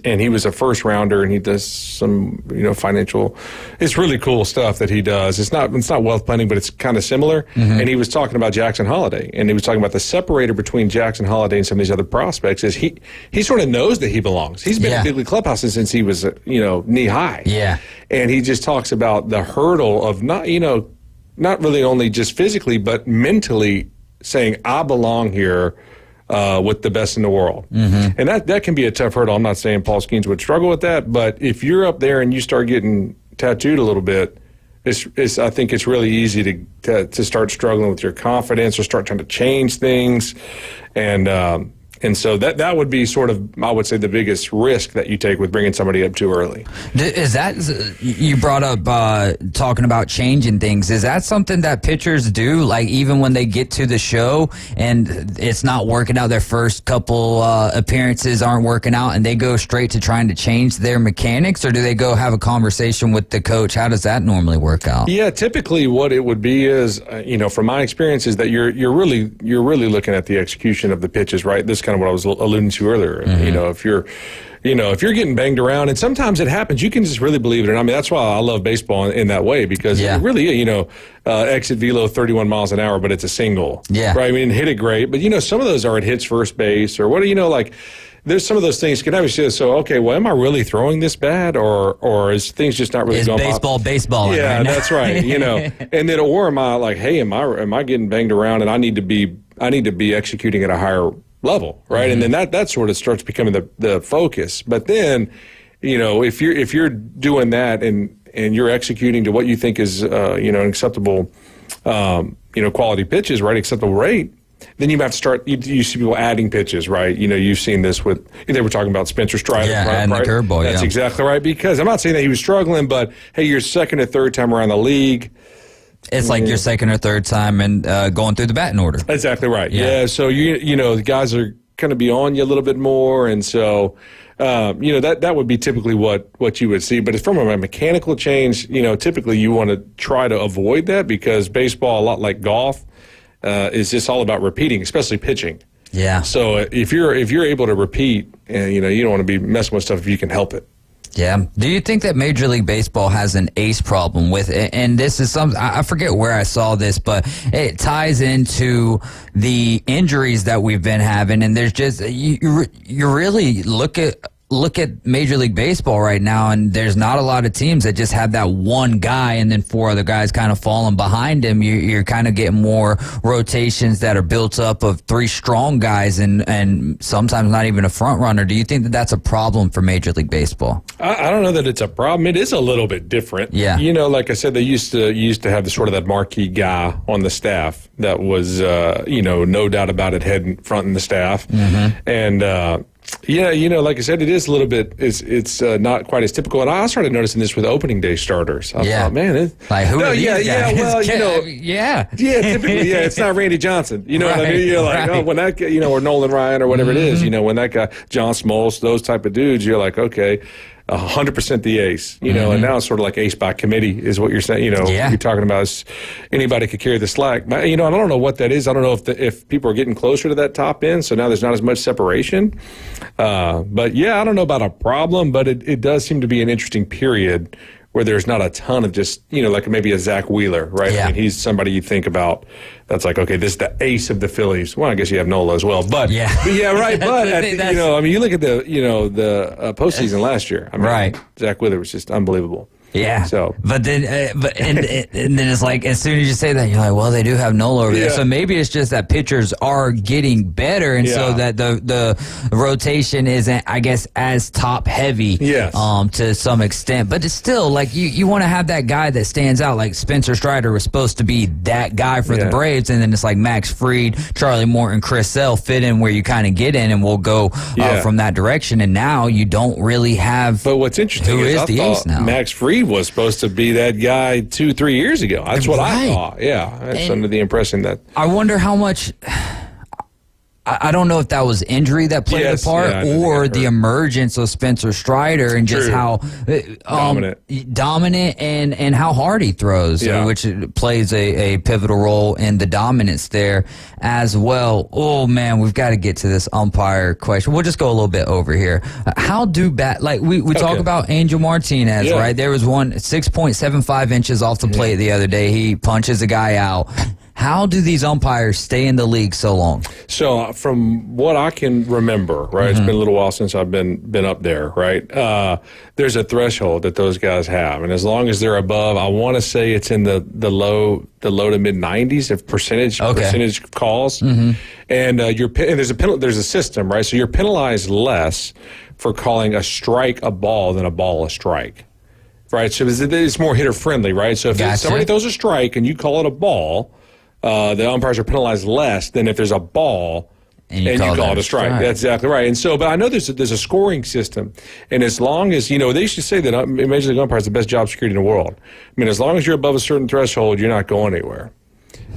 and he was a first rounder, and he does some financial. It's really cool stuff that he does. It's not wealth planning, but it's kind of similar. Mm-hmm. And he was talking about Jackson Holliday, and he was talking about the separator between Jackson Holliday and some of these other prospects is he sort of knows that he belongs. He's been in big league clubhouses since he was knee high. Yeah, and he just talks about the hurdle of not really only just physically but mentally saying I belong here. With the best in the world. Mm-hmm. And that can be a tough hurdle. I'm not saying Paul Skeens would struggle with that, but if you're up there and you start getting tattooed a little bit, I think it's really easy to start struggling with your confidence or start trying to change things, and so that would be sort of, I would say, the biggest risk that you take with bringing somebody up too early. Is that, you brought up talking about changing things, is that something that pitchers do, like even when they get to the show and it's not working out, their first couple appearances aren't working out, and they go straight to trying to change their mechanics, or do they go have a conversation with the coach? How does that normally work out? Yeah, typically what it would be is, from my experience, is that you're really looking at the execution of the pitches, right? This kind of what I was alluding to earlier. Mm-hmm. If you're getting banged around, and sometimes it happens, you can just really believe it. And I mean, that's why I love baseball in that way, because it really, exit velo 31 miles an hour, but it's a single. Yeah. Right. I mean, hit it great, but some of those are at hits first base, or what there's some of those things can obviously. So, okay, well, am I really throwing this bad, or is things just not really going? Baseball. Yeah, right now. That's right. And then, or am I like, hey, am I getting banged around, and I need to be executing at a higher level, right? Mm-hmm. And then that sort of starts becoming the focus. But then, if you're doing that and you're executing to what you think is an acceptable quality pitches, right? Acceptable rate. Then you have to start. You see people adding pitches, right? You've seen this with. They were talking about Spencer Strider, adding right? the curveball. That's exactly right. Because I'm not saying that he was struggling, but hey, you're second or third time around the league. It's like your second or third time and going through the batting order. Exactly right. Yeah. So the guys are going to be on you a little bit more, and so that would be typically what you would see. But from a mechanical change, typically you want to try to avoid that, because baseball, a lot like golf, is just all about repeating, especially pitching. Yeah. So if you're able to repeat, you don't want to be messing with stuff if you can help it. Yeah. Do you think that Major League Baseball has an ace problem with it? And this is something, I forget where I saw this, but it ties into the injuries that we've been having. And there's just, you really look at Major League Baseball right now, and there's not a lot of teams that just have that one guy and then four other guys kind of falling behind him. You're kind of getting more rotations that are built up of three strong guys and sometimes not even a front runner. Do you think that that's a problem for Major League Baseball? I don't know that it's a problem. It is a little bit different. Yeah. Like I said, they used to have the sort of that marquee guy on the staff that was, no doubt about it, head and front in the staff. Mm-hmm. And, like I said, it is a little bit. It's not quite as typical, and I started noticing this with opening day starters. I thought, man, who are these guys? Well, typically, it's not Randy Johnson. What I mean? You're like, when that guy, or Nolan Ryan or whatever it is. When that guy, John Smoltz, those type of dudes, you're like, okay, 100% the ace. And now it's sort of like ace by committee is what you're saying. You're talking about is anybody could carry the slack. But, I don't know what that is. I don't know if people are getting closer to that top end, so now there's not as much separation. But I don't know about a problem, but it does seem to be an interesting period where there's not a ton of just, like maybe a Zach Wheeler, right? Yeah. I mean, he's somebody you think about that's like, okay, this is the ace of the Phillies. Well, I guess you have Nola as well, but right. But you look at the postseason last year. I mean, right. Zach Wheeler was just unbelievable. Yeah. So, but then, and then it's like, as soon as you say that, you're like, well, they do have Nola over there. So maybe it's just that pitchers are getting better, and so that the rotation isn't, I guess, as top heavy. Yes. To some extent, but it's still like you want to have that guy that stands out. Like Spencer Strider was supposed to be that guy for the Braves, and then it's like Max Fried, Charlie Morton, Chris Sale fit in where you kind of get in, and we'll go from that direction. And now you don't really have. But what's interesting who is the ace now? Max Fried was supposed to be that guy 2-3 years ago. That's what I thought. Yeah, that's under the impression that. I wonder how much. I don't know if that was injury that played a part, or the emergence of Spencer Strider and just how dominant and how hard he throws, which plays a pivotal role in the dominance there as well. Oh man, we've got to get to this umpire question. We'll just go a little bit over here. How do we talk about Angel Martinez, right? There was one 6.75 inches off the plate the other day. He punches a guy out. How do these umpires stay in the league so long? So from what I can remember, right, it's been a little while since I've been up there, right, there's a threshold that those guys have. And as long as they're above, I want to say it's in the low to mid 90s of percentage calls. And there's a system, right? So you're penalized less for calling a strike a ball than a ball a strike. right? So it's more hitter friendly, right? So if somebody throws a strike and you call it a ball, the umpires are penalized less than if there's a ball and you call it a strike. That's exactly right. And so, but I know there's a scoring system, and as long as, they used to say that Major League umpire is the best job security in the world. I mean, as long as you're above a certain threshold, you're not going anywhere.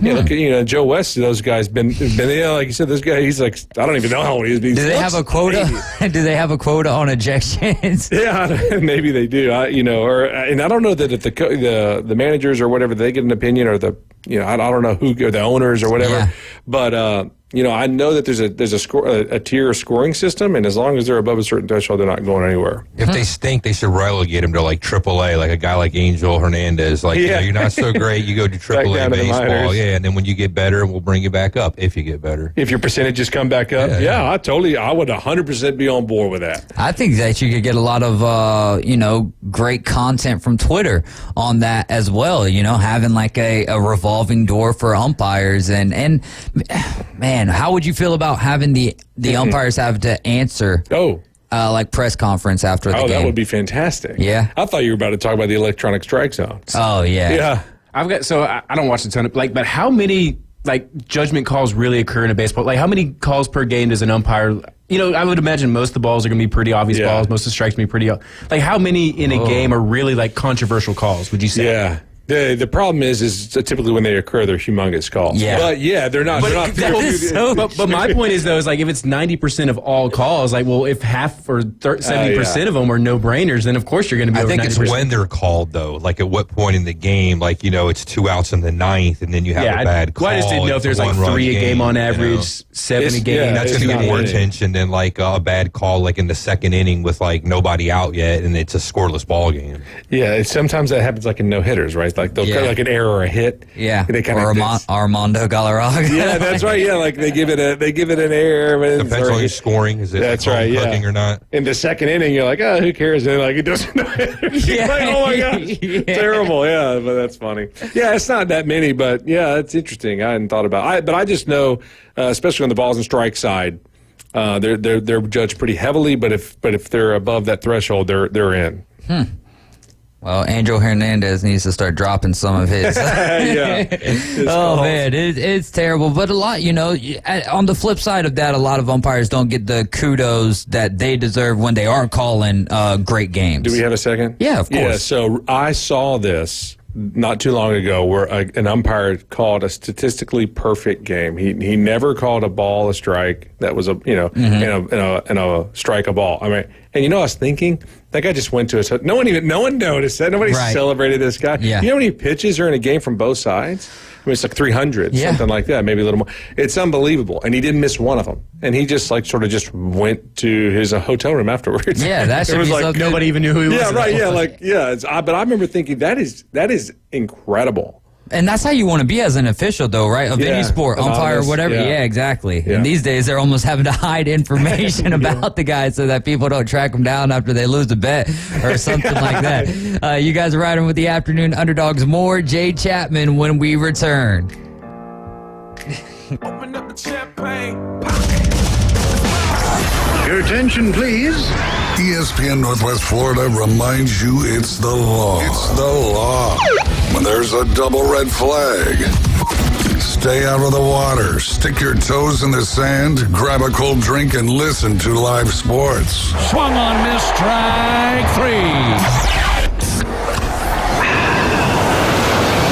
Yeah, look at Joe West. Those guys been like you said. This guy, he's like, I don't even know how old he is. Do they have a quota? Do they have a quota on ejections? Yeah, maybe they do. And I don't know that if the managers or whatever, they get an opinion, or I don't know who, or the owners or whatever. But I know that there's a tier scoring system, and as long as they're above a certain threshold, they're not going anywhere. If they stink, they should relegate them to like AAA, like a guy like Angel Hernandez. Like, you're not so great, you go to AAA baseball. Yeah, and then when you get better, we'll bring you back up if you get better. If your percentages come back up, I would 100% be on board with that. I think that you could get a lot of great content from Twitter on that as well. Having like a revolving door for umpires and man. How would you feel about having the umpires have to answer? Like press conference after the game? That would be fantastic. Yeah. I thought you were about to talk about the electronic strike zones. Oh, yeah. Yeah. I don't watch a ton of, but how many, judgment calls really occur in a baseball? Like, how many calls per game does an umpire, I would imagine most of the balls are going to be pretty obvious balls. Most of the strikes going to be pretty, how many in a game are really, controversial calls, would you say? Yeah. The problem is typically when they occur, they're humongous calls. Yeah. But they're not. But my point is, though, if it's 90% of all calls, if half or 70% of them are no-brainers, then of course you're going to be over 90%. I think it's when they're called, though. Like at what point in the game, it's 2 outs in the ninth, and then you have a bad call. I just didn't know if there's 3 a game on average, 7 a game. That's going to get more attention than a bad call in the second inning with nobody out yet, and it's a scoreless ball game. Yeah, sometimes that happens in no-hitters, right? They'll cut an error or a hit. Yeah. They Armando Galarraga. Yeah, that's right. Yeah, they give it an error. Depends on who's scoring. Is it cooking or not? In the second inning, you're like, who cares? And it doesn't. Oh my gosh, terrible. Yeah, but that's funny. Yeah, it's not that many, but it's interesting. I hadn't thought about it. But I just know, especially on the balls and strike side, they're judged pretty heavily. But if they're above that threshold, they're in. Well, Angel Hernandez needs to start dropping some of his. Man, it's terrible. But a lot, on the flip side of that, a lot of umpires don't get the kudos that they deserve when they are calling great games. Do we have a second? Yeah, of course. Yeah, so I saw this not too long ago where an umpire called a statistically perfect game. He never called a ball a strike that was and a strike a ball. I mean, and I was thinking that guy just went to his. No one noticed that. Nobody celebrated this guy. Yeah. You know how many pitches are in a game from both sides? I mean, it's 300, something like that, maybe a little more. It's unbelievable, and he didn't miss one of them. And he just sort of just went to his hotel room afterwards. Yeah, that should be something. Nobody even knew who he was. Yeah, right. Yeah, but I remember thinking that is incredible. And that's how you want to be as an official, though, right? Of any sport, umpire, or whatever. Yeah, exactly. Yeah. And these days, they're almost having to hide information about the guy so that people don't track them down after they lose a bet or something like that. You guys are riding with the Afternoon Underdogs. More Jay Chapman when we return. Open up the champagne. Your attention, please. ESPN Northwest Florida reminds you it's the law. It's the law. When there's a double red flag, stay out of the water, stick your toes in the sand, grab a cold drink, and listen to live sports. Swung on, miss, strike 3.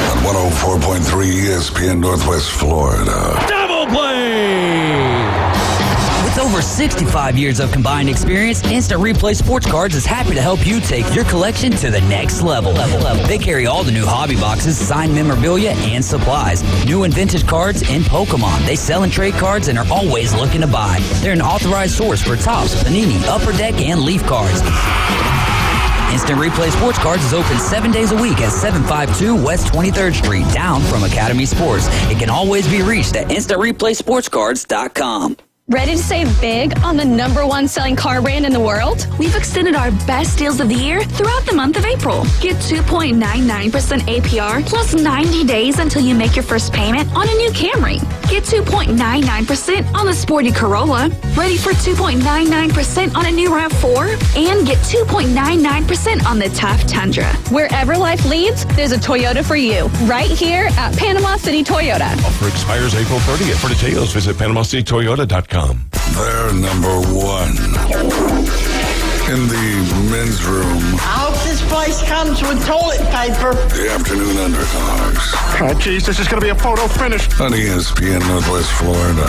On 104.3 ESPN Northwest Florida. Double play! With over 65 years of combined experience, Instant Replay Sports Cards is happy to help you take your collection to the next level. They carry all the new hobby boxes, signed memorabilia, and supplies. New and vintage cards and Pokemon. They sell and trade cards and are always looking to buy. They're an authorized source for Topps, Panini, Upper Deck, and Leaf cards. Instant Replay Sports Cards is open 7 days a week at 752 West 23rd Street, down from Academy Sports. It can always be reached at InstantReplaySportsCards.com. Ready to save big on the #1 selling car brand in the world? We've extended our best deals of the year throughout the month of April. Get 2.99% APR plus 90 days until you make your first payment on a new Camry. Get 2.99% 2.99% on the sporty Corolla. Ready for 2.99% on a new RAV4? And get 2.99% on the tough Tundra. Wherever life leads, there's a Toyota for you. Right here at Panama City Toyota. Offer expires April 30th. For details, visit PanamaCityToyota.com. They're number one. In the men's room, I hope this place comes with toilet paper. the Afternoon Underdogs. Oh, geez, this is going to be a photo finish. On ESPN Northwest Florida.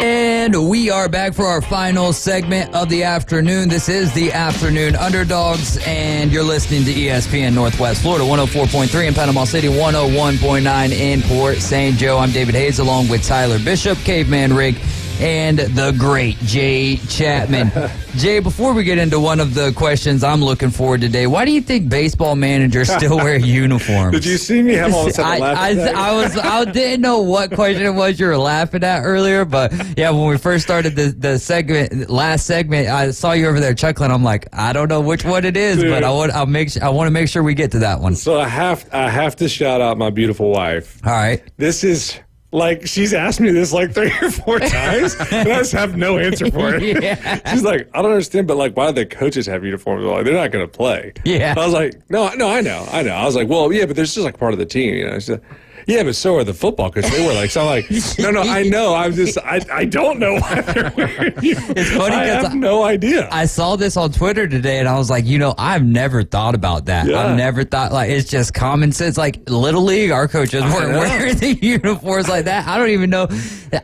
And we are back for our final segment of the afternoon. This is the Afternoon Underdogs, and you're listening to ESPN Northwest Florida, 104.3 in Panama City, 101.9 in Port St. Joe. I'm David Hayes along with Tyler Bishop, Caveman Rick, and the great Jay Chapman. Jay, before we get into one of the questions I'm looking forward today, why do you think baseball managers still wear uniforms? Did you see me have all of a sudden laughing? I didn't know what question it was you were laughing at earlier, but yeah, when we first started the last segment, I saw you over there chuckling. I'm like, I don't know which one it is, but I want to make sure we get to that one. So I have to shout out my beautiful wife. All right. This is like, she's asked me this like 3 or 4 times, and I just have no answer for it. Yeah. She's like, I don't understand, but like, why do the coaches have uniforms? Like, they're not going to play. Yeah. I was like, no, I know. I was like, well, yeah, but they're just like part of the team, you know. She's like, yeah, but so are the football coaches. They were like, so I'm like, no, I know. I don't know why they're wearing uniforms. It's funny I because have no idea. I saw this on Twitter today, and I was like, I've never thought about that. Yeah. I've never thought, like, it's just common sense. Like, Little League, our coaches weren't wearing the uniforms like that. I don't even know.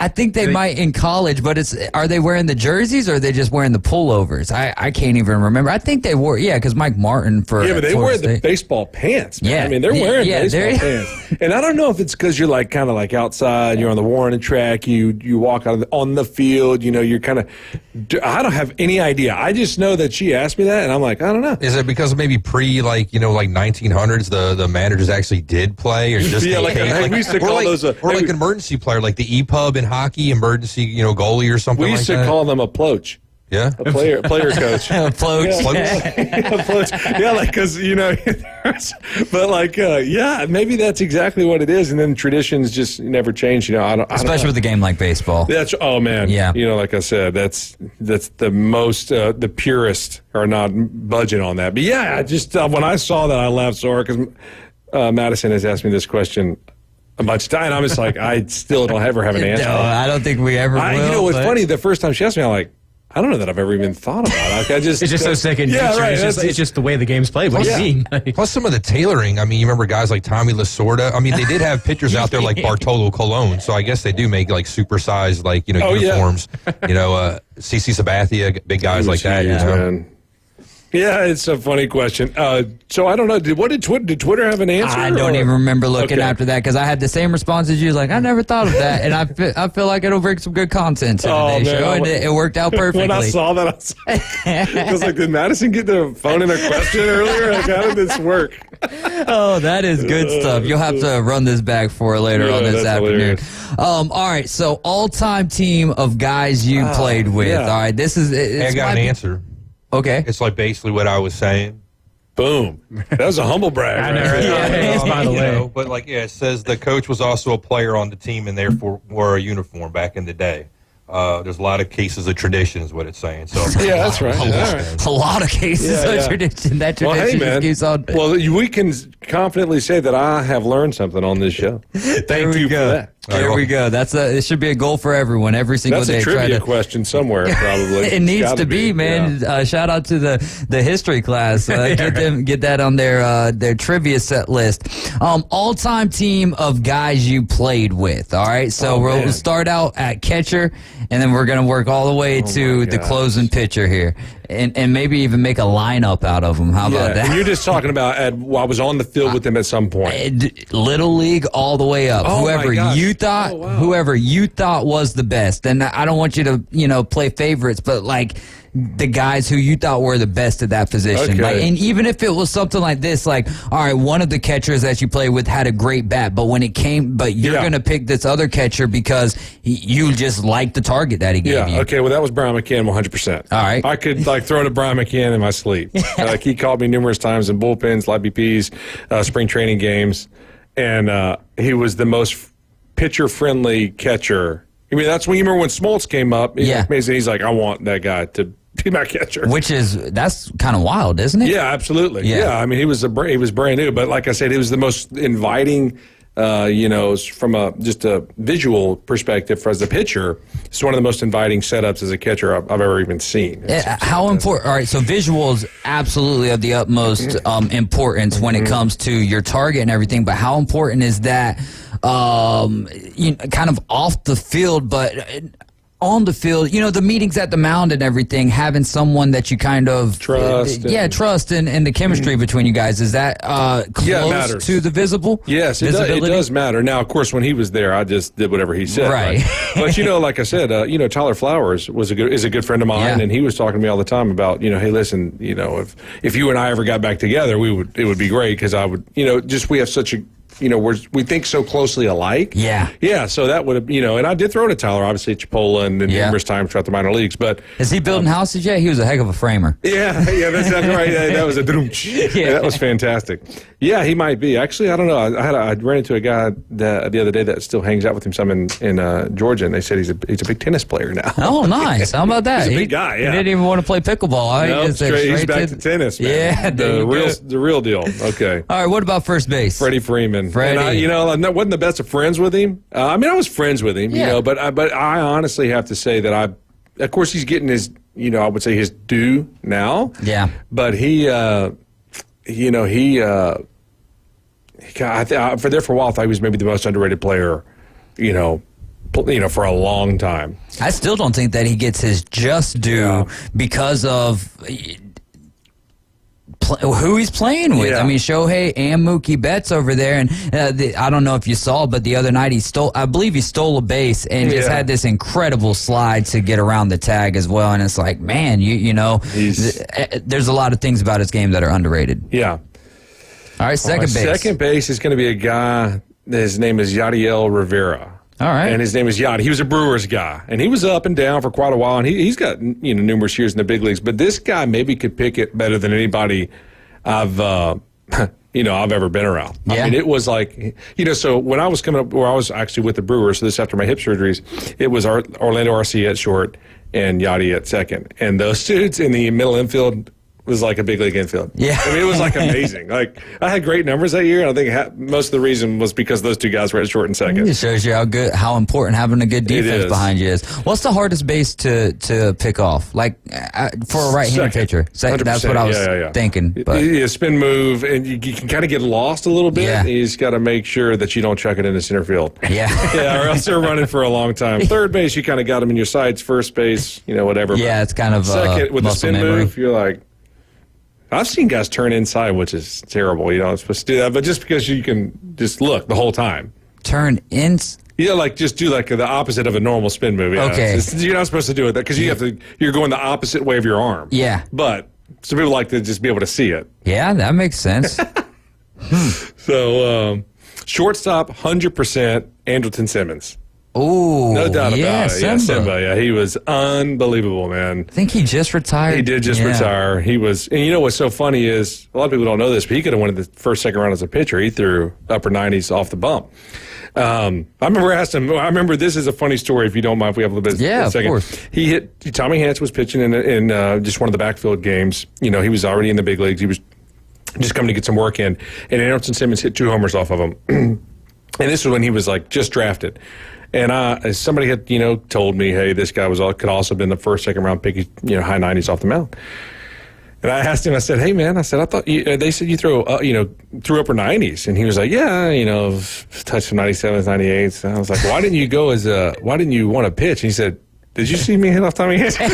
I think they might in college, but are they wearing the jerseys or are they just wearing the pullovers? I can't even remember. I think they wore, because Mike Martin for but they wear the baseball pants, man. Yeah. I mean, they're wearing baseball pants. And I don't know if it's because you're like kind of like outside, you're on the warning track, you walk out on the field, you're kind of, I don't have any idea. I just know that she asked me that, and I'm like, I don't know. Is it because maybe like 1900s, the managers actually did play, or just we used to call those like emergency player, like the EPUB in hockey, emergency goalie or something. We used to call them a ploach. Yeah, a player coach. Floats. Yeah, like because but like maybe that's exactly what it is, and then traditions just never change. Especially with a game like baseball. That's yeah. Like I said, that's the most the purest are not budging on that. But yeah, I just when I saw that, I laughed so hard because Madison has asked me this question a bunch of times, and I'm just like, I still don't ever have an answer. No, I don't think we ever will. What's funny, the first time she asked me, I'm like, I don't know that I've ever even thought about it. It's just so second nature. Right, it's just the way the game's played. What do you mean? Plus some of the tailoring. I mean, you remember guys like Tommy Lasorda? I mean, they did have pitchers out there like Bartolo Colon, so I guess they do make like supersized uniforms. CC Sabathia, big guys like that. Man. Yeah, it's a funny question. So I don't know. Did Twitter have an answer? I don't even remember looking after that because I had the same response as you. Like, I never thought of that, and I feel like it'll bring some good content to today's show, and it worked out perfectly. When I saw that, I was like, did Madison get the phone in a question earlier? Like, how did this work? Oh, that is good stuff. You'll have to run this back for later on this afternoon. All right, so all-time team of guys you played with. Yeah. All right, this is. I got an answer. Okay. It's like basically what I was saying. Boom. That was a humble brag. I know, right? By the way. But it says the coach was also a player on the team and therefore wore a uniform back in the day. There's a lot of cases of tradition is what it's saying. So yeah, that's right. A lot of cases of tradition. That tradition keeps on. Well, we can confidently say that I have learned something on this show. Thank you for that. There we go. It should be a goal for everyone every single day. That's a trivia question somewhere, probably. It needs to be, man. Yeah. Shout out to the history class. Get that on their trivia set list. All-time team of guys you played with. All right, so we'll start out at catcher, and then we're gonna work all the way to the closing pitcher here, and maybe even make a lineup out of them. How about that? And you're just talking about I was on the field with them at some point. Little League all the way up. Whoever you thought was the best. And I don't want you to, play favorites, but like the guys who you thought were the best at that position. Okay. Like, and even if it was something like this, like, all right, one of the catchers that you played with had a great bat, but you're going to pick this other catcher because you just like the target that he gave you. Okay, well, that was Brian McCann 100%. All right. I could throw to Brian McCann in my sleep. He called me numerous times in bullpens, live BPs, spring training games, and he was the most pitcher-friendly catcher. I mean, that's when you remember when Smoltz came up. He's like, I want that guy to be my catcher. That's kind of wild, isn't it? Yeah, absolutely. Yeah, I mean, he was brand new, but like I said, he was the most inviting. From just a visual perspective as a pitcher, it's one of the most inviting setups as a catcher I've ever even seen. How important? All right, so visuals absolutely of the utmost importance when it comes to your target and everything. But how important is that? Kind of off the field, but on the field, the meetings at the mound and everything, having someone that you kind of trust. Trust and the chemistry between you guys. Is that close to the visible? Yes, it does matter. Now, of course, when he was there, I just did whatever he said. Right. But, like I said, Tyler Flowers is a good friend of mine, and he was talking to me all the time about, hey, listen, if you and I ever got back together, it would be great because I would, we have such a, we think so closely alike. Yeah. So that would have, and I did throw to Tyler, obviously, at Chipola and numerous times throughout the minor leagues. But is he building houses yet? He was a heck of a framer. Yeah, that's right. That was a that was fantastic. Yeah, he might be. Actually, I don't know. I ran into a guy the other day that still hangs out with him some in Georgia, and they said he's a big tennis player now. Oh, nice. How about that? He's a big guy. Yeah. He didn't even want to play pickleball. No, he's back to tennis, man. Yeah, the real deal. Okay. All right. What about first base? Freddie Freeman. Freddie. And I wasn't the best of friends with him. I was friends with him, but I honestly have to say that of course, he's getting his, I would say his due now. Yeah. But for a while, I thought he was maybe the most underrated player, for a long time. I still don't think that he gets his just due because of who he's playing with. I mean, Shohei and Mookie Betts over there, and I don't know if you saw, but the other night I believe he stole a base and just had this incredible slide to get around the tag as well. And it's like, man, there's a lot of things about his game that are underrated. Yeah. All right, second base. Second base is going to be a guy. His name is Yadiel Rivera. All right. And his name is Yadi. He was a Brewers guy, and he was up and down for quite a while, and he's got numerous years in the big leagues. But this guy maybe could pick it better than anybody I've ever been around. Yeah. I mean, it was like, so when I was coming up, where I was actually with the Brewers, so this after my hip surgeries, it was Orlando Arcia at short and Yadi at second, and those dudes in the middle infield was like a big league infield. Yeah. I mean, it was like amazing. Like, I had great numbers that year, and I think most of the reason was because those two guys were at short and second. It shows you how important having a good defense behind you is. What's the hardest base to pick off? Like, for a right-handed pitcher? That's what I was thinking. But spin move, and you can kind of get lost a little bit. Yeah. You just got to make sure that you don't chuck it into center field. Yeah. Or else they're running for a long time. Third base, you kind of got them in your sights. First base, whatever. Yeah, it's kind of second, with the spin memory. move, you're like, I've seen guys turn inside, which is terrible. You're not supposed to do that, but just because you can just look the whole time. Turn in? Yeah, like just do like the opposite of a normal spin move. Yeah. Okay. You're not supposed to do it because you're going the opposite way of your arm. Yeah. But some people like to just be able to see it. Yeah, that makes sense. So, shortstop, 100%, Andrelton Simmons. Oh, no doubt about it. Yeah, Simba. Yeah, he was unbelievable, man. I think he just retired. He did just retire. He was, and what's so funny is a lot of people don't know this, but he could have won the first, second round as a pitcher. He threw upper 90s off the bump. I remember asking him. I remember this is a funny story. If you don't mind, if we have a little bit. Of course. He hit. Tommy Hance was pitching in just one of the backfield games. He was already in the big leagues. He was just coming to get some work in, and Andrelton Simmons hit 2 homers off of him. And this was when he was like just drafted. And somebody had, told me, hey, this guy could also have been the first, second round pick, high 90s off the mound. And I asked him, I said, hey, man, I said, I thought they said you threw upper 90s. And he was like, yeah, touched some 97s, 98s. And I was like, why didn't you want to pitch? And he said, did you see me hit off Tommy Hance? And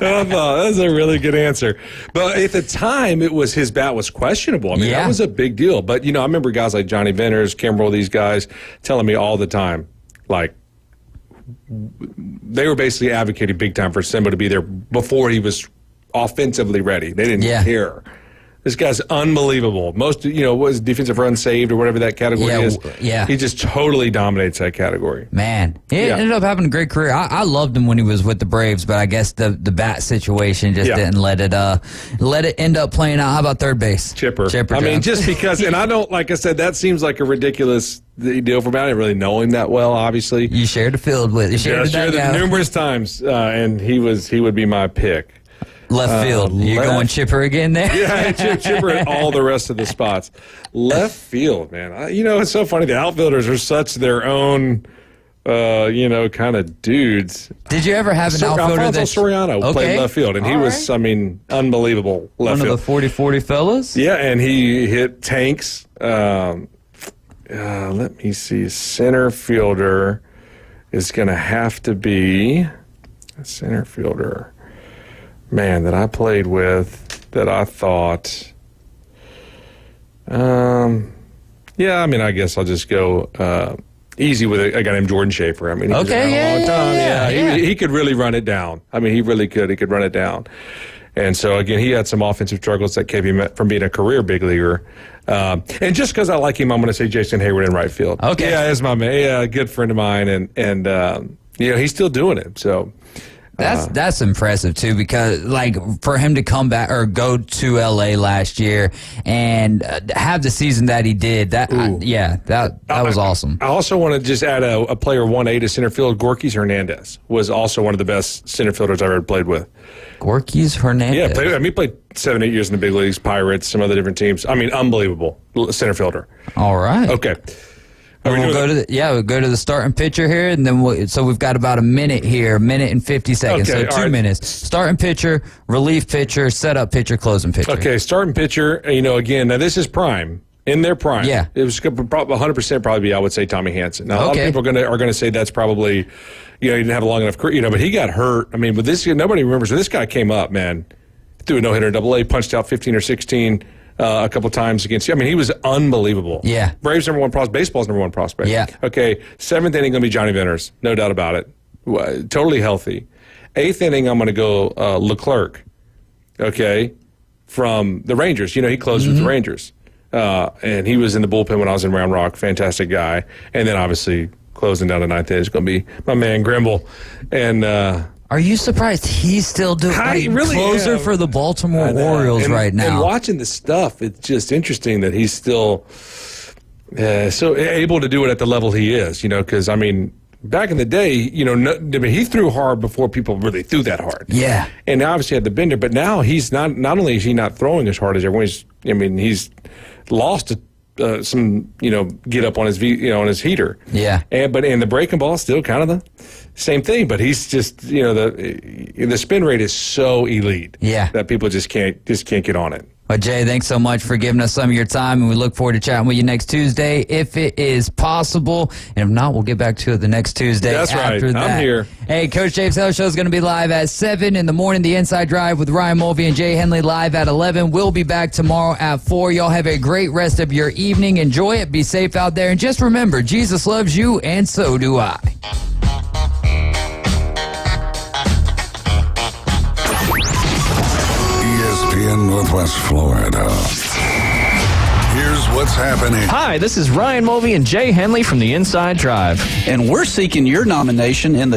I thought, that's a really good answer. But at the time, his bat was questionable. I mean, that was a big deal. But, I remember guys like Johnny Venters, Kimbrel, these guys telling me all the time, like, they were basically advocating big time for Simba to be there before he was offensively ready. They didn't care. This guy's unbelievable. Most, was defensive run saved or whatever that category is. Yeah. He just totally dominates that category. Man, he ended up having a great career. I loved him when he was with the Braves, but I guess the bat situation just didn't let it end up playing out. How about third base? Chipper. I mean, just because, and I don't, like I said, that seems like a ridiculous deal for me. I didn't really know him that well, obviously. You shared the field with. You shared it numerous times, and he would be my pick. Left field. You're going Chipper again there? Yeah, Chipper at all the rest of the spots. Left field, man. It's so funny. The outfielders are such their own, kind of dudes. Did you ever have an outfielder Alfonso Soriano played left field, and he was, unbelievable left field. One of the 40-40 fellas? Yeah, and he hit tanks. Let me see. Center fielder is going to have to be a center fielder. Man, that I played with, that I thought, I guess I'll just go easy with a guy named Jordan Schaefer. I mean, he was around a long time. He could really run it down. I mean, he really could. He could run it down. And so, again, he had some offensive struggles that kept him from being a career big leaguer. And just because I like him, I'm going to say Jason Hayward in right field. Okay. Yeah, that's my man. Yeah, a good friend of mine. And he's still doing it, so... That's impressive too, because for him to come back or go to LA last year and have the season that he did, that was awesome. I also want to just add a player 1A to center field. Gorkys Hernandez was also one of the best center fielders I've ever played with. Gorkys Hernandez. Yeah, he played 7-8 years in the big leagues, Pirates, some other different teams. I mean, unbelievable center fielder. All right. Okay. We'll go to the starting pitcher here, and then we've got about a minute here, minute and 50 seconds, okay, so 2 minutes. Starting pitcher, relief pitcher, setup pitcher, closing pitcher. Okay, starting pitcher, again, now this is prime, in their prime. Yeah. It was 100% probably be, I would say, Tommy Hanson. Now, a lot of people are going to say that's probably, he didn't have a long enough career, but he got hurt. I mean, but nobody remembers when this guy came up, man, threw a no-hitter in AA, punched out 15 or 16 a couple times against you. I mean, he was unbelievable. Yeah. Braves number one prospect. Baseball's number one prospect. Yeah. Okay, 7th inning going to be Johnny Venters. No doubt about it. Totally healthy. 8th inning, I'm going to go Leclerc. Okay, from the Rangers. He closed with the Rangers. And he was in the bullpen when I was in Round Rock. Fantastic guy. And then, obviously, closing down the 9th inning is going to be my man Grimble. And are you surprised he's still doing closer for the Baltimore Orioles right now? And watching the stuff, it's just interesting that he's still so able to do it at the level he is. Because back in the day, he threw hard before people really threw that hard. Yeah, and obviously had the bender, but now he's not. Not only is he not throwing as hard as everyone. He's lost some get up on his on his heater. Yeah, and the breaking ball is still kind of the same thing, but he's just the spin rate is so elite. Yeah, that people just can't get on it. Well, Jay, thanks so much for giving us some of your time, and we look forward to chatting with you next Tuesday if it is possible. And if not, we'll get back to it the next Tuesday. That's after right. that. I'm here. Hey, Coach James Hill Show is going to be live at 7 in the morning. The Inside Drive with Ryan Mulvey and Jay Henley live at 11. We'll be back tomorrow at 4. Y'all have a great rest of your evening. Enjoy it. Be safe out there. And just remember, Jesus loves you, and so do I. ESPN Northwest Florida. Here's what's happening. Hi, this is Ryan Mulvey and Jay Henley from the Inside Drive. And we're seeking your nomination in the